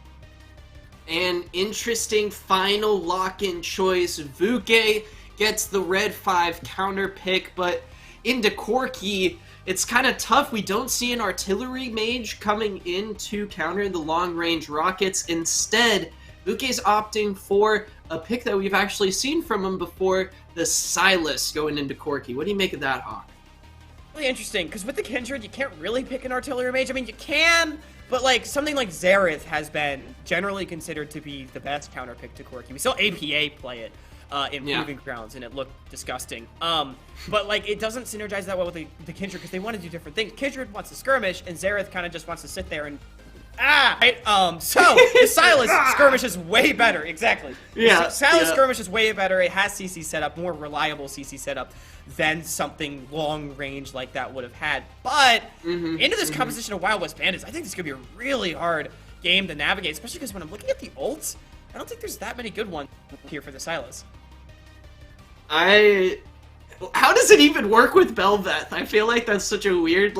An interesting final lock-in choice. Vuke gets the red 5 counter pick, but into Corki, it's kind of tough. We don't see an artillery mage coming in to counter the long-range rockets. Instead, Vuke's opting for a pick that we've actually seen from him before, the Silas going into Corki. What do you make of that, Hawk? Really interesting, because with the Kindred, you can't really pick an artillery mage. I mean, you can, but like something like Xerath has been generally considered to be the best counter pick to Corki. We saw APA play it in Proving Grounds, and it looked disgusting. But like it doesn't synergize that well with the Kindred because they want to do different things. Kindred wants to skirmish, and Xerath kind of just wants to sit there and right? So the Silas skirmish is way better. Exactly. Yeah. Silas skirmish is way better. It has CC setup, more reliable CC setup than something long range like that would have had. But into this composition of Wild West Bandits, I think this could be a really hard game to navigate, especially because when I'm looking at the ults, I don't think there's that many good ones here for the Silas. How does it even work with Belveth? I feel like that's such a weird,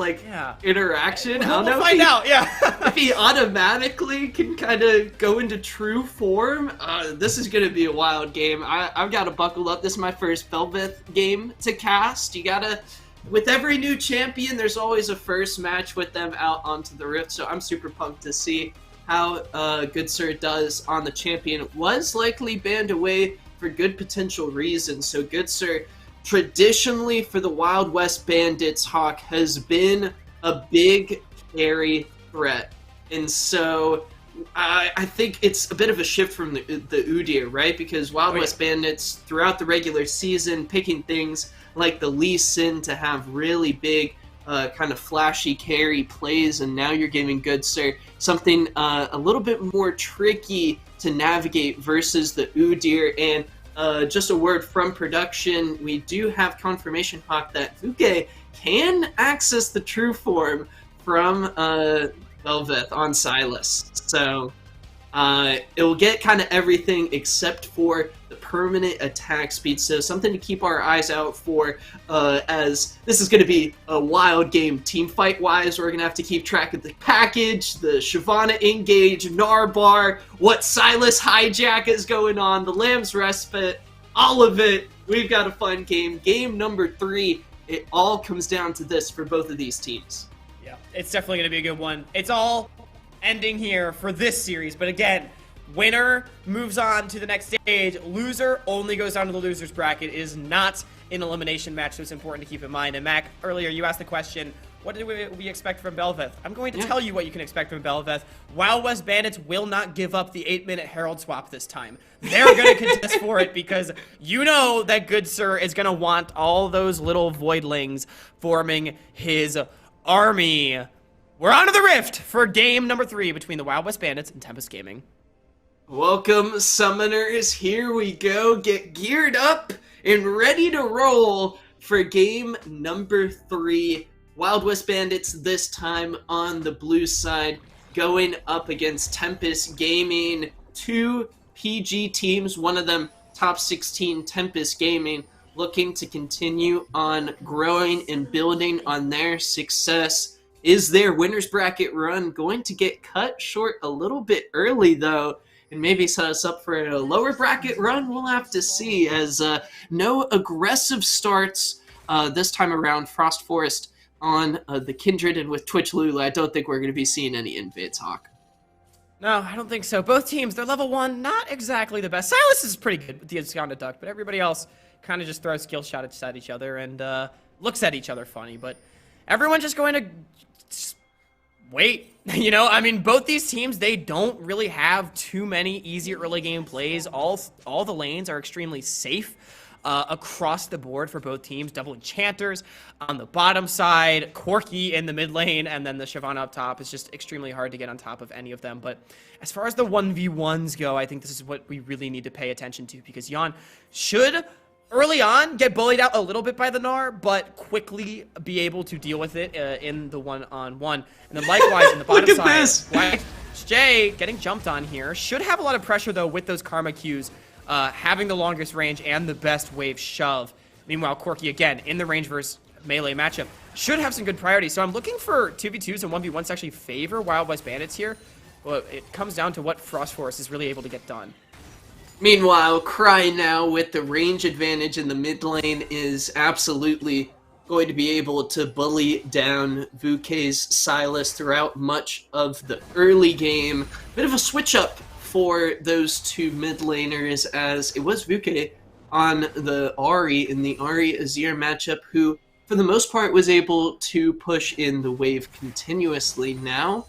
interaction. I don't know. We'll find out, if he automatically can kind of go into true form. This is going to be a wild game. I've got to buckle up. This is my first Belveth game to cast. You got to... With every new champion, there's always a first match with them out onto the Rift, so I'm super pumped to see how Good Sir does on the champion. It was likely banned away for good potential reasons, so Good Sir... Traditionally, for the Wild West Bandits, Hawk has been a big carry threat. And so I think it's a bit of a shift from the Udyr, right? Because Wild West Bandits, throughout the regular season, picking things like the Lee Sin to have really big, kind of flashy carry plays, and now you're giving Good Sir something a little bit more tricky to navigate versus the Udyr. And just a word from production, we do have confirmation, Hawk, that Vuke can access the true form from Belveth on Silas. So it will get kind of everything except for the permanent attack speed. So something to keep our eyes out for, as this is going to be a wild game team fight-wise. We're going to have to keep track of the package, the Shyvana engage, Narbar, what Silas hijack is going on, the Lamb's Respite, all of it. We've got a fun game. Game number 3, it all comes down to this for both of these teams. Yeah, it's definitely going to be a good one. It's all ending here for this series, but again, winner moves on to the next stage. Loser only goes down to the loser's bracket. It is not an elimination match, so it's important to keep in mind. And Mac, earlier you asked the question, what do we expect from Belveth? I'm going to tell you what you can expect from Belveth. Wild West Bandits will not give up the 8-minute Herald swap this time. They're going to contest for it because you know that Good Sir is going to want all those little voidlings forming his army. We're on to the Rift for game number 3 between the Wild West Bandits and Tempest Gaming. Welcome, summoners. Here we go. Get geared up and ready to roll for game number 3. Wild West Bandits this time on the blue side, going up against Tempest Gaming. 2 PG teams, one of them top 16 Tempest Gaming, looking to continue on growing and building on their success. Is their winner's bracket run going to get cut short a little bit early, though, and maybe set us up for a lower bracket run? We'll have to see, as no aggressive starts this time around. Frost Forest on the Kindred, and with Twitch Lulu, I don't think we're going to be seeing any invades, Hawk. No, I don't think so. Both teams, they're level 1, not exactly the best. Silas is pretty good with the Enscounded Duck, but everybody else kind of just throws skill shots at each other and looks at each other funny, but everyone's just going to wait. You know, I mean, both these teams, they don't really have too many easy early game plays. All the lanes are extremely safe across the board for both teams. Double enchanters on the bottom side, Corki in the mid lane, and then the Shyvana up top. It's just extremely hard to get on top of any of them. But as far as the 1v1s go, I think this is what we really need to pay attention to, because Jan should early on get bullied out a little bit by the Gnar, but quickly be able to deal with it in the one-on-one. And then likewise in the bottom side, Jay getting jumped on here. Should have a lot of pressure though with those Karma Qs, having the longest range and the best wave shove. Meanwhile, Corki again in the range versus melee matchup should have some good priority. So I'm looking for 2v2s and 1v1s to actually favor Wild West Bandits here. Well, it comes down to what Frost Forest is really able to get done. Meanwhile, Cry now with the range advantage in the mid lane is absolutely going to be able to bully down Vuke's Silas throughout much of the early game. Bit of a switch up for those two mid laners, as it was Vuke on the Ahri in the Ahri Azir matchup, who for the most part was able to push in the wave continuously. Now,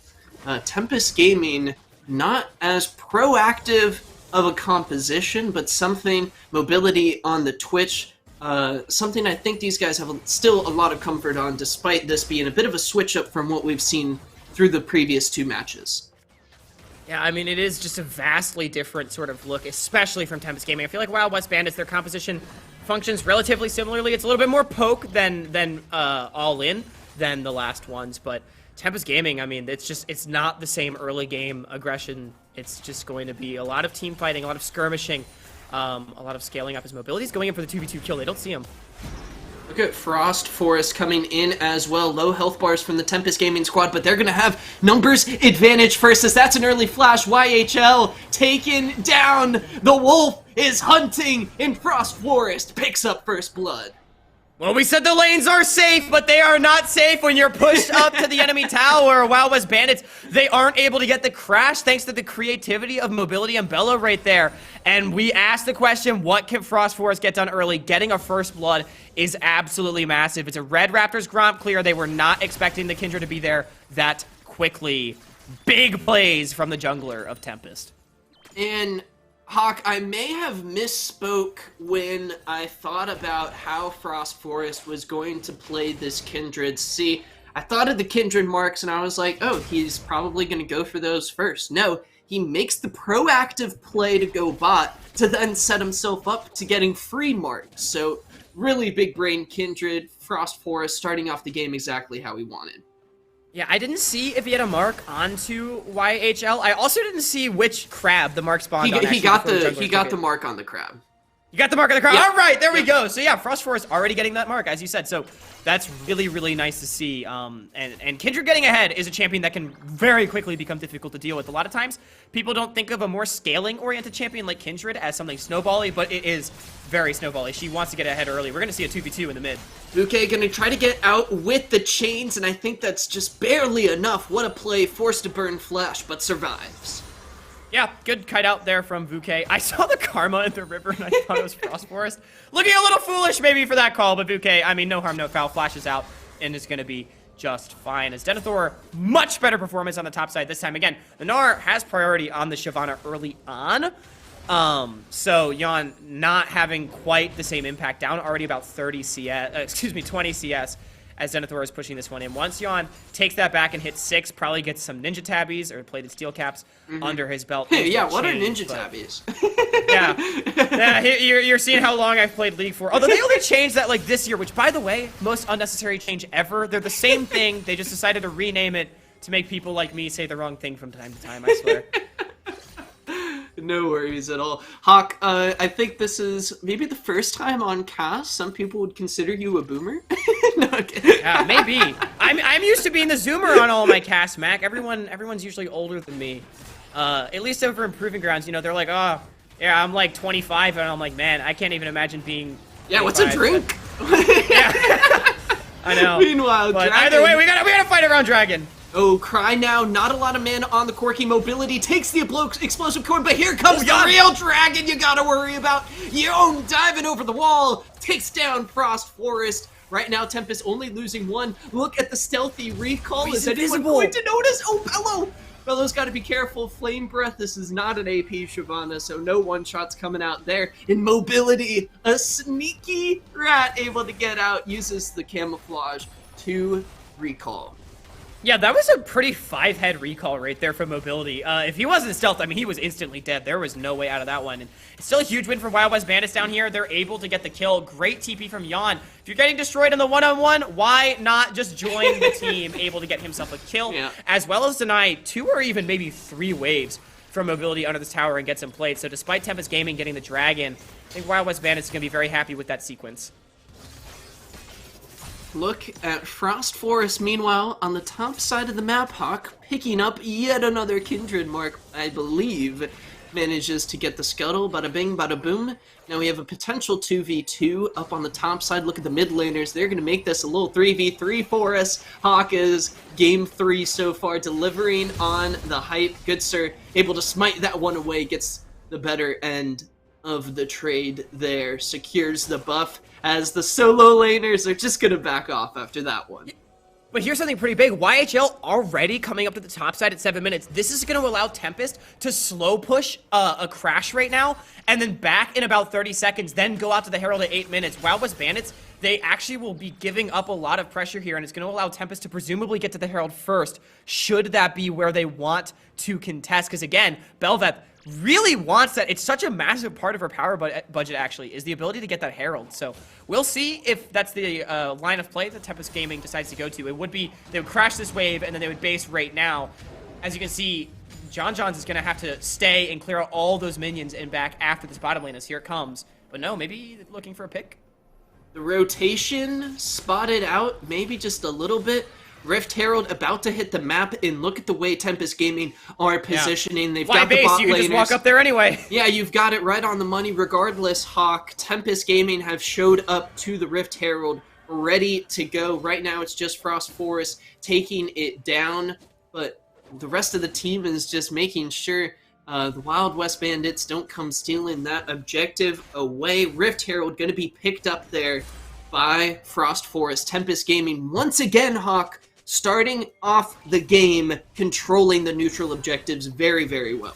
Tempest Gaming, not as proactive of a composition, but something, mobility on the Twitch, something I think these guys have still a lot of comfort on, despite this being a bit of a switch up from what we've seen through the previous two matches. Yeah, I mean, it is just a vastly different sort of look, especially from Tempest Gaming. I feel like Wild West Bandits, their composition functions relatively similarly. It's a little bit more poke than all-in than the last ones, but Tempest Gaming, I mean, it's not the same early game aggression. It's just going to be a lot of team fighting, a lot of skirmishing, a lot of scaling up his mobility. He's going in for the 2v2 kill. They don't see him. Look at Frost Forest coming in as well. Low health bars from the Tempest Gaming squad, but they're going to have numbers advantage first, as that's an early flash. YHL taken down. The wolf is hunting, and Frost Forest picks up first blood. Well, we said the lanes are safe, but they are not safe when you're pushed up to the enemy tower. Wild West Bandits, they aren't able to get the crash thanks to the creativity of Mobility and Bella right there. And we asked the question, what can Frost Forest get done early? Getting a first blood is absolutely massive. It's a Red Raptors Gromp clear. They were not expecting the Kindred to be there that quickly. Big plays from the jungler of Tempest. And Hawk, I may have misspoke when I thought about how Frost Forest was going to play this Kindred. See, I thought of the Kindred marks and I was like, oh, he's probably going to go for those first. No, he makes the proactive play to go bot to then set himself up to getting free marks. So really big brain Kindred, Frost Forest starting off the game exactly how he wanted. Yeah, I didn't see if he had a mark onto YHL. I also didn't see which crab the mark spawned on. He got the mark on the crab. You got the mark on the crab? Yep. All right, there we go. So yeah, Frost Forest already getting that mark, as you said. So that's really, really nice to see. And Kindred getting ahead is a champion that can very quickly become difficult to deal with. A lot of times, people don't think of a more scaling-oriented champion like Kindred as something snowbally, but it is very snowbally. She wants to get ahead early. We're going to see a 2v2 in the mid. Vuke gonna try to get out with the chains, and I think that's just barely enough. What a play, forced to burn flesh, but survives. Yeah, good kite out there from Vuke. I saw the karma in the river, and I thought it was Frost Forest. Looking a little foolish maybe for that call, but Vuke, I mean, no harm, no foul, flashes out, and is going to be just fine. As Denethor, much better performance on the top side this time. Again, the Gnar has priority on the Shyvana early on. So Jan not having quite the same impact, down already about 20 CS as Denethor is pushing this one in. Once Jan takes that back and hits 6, probably gets some ninja tabbies or plated steel caps under his belt. Hey, yeah, what are ninja tabbies? yeah, you're seeing how long I've played League for. Although they only changed that like this year, which by the way, most unnecessary change ever. They're the same thing. They just decided to rename it to make people like me say the wrong thing from time to time, I swear. No worries at all. Hawk, I think this is maybe the first time on cast some people would consider you a boomer. No, okay. Yeah, maybe. I'm used to being the zoomer on all my casts, Mac. Everyone's usually older than me. At least over Improving Grounds, you know, they're like, oh, yeah, I'm like 25, and I'm like, man, I can't even imagine being 25. Yeah, what's a drink? Yeah. I know. Meanwhile, but Dragon... either way, we gotta fight around Dragon. Oh, Cry now. Not a lot of mana on the quirky mobility. Takes the explosive cord, but here comes the real Dragon you gotta worry about. Yon diving over the wall. Takes down Frost Forest. Right now, Tempest only losing 1. Look at the stealthy recall. He's Is anyone invisible. going to notice? Oh, Bello! Bello's got to be careful. Flame Breath. This is not an AP Shyvana, so no one-shots coming out there. In mobility, a sneaky rat able to get out. Uses the camouflage to recall. Yeah, that was a pretty 5-head recall right there for mobility. If he wasn't stealth, I mean, he was instantly dead. There was no way out of that one. And it's still a huge win for Wild West Bandits down here. They're able to get the kill. Great TP from Jan. If you're getting destroyed in the one-on-one, why not just join the team able to get himself a kill, as well as deny 2 or even maybe 3 waves from mobility under this tower and get some plates. So despite Tempest Gaming getting the Dragon, I think Wild West Bandits is going to be very happy with that sequence. Look at Frost Forest, meanwhile, on the top side of the map, Hawk, picking up yet another Kindred mark, I believe, manages to get the scuttle, bada bing, bada boom. Now we have a potential 2v2 up on the top side. Look at the mid laners. They're going to make this a little 3v3 for us. Hawk is game 3 so far, delivering on the hype. Good sir able to smite that one away, gets the better end of the trade there, secures the buff, as the solo laners are just gonna back off after that one. But here's something pretty big. YHL already coming up to the top side at 7 minutes. This is going to allow Tempest to slow push a crash right now, and then back in about 30 seconds, then go out to the Herald at 8 minutes. Wild West Bandits, they actually will be giving up a lot of pressure here, and it's going to allow Tempest to presumably get to the Herald first, should that be where they want to contest. Because again, Belveth really wants that. It's such a massive part of her power budget, actually, is the ability to get that Herald. So we'll see if that's the line of play that Tempest Gaming decides to go to. It would be, they would crash this wave, and then they would base right now. As you can see, Johns is going to have to stay and clear out all those minions and back after this bottom lane, as here it comes. But no, maybe looking for a pick. The rotation spotted out, maybe just a little bit. Rift Herald about to hit the map, and look at the way Tempest Gaming are positioning. They've got the bot you can laners. just walk up there anyway. Yeah, you've got it right on the money regardless, Hawk. Tempest Gaming have showed up to the Rift Herald, ready to go. Right now it's just Frost Forest taking it down, but the rest of the team is just making sure the Wild West Bandits don't come stealing that objective away. Rift Herald going to be picked up there by Frost Forest. Tempest Gaming once again, Hawk, starting off the game, controlling the neutral objectives very, very well.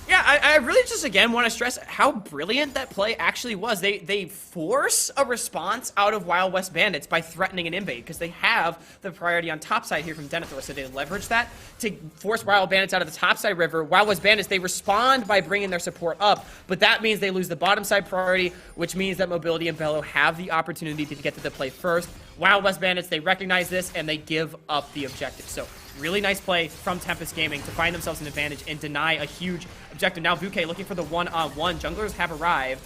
Yeah, I really just, again, want to stress how brilliant that play actually was. They force a response out of Wild West Bandits by threatening an invade, because they have the priority on top side here from Denethor, so they leverage that to force Wild Bandits out of the top side river. Wild West Bandits, they respond by bringing their support up, but that means they lose the bottom side priority, which means that Mobility and Bello have the opportunity to get to the play first. Wild West Bandits, they recognize this, and they give up the objective. So really nice play from Tempest Gaming to find themselves an advantage and deny a huge objective. Now Vuke looking for the one-on-one. Junglers have arrived.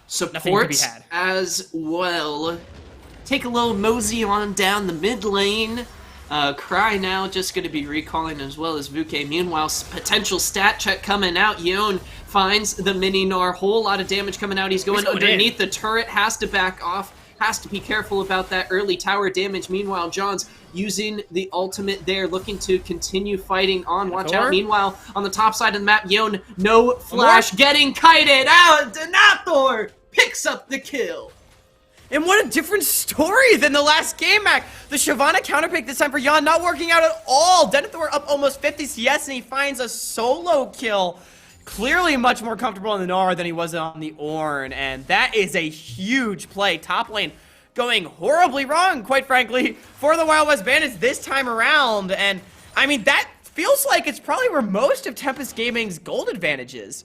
Supports as well. Take a little mosey on down the mid lane. Cry now just going to be recalling as well as Vuke. Meanwhile, potential stat check coming out. Yon finds the mini Gnar. Whole lot of damage coming out. He's going underneath the turret. Has to back off. Has to be careful about that early tower damage. Meanwhile, Johns using the ultimate there, looking to continue fighting on. Watch out. Meanwhile, on the top side of the map, Yon, no flash, getting kited out. Denethor picks up the kill. And what a different story than the last game, Mac. The Shyvana counterpick this time for Yon not working out at all. Denethor up almost 50 CS, and he finds a solo kill. Clearly much more comfortable on the Gnar than he was on the Ornn, and that is a huge play. Top lane going horribly wrong, quite frankly, for the Wild West Bandits this time around. And, I mean, that feels like it's probably where most of Tempest Gaming's gold advantage is.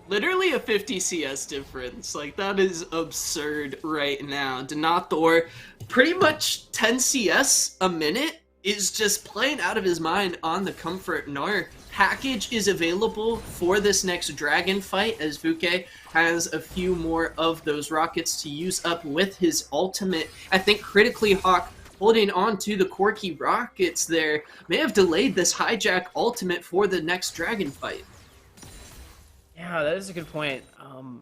Literally a 50 CS difference. Like, that is absurd right now. Denethor, pretty much 10 CS a minute, is just playing out of his mind on the Comfort Gnar. Package is available for this next dragon fight, as Vuke has a few more of those rockets to use up with his ultimate. I think critically, Hawk holding on to the Corki rockets there may have delayed this hijack ultimate for the next dragon fight. Yeah, that is a good point.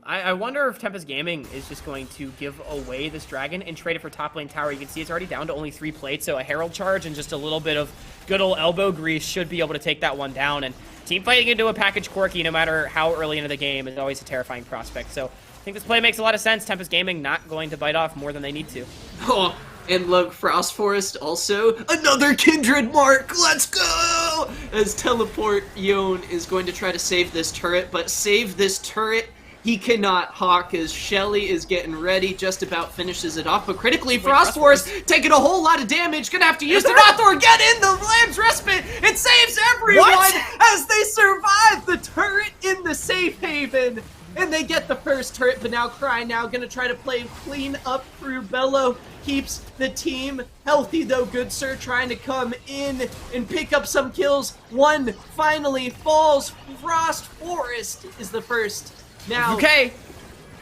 I wonder if Tempest Gaming is just going to give away this dragon and trade it for top lane tower. You can see it's already down to only 3 plates, so a Herald charge and just a little bit of good old elbow grease should be able to take that one down. And team fighting into a package Corki, no matter how early into the game, is always a terrifying prospect. So I think this play makes a lot of sense. Tempest Gaming not going to bite off more than they need to. Oh, and look, Frost Forest also. Another Kindred mark! Let's go! As Teleport Yon is going to try to save this turret, but save this turret he cannot. Hawk, as Shelly is getting ready, just about finishes it off, but critically, Frost Forest taking a whole lot of damage, gonna have to use the Denethor, get in the Lamb's Respite, it saves everyone as they survive the turret in the safe haven. And they get the first turret, but now Cry now gonna try to play clean up through Bello. Keeps the team healthy though. Good Sir trying to come in and pick up some kills. One finally falls. Frost Forest is the first. Now,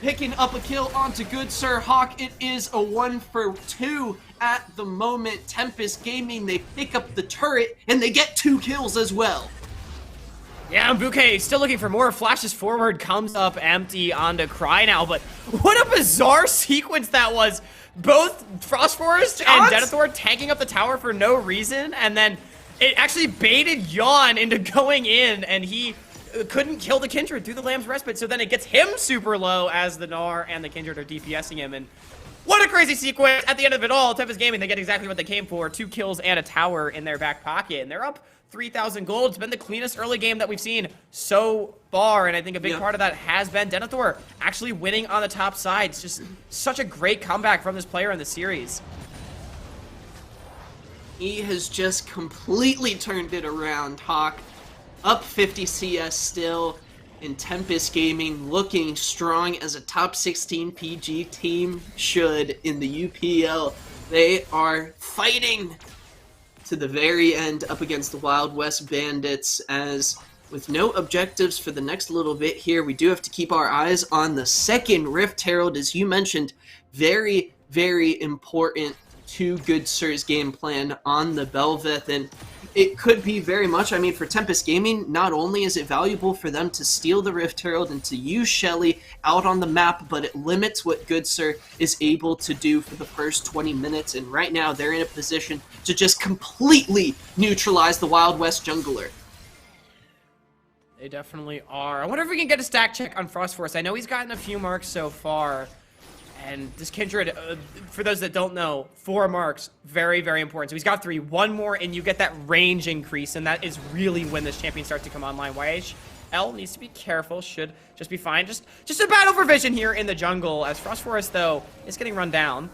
picking up a kill onto Good Sir Hawk. It is a 1 for 2 at the moment. Tempest Gaming, they pick up the turret and they get 2 kills as well. Yeah, Bouquet still looking for more. Flashes forward, comes up empty onto Cry now, but what a bizarre sequence that was. Both Frost Forest and Denethor tanking up the tower for no reason, and then it actually baited Yawn into going in, and he couldn't kill the Kindred through the Lamb's Respite, so then it gets him super low as the Gnar and the Kindred are DPSing him, and what a crazy sequence. At the end of it all, Tempest Gaming, they get exactly what they came for, 2 kills and a tower in their back pocket, and they're up 3,000 gold. It's been the cleanest early game that we've seen so far, and I think a big part of that has been Denethor actually winning on the top side. It's just such a great comeback from this player in the series. He has just completely turned it around, Hawk. Up 50 CS still, and Tempest Gaming looking strong as a top 16 PG team should in the UPL. They are fighting to the very end up against the Wild West Bandits, as with no objectives for the next little bit here, we do have to keep our eyes on the second Rift Herald, as you mentioned. Very, very important to Good Sir's game plan on the Belveth, and it could be very much, I mean, for Tempest Gaming, not only is it valuable for them to steal the Rift Herald and to use Shelly out on the map, but it limits what Good Sir is able to do for the first 20 minutes, and right now they're in a position to just completely neutralize the Wild West jungler. They definitely are. I wonder if we can get a stack check on Frost Force. I know he's gotten a few marks so far. And this Kindred, for those that don't know, 4 marks, very, very important. So he's got 3. 1 more, and you get that range increase, and that is really when this champion starts to come online. YHL needs to be careful, should just be fine. Just a battle for vision here in the jungle, as Frost Forest, though, is getting run down.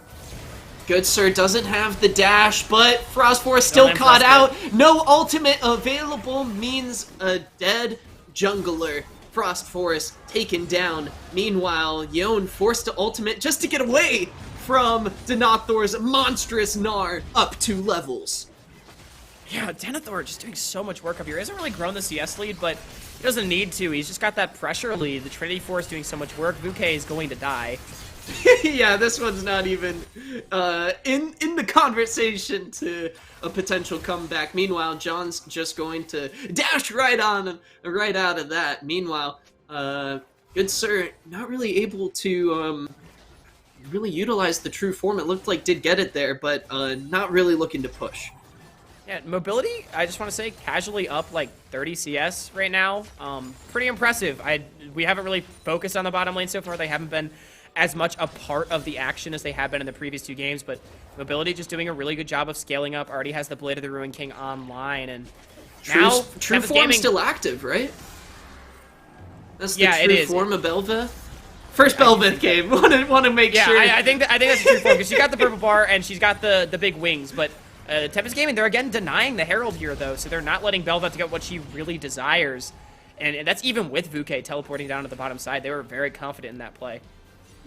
Good Sir doesn't have the dash, but Frost Forest still caught out. No ultimate available means a dead jungler. Frost Forest taken down. Meanwhile, Yon forced to ultimate just to get away from Denethor's monstrous Gnar up 2 levels. Yeah, Denethor just doing so much work up here. He hasn't really grown the CS lead, but he doesn't need to. He's just got that pressure lead. The Trinity Force doing so much work. Vuke is going to die. Yeah, this one's not even in the conversation to a potential comeback. Meanwhile, John's just going to dash right out of that. Meanwhile, Good Sir not really able to really utilize the true form. It looked like did get it there, but not really looking to push. Yeah, mobility, I just want to say, casually up like 30 CS right now. Pretty impressive. We haven't really focused on the bottom lane so far. They haven't been as much a part of the action as they have been in the previous 2 games, but mobility just doing a really good job of scaling up. Already has the Blade of the Ruined King online, and now True Form's still active, right? That's the true form of Belveth. First Belveth game. Want to make sure. Yeah, I think that's true form, because she got the purple bar and she's got the big wings, but Tempest Gaming, they're again denying the Herald here though, so they're not letting Belveth get what she really desires, and that's even with Vuke teleporting down to the bottom side. They were very confident in that play.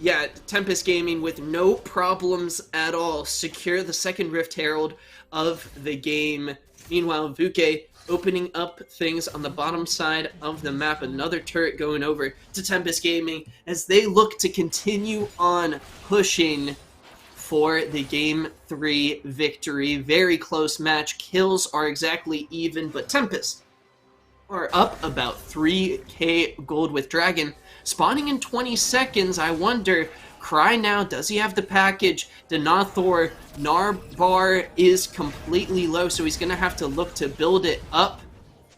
Yeah, Tempest Gaming with no problems at all secure the second Rift Herald of the game. Meanwhile, Vuke opening up things on the bottom side of the map. Another turret going over to Tempest Gaming as they look to continue on pushing for the Game 3 victory. Very close match. Kills are exactly even, but Tempest are up about 3k gold with Dragon. Spawning in 20 seconds, I wonder, Cry now, does he have the package? Denethor, Gnar bar is completely low, so he's going to have to look to build it up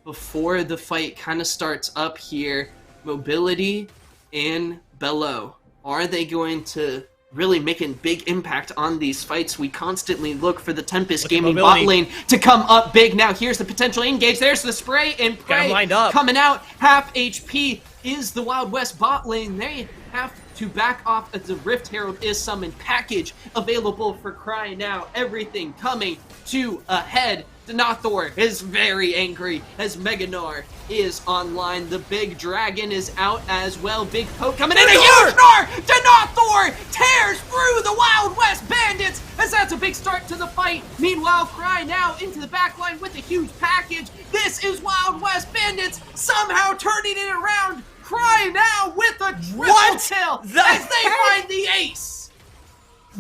before the fight kind of starts up here. Mobility and Bellow. Are they going to really make a big impact on these fights? We constantly look for the Tempest Gaming bot lane to come up big. Now here's the potential engage. There's the spray and pray coming out. Half HP is the Wild West bot lane. They have to back off as the Rift Herald is summoned. Package available for Cry now. Everything coming to a head. Denethor is very angry as Mega Gnar is online. The big dragon is out as well. Big poke coming in. A huge Gnar! Denethor tears through the Wild West Bandits as that's a big start to the fight. Meanwhile, Cry now into the back line with a huge package. This is Wild West Bandits somehow turning it around. Cry now with a triple kill as they find the ace.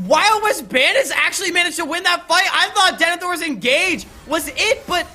Wild West Bandits actually managed to win that fight. I thought Denethor's engage was it, but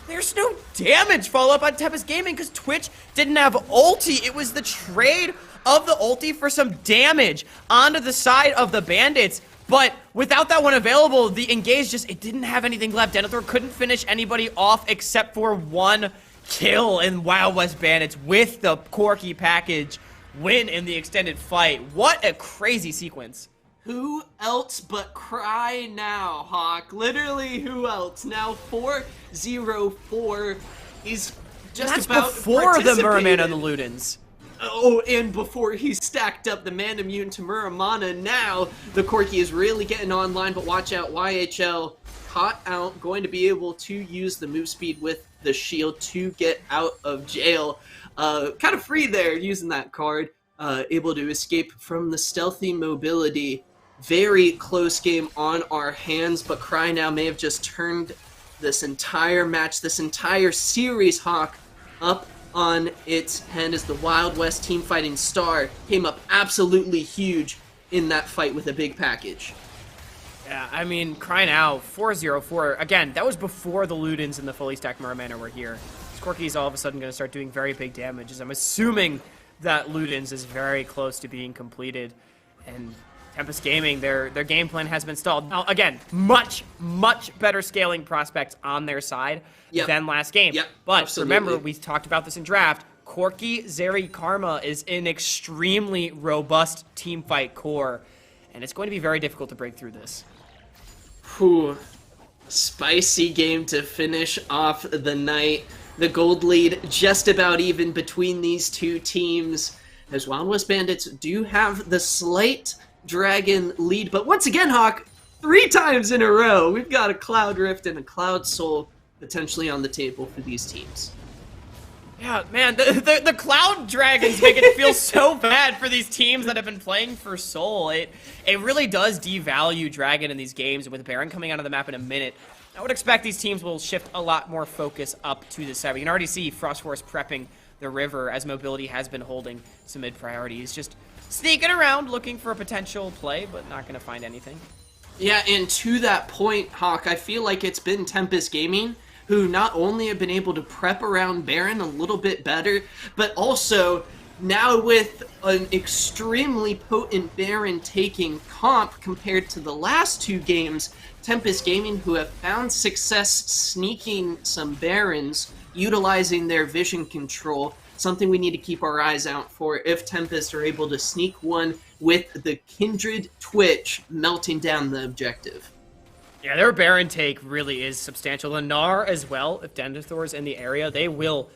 there's no damage follow-up on Tempest Gaming because Twitch didn't have ulti. It was the trade of the ulti for some damage onto the side of the Bandits. But without that one available, the engage it didn't have anything left. Denethor couldn't finish anybody off except for one kill in Wild West Bandits with the Corki package win in the extended fight. What a crazy sequence. Who else but Cry now, Hawk? Literally, who else? Now 4-0-4. He's just That's about before the Merman participated. and the Ludens. Oh, and before he stacked up the man immune to Muramana, now the Corki is really getting online, but watch out, YHL caught out, going to be able to use the move speed with the shield to get out of jail. Kind of free there using that card, able to escape from the stealthy mobility. Very close game on our hands, but Cry now may have just turned this entire match, this entire series, Hawk, up on its head as the Wild West team fighting star came up absolutely huge in that fight with a big package. Yeah, I mean, Cry now, 4-0-4. Again, that was before the Ludens and the fully stacked Merman were here. Corki's all of a sudden going to start doing very big damage, as I'm assuming that Ludens is very close to being completed. And Tempest Gaming, their game plan has been stalled. Now, again, much better scaling prospects on their side than last game. But absolutely. remember, we talked about this in draft. Corki, Zeri, Karma is an extremely robust teamfight core, and it's going to be very difficult to break through this. Whew. Spicy game to finish off the night. The gold lead just about even between these two teams, as Wild West Bandits do have the slight dragon lead. But once again, Hawk, 3 times in a row, we've got a Cloud Rift and a Cloud Soul potentially on the table for these teams. Yeah, man, the Cloud Dragons make it feel so bad for these teams that have been playing for Soul. It really does devalue Dragon in these games, and with Baron coming onto the map in a minute, I would expect these teams will shift a lot more focus up to the side. We can already see Frost Force prepping the river as Mobility has been holding some mid-priority. He's just sneaking around looking for a potential play, but not going to find anything. Yeah, and to that point, Hawk, I feel like it's been Tempest Gaming who not only have been able to prep around Baron a little bit better, but also now with an extremely potent Baron taking comp compared to the last 2 games, Tempest Gaming, who have found success sneaking some Barons, utilizing their vision control, something we need to keep our eyes out for if Tempest are able to sneak one with the Kindred Twitch melting down the objective. Yeah, their Baron take really is substantial. The Gnar as well, if Denethor's in the area, they will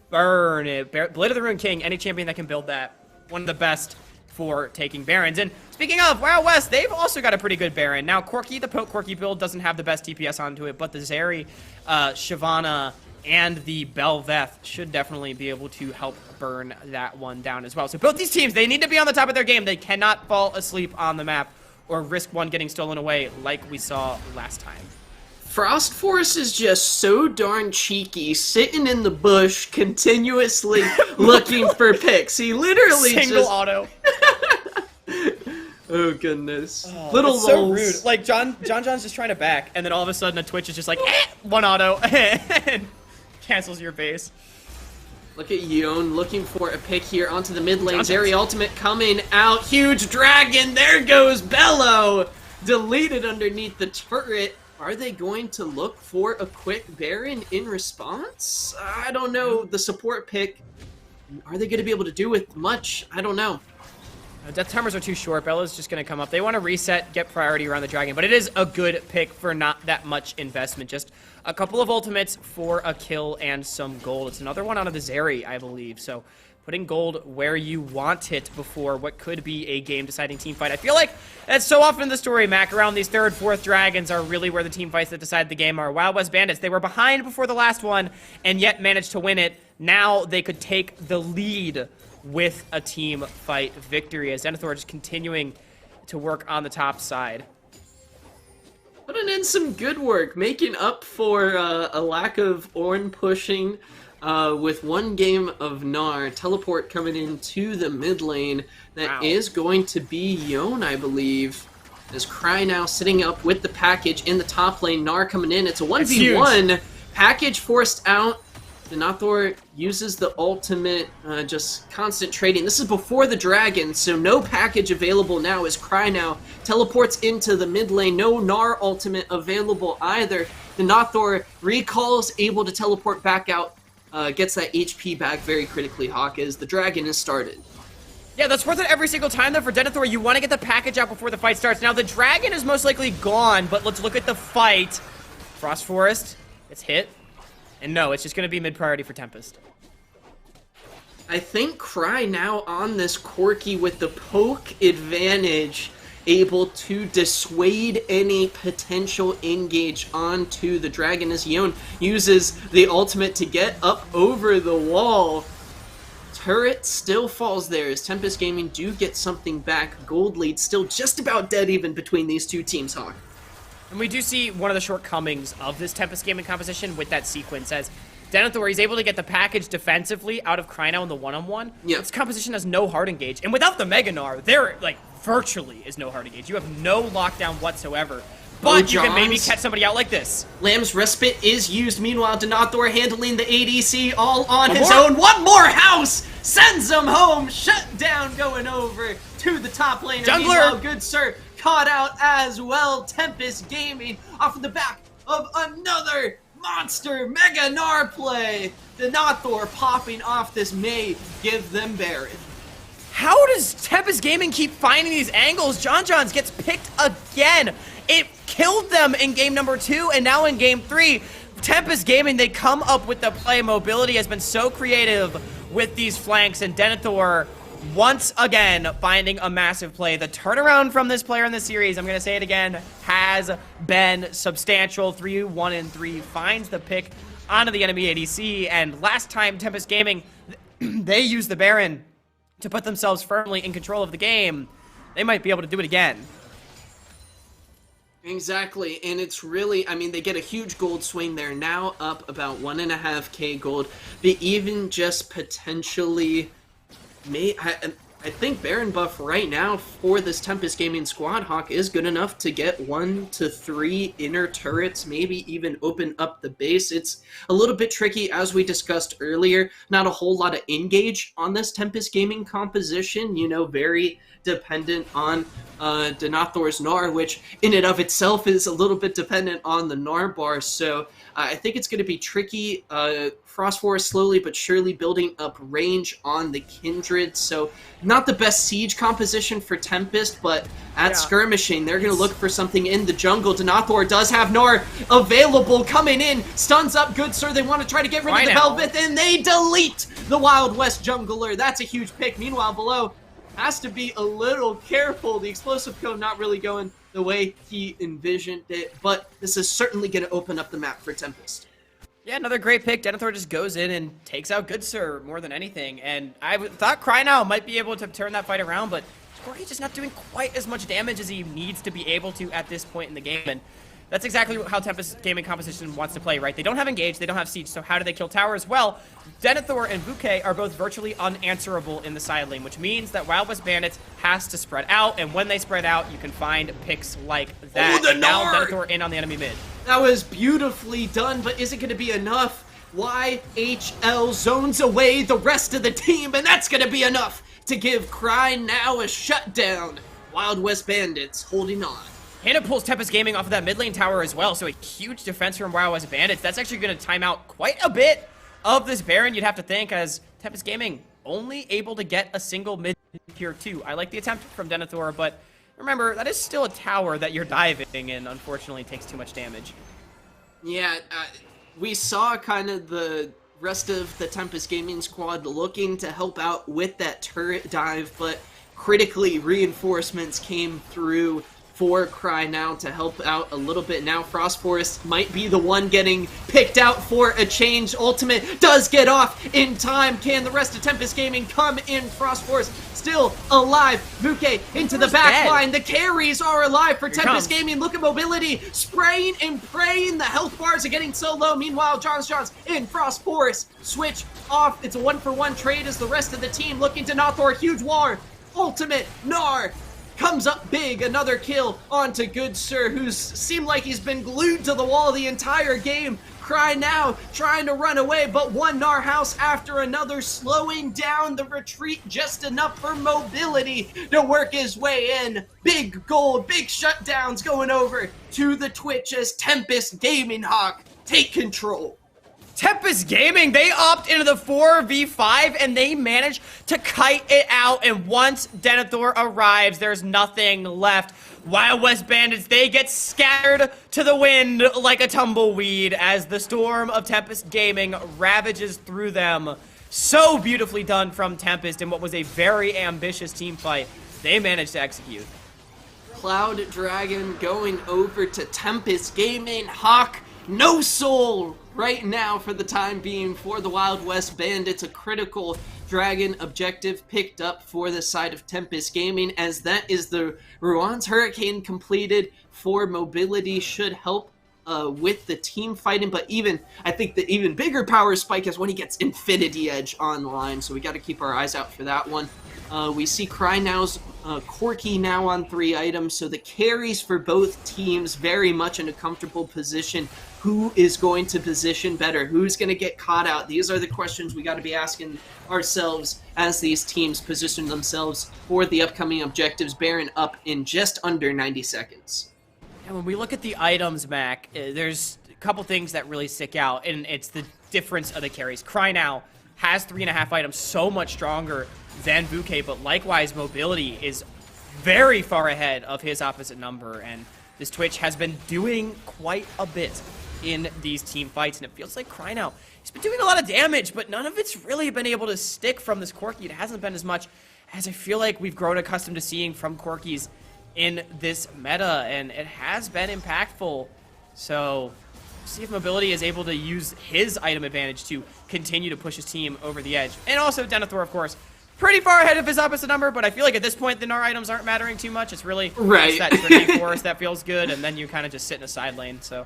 burn it. Blade of the Rune King, any champion that can build that, one of the best for taking Barons. And speaking of Wild West, they've also got a pretty good Baron. Now, Corki, the Poke Corki build doesn't have the best DPS onto it, but the Zeri, Shyvana, and the Belveth should definitely be able to help burn that one down as well. So both these teams, they need to be on the top of their game. They cannot fall asleep on the map or risk one getting stolen away like we saw last time. Frost Force is just so darn cheeky, sitting in the bush, continuously looking for picks. He literally Single auto. Oh, goodness. Oh, Little it's so lulz. rude. Like, John's just trying to back, and then all of a sudden a Twitch is just like, one auto, and cancels your base. Look at Yon looking for a pick here onto the mid lane. Zeri ultimate coming out. Huge dragon. There goes Bello. Deleted underneath the turret. Are they going to look for a quick Baron in response? I don't know. The support pick, are they going to be able to do with much? I don't know. Death timers are too short. Bella's just going to come up. They want to reset, get priority around the dragon, but it is a good pick for not that much investment. Just a couple of ultimates for a kill and some gold. It's another one out of the Zeri, I believe. So putting gold where you want it before what could be a game-deciding team fight. I feel like that's so often the story, Mac, around these 3rd, 4th dragons are really where the team fights that decide the game are. Wild West Bandits, they were behind before the last one and yet managed to win it. Now they could take the lead with a team fight victory as Denethor is continuing to work on the top side. Putting in some good work, making up for a lack of Ornn pushing with 1 game of Gnar. Teleport coming into the mid lane. That is going to be Yon, I believe. As Cry now sitting up with the package in the top lane. Gnar coming in. It's a 1v1. Package forced out. Denathor uses the ultimate, just constant trading. This is before the dragon, so no package available now as Cry now teleports into the mid lane. No Gnar ultimate available either. Denathor recalls, able to teleport back out, gets that HP back very critically, Hawk, as the dragon is started. Yeah, that's worth it every single time, though, for Denethor. You want to get the package out before the fight starts. Now, the dragon is most likely gone, but let's look at the fight. Frost Forest, it's hit. And no, it's just going to be mid-priority for Tempest. I think Cry now on this Corki with the poke advantage, able to dissuade any potential engage onto the dragon as Yon uses the ultimate to get up over the wall. Turret still falls there as Tempest Gaming do get something back. Gold lead still just about dead even between these two teams, Hawk. And we do see one of the shortcomings of this Tempest Gaming composition with that sequence as Denethor, he's able to get the package defensively out of Krynow in the one-on-one. Yeah. This composition has no hard engage. And without the Mega Gnar, there, like, virtually is no hard engage. You have no lockdown whatsoever. But you can maybe catch somebody out like this. Lamb's Respite is used. Meanwhile, Denathor handling the ADC all on his own. One more house sends him home. Shut down going over to the top lane. Jungler. Meanwhile, good sir caught out as well. Tempest Gaming off of the back of another monster Mega Gnar play. Denathor popping off this may give them Baron. How does Tempest Gaming keep finding these angles? John Johns gets picked again. It killed them in game number 2, and now in game 3, Tempest Gaming, they come up with the play. Mobility has been so creative with these flanks, and Denethor once again finding a massive play. The turnaround from this player in the series, I'm going to say it again, has been substantial. 3-1-3 finds the pick onto the enemy ADC, and last time Tempest Gaming, they used the Baron to put themselves firmly in control of the game. They might be able to do it again. Exactly, and it's really, I mean, they get a huge gold swing. They're now up about 1.5k gold. But even just potentially, I think Baron buff right now for this Tempest Gaming squad, Hawk, is good enough to get 1 to 3 inner turrets, maybe even open up the base. It's a little bit tricky, as we discussed earlier. Not a whole lot of engage on this Tempest Gaming composition, you know, very dependent on Denathor's Gnar, which in and of itself is a little bit dependent on the Gnar bar, so I think it's going to be tricky. Frost Forest slowly but surely building up range on the Kindred, so not the best siege composition for Tempest, but at skirmishing, they're going to look for something in the jungle. Denathor does have Gnar available, coming in, stuns up good sir, they want to try to get rid of the Velvet, and they delete the Wild West jungler. That's a huge pick. Meanwhile, below, has to be a little careful. The explosive cone not really going the way he envisioned it, but this is certainly going to open up the map for Tempest. Yeah, another great pick. Denethor just goes in and takes out Good Sir more than anything, and I thought Krynow might be able to turn that fight around, but Corki's just not doing quite as much damage as he needs to be able to at this point in the game, and that's exactly how Tempest Gaming composition wants to play, right? They don't have engage, they don't have siege, so how do they kill towers? Well, Denethor and Bouquet are both virtually unanswerable in the side lane, which means that Wild West Bandits has to spread out, and when they spread out, you can find picks like that. Oh, the now Gnar! Denethor in on the enemy mid. That was beautifully done, but is it going to be enough? YHL zones away the rest of the team, and that's going to be enough to give Cry now a shutdown. Wild West Bandits holding on. And it pulls Tempest Gaming off of that mid lane tower as well, so a huge defense from Wild West Bandits. That's actually going to time out quite a bit of this Baron, you'd have to think, as Tempest Gaming only able to get a single mid tier 2. I like the attempt from Denethor, but remember, that is still a tower that you're diving in. Unfortunately, takes too much damage. Yeah, we saw kind of the rest of the Tempest Gaming squad looking to help out with that turret dive, but critically reinforcements came through for Cry now to help out a little bit. Now Frost Forest might be the one getting picked out for a change. Ultimate does get off in time. Can the rest of Tempest Gaming come in? Frost Forest still alive. Bouquet into the back line. The carries are alive for Tempest Gaming. Look at mobility. Spraying and praying. The health bars are getting so low. Meanwhile, Johns in Frost Forest. Switch off. It's a 1-for-1 trade as the rest of the team looking to Nathor. Huge war. Ultimate Gnar comes up big. Another kill onto Good Sir, who's seemed like he's been glued to the wall the entire game. Cry Now trying to run away, but one Gnar house after another slowing down the retreat just enough for Mobility to work his way in. Big gold, big shutdowns going over to the Twitch as Tempest Gaming Hawk take control. Tempest Gaming, they opt into the 4v5 and they manage to kite it out. And once Denethor arrives, there's nothing left. Wild West Bandits, they get scattered to the wind like a tumbleweed as the storm of Tempest Gaming ravages through them. So beautifully done from Tempest in what was a very ambitious team fight. They managed to execute. Cloud Dragon going over to Tempest Gaming Hawk. No soul right now for the time being for the Wild West Bandits. A critical dragon objective picked up for the side of Tempest Gaming, as that is the Ruan's Hurricane completed for Mobility. Should help with the team fighting, but I think the even bigger power spike is when he gets Infinity Edge online, so we got to keep our eyes out for that one. We see Cry Now's Corki now on 3 items, so the carries for both teams very much in a comfortable position. Who is going to position better? Who's going to get caught out? These are the questions we got to be asking ourselves as these teams position themselves for the upcoming objectives, bearing up in just under 90 seconds. And when we look at the items, Mac, there's a couple things that really stick out, and it's the difference of the carries. Cry Now has 3.5 items, so much stronger than Bouquet, but likewise, Mobility is very far ahead of his opposite number, and this Twitch has been doing quite a bit in these team fights, and it feels like Cry Now, he's been doing a lot of damage, but none of it's really been able to stick from this Corki. It hasn't been as much as I feel like we've grown accustomed to seeing from Corkis in this meta, and it has been impactful. So see if Mobility is able to use his item advantage to continue to push his team over the edge. And also Denethor, of course, pretty far ahead of his opposite number, but I feel like at this point the Gnar items aren't mattering too much. It's really just that tricky forest that feels good, and then you kind of just sit in a side lane. So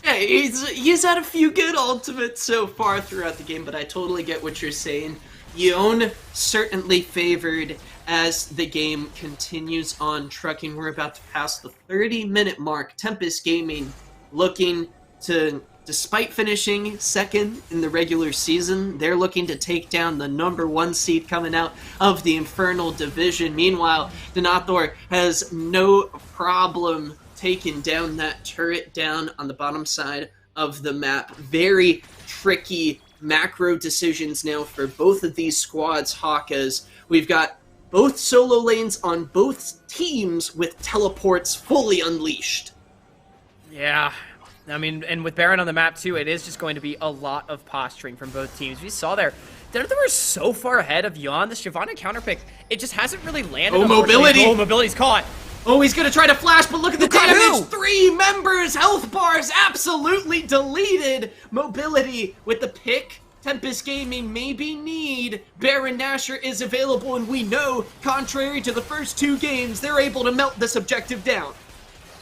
yeah, he's had a few good ultimates so far throughout the game, but I totally get what you're saying. Yone certainly favored as the game continues on trucking. We're about to pass the 30-minute mark. Tempest Gaming looking to, despite finishing second in the regular season, they're looking to take down the #1 seed coming out of the Infernal Division. Meanwhile, Denethor has no problem taking down that turret down on the bottom side of the map. Very tricky macro decisions now for both of these squads, Hawk, as we've got both solo lanes on both teams with teleports fully unleashed. yeah, I mean, and with Baron on the map too, it is just going to be a lot of posturing from both teams. We saw there, Denethor is so far ahead of Yon. The Shyvana counterpick, it just hasn't really landed. Oh, Mobility! Oh, Mobility's caught. Oh, he's gonna try to flash, but look at the damage! 3 members, health bars absolutely deleted! Mobility with the pick. Tempest Gaming maybe need. Baron Nashor is available, and we know, contrary to the first 2 games, they're able to melt this objective down.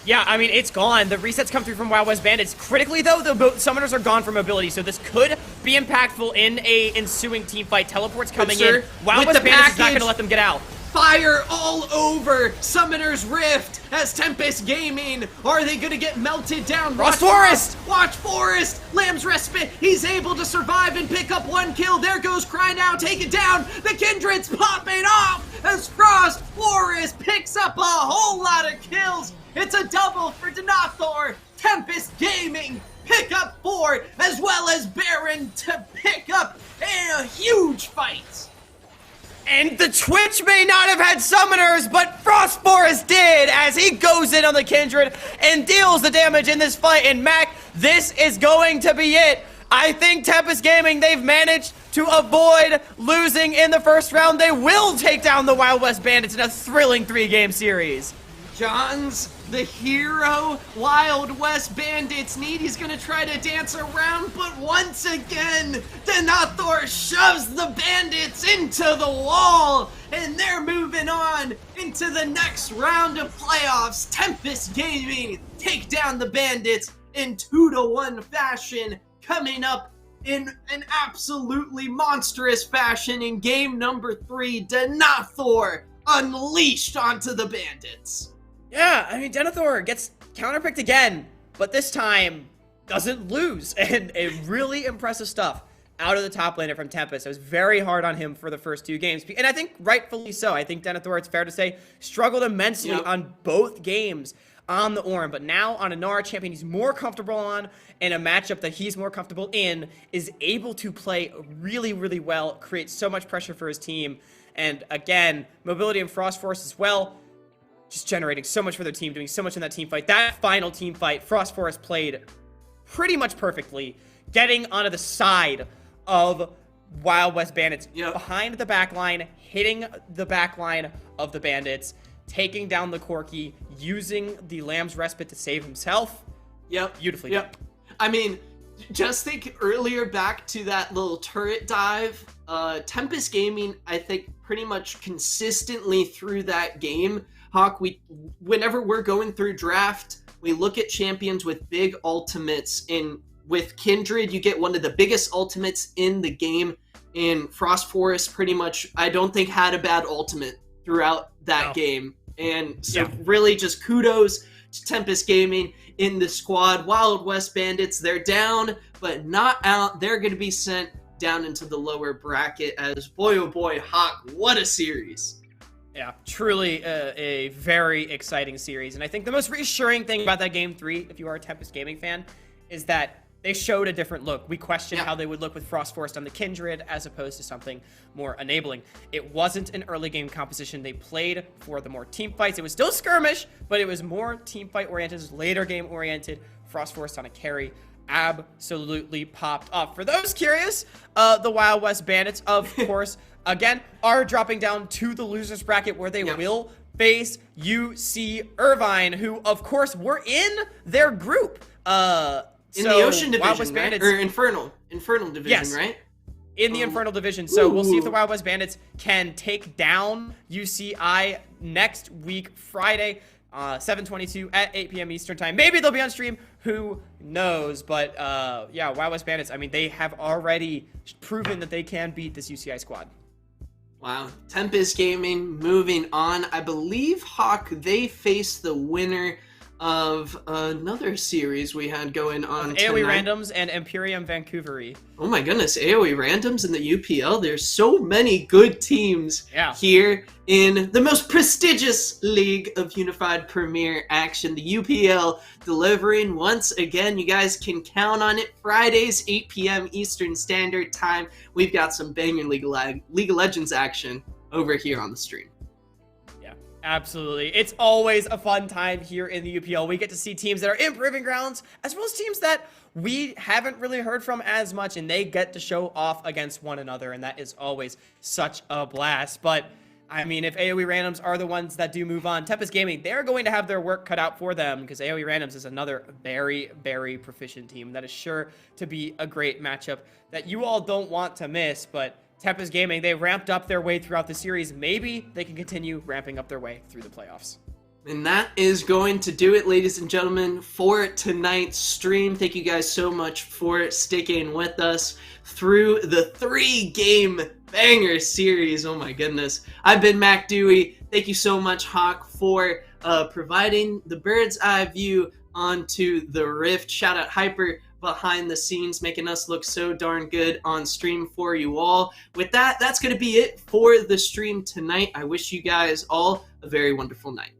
Yeah, I mean, it's gone. The resets come through from Wild West Bandits. Critically, though, the summoners are gone from Mobility, so this could be impactful in a ensuing team fight. Teleports coming in. Wild West Bandits is not going to let them get out. Fire all over Summoner's Rift as Tempest Gaming. Are they going to get melted down? Watch Forest! Watch Forest! Lamb's Respite. He's able to survive and pick up 1 kill. There goes Cry Now. Take it down. The Kindred's popping off as Frost Forest picks up a whole lot of kills. It's a double for Denethor. Tempest Gaming pick up 4, as well as Baron to pick up a huge fight. And the Twitch may not have had summoners, but Frost Forest did, as he goes in on the Kindred and deals the damage in this fight. And Mac, this is going to be it. I think Tempest Gaming, they've managed to avoid losing in the first round. They will take down the Wild West Bandits in a thrilling 3-game series. John's the hero Wild West Bandits need. He's gonna try to dance around, but once again, Denethor shoves the Bandits into the wall, and they're moving on into the next round of playoffs. Tempest Gaming take down the Bandits in 2-1 fashion, coming up in an absolutely monstrous fashion in game number 3. Denethor unleashed onto the Bandits. Yeah, I mean, Denethor gets counterpicked again, but this time, doesn't lose. And really impressive stuff out of the top laner from Tempest. It was very hard on him for the first 2 games. And I think rightfully so. I think Denethor, it's fair to say, struggled immensely on both games on the Ornn. But now on a Nara champion he's more comfortable on, and a matchup that he's more comfortable in, is able to play really, really well, create so much pressure for his team. And again, mobility and Frost Force as well, just generating so much for their team, doing so much in that team fight. That final team fight, Frost Force played pretty much perfectly, getting onto the side of Wild West Bandits, behind the back line, hitting the back line of the Bandits, taking down the Corki, using the Lamb's Respite to save himself. Beautifully done. I mean, just think earlier back to that little turret dive. Tempest Gaming, I think, pretty much consistently through that game, Hawk, whenever we're going through draft, we look at champions with big ultimates. With Kindred, you get one of the biggest ultimates in the game. And Frost Forest pretty much, I don't think, had a bad ultimate throughout that game. And so really just kudos to Tempest Gaming in the squad. Wild West Bandits, they're down, but not out. They're going to be sent down into the lower bracket as, boy, oh boy, Hawk, what a series. Yeah, truly a very exciting series. And I think the most reassuring thing about that Game 3, if you are a Tempest Gaming fan, is that they showed a different look. We questioned how they would look with Frost Forest on the Kindred as opposed to something more enabling. It wasn't an early game composition. They played for the more team fights. It was still skirmish, but it was more team fight oriented, later game oriented. Frost Forest on a carry absolutely popped off. For those curious, the Wild West Bandits, of course, again, are dropping down to the losers bracket where they will face UC Irvine, who, of course, were in their group. In the Ocean Division, right? Or Infernal Division, right? In the Infernal Division. So we'll see if the Wild West Bandits can take down UCI next week, Friday, 7:22 at 8 p.m. Eastern Time. Maybe they'll be on stream. Who knows? But yeah, Wild West Bandits, I mean, they have already proven that they can beat this UCI squad. Wow. Tempest Gaming moving on. I believe, Hawk, they face the winner of another series we had going on tonight. AoE Randoms and Imperium Vancouvery. Oh my goodness, AoE Randoms in the UPL. There's so many good teams here in the most prestigious league of Unified Premier action, the UPL, delivering once again. You guys can count on it. Fridays, 8 p.m. Eastern Standard Time. We've got some banger League of Legends action over here on the stream. Absolutely. It's always a fun time here in the UPL. We get to see teams that are in Proving Grounds, as well as teams that we haven't really heard from as much, and they get to show off against one another, and that is always such a blast. But, I mean, if AoE Randoms are the ones that do move on, Tempest Gaming, they're going to have their work cut out for them, because AoE Randoms is another very, very proficient team that is sure to be a great matchup that you all don't want to miss. But Tempest Gaming, they ramped up their way throughout the series. Maybe they can continue ramping up their way through the playoffs. And that is going to do it, ladies and gentlemen, for tonight's stream. Thank you guys so much for sticking with us through the 3-game banger series. Oh my goodness. I've been Mac Dewey. Thank you so much, Hawk, for providing the bird's eye view onto the Rift. Shout out Hyper behind the scenes, making us look so darn good on stream for you all. With that, that's going to be it for the stream tonight. I wish you guys all a very wonderful night.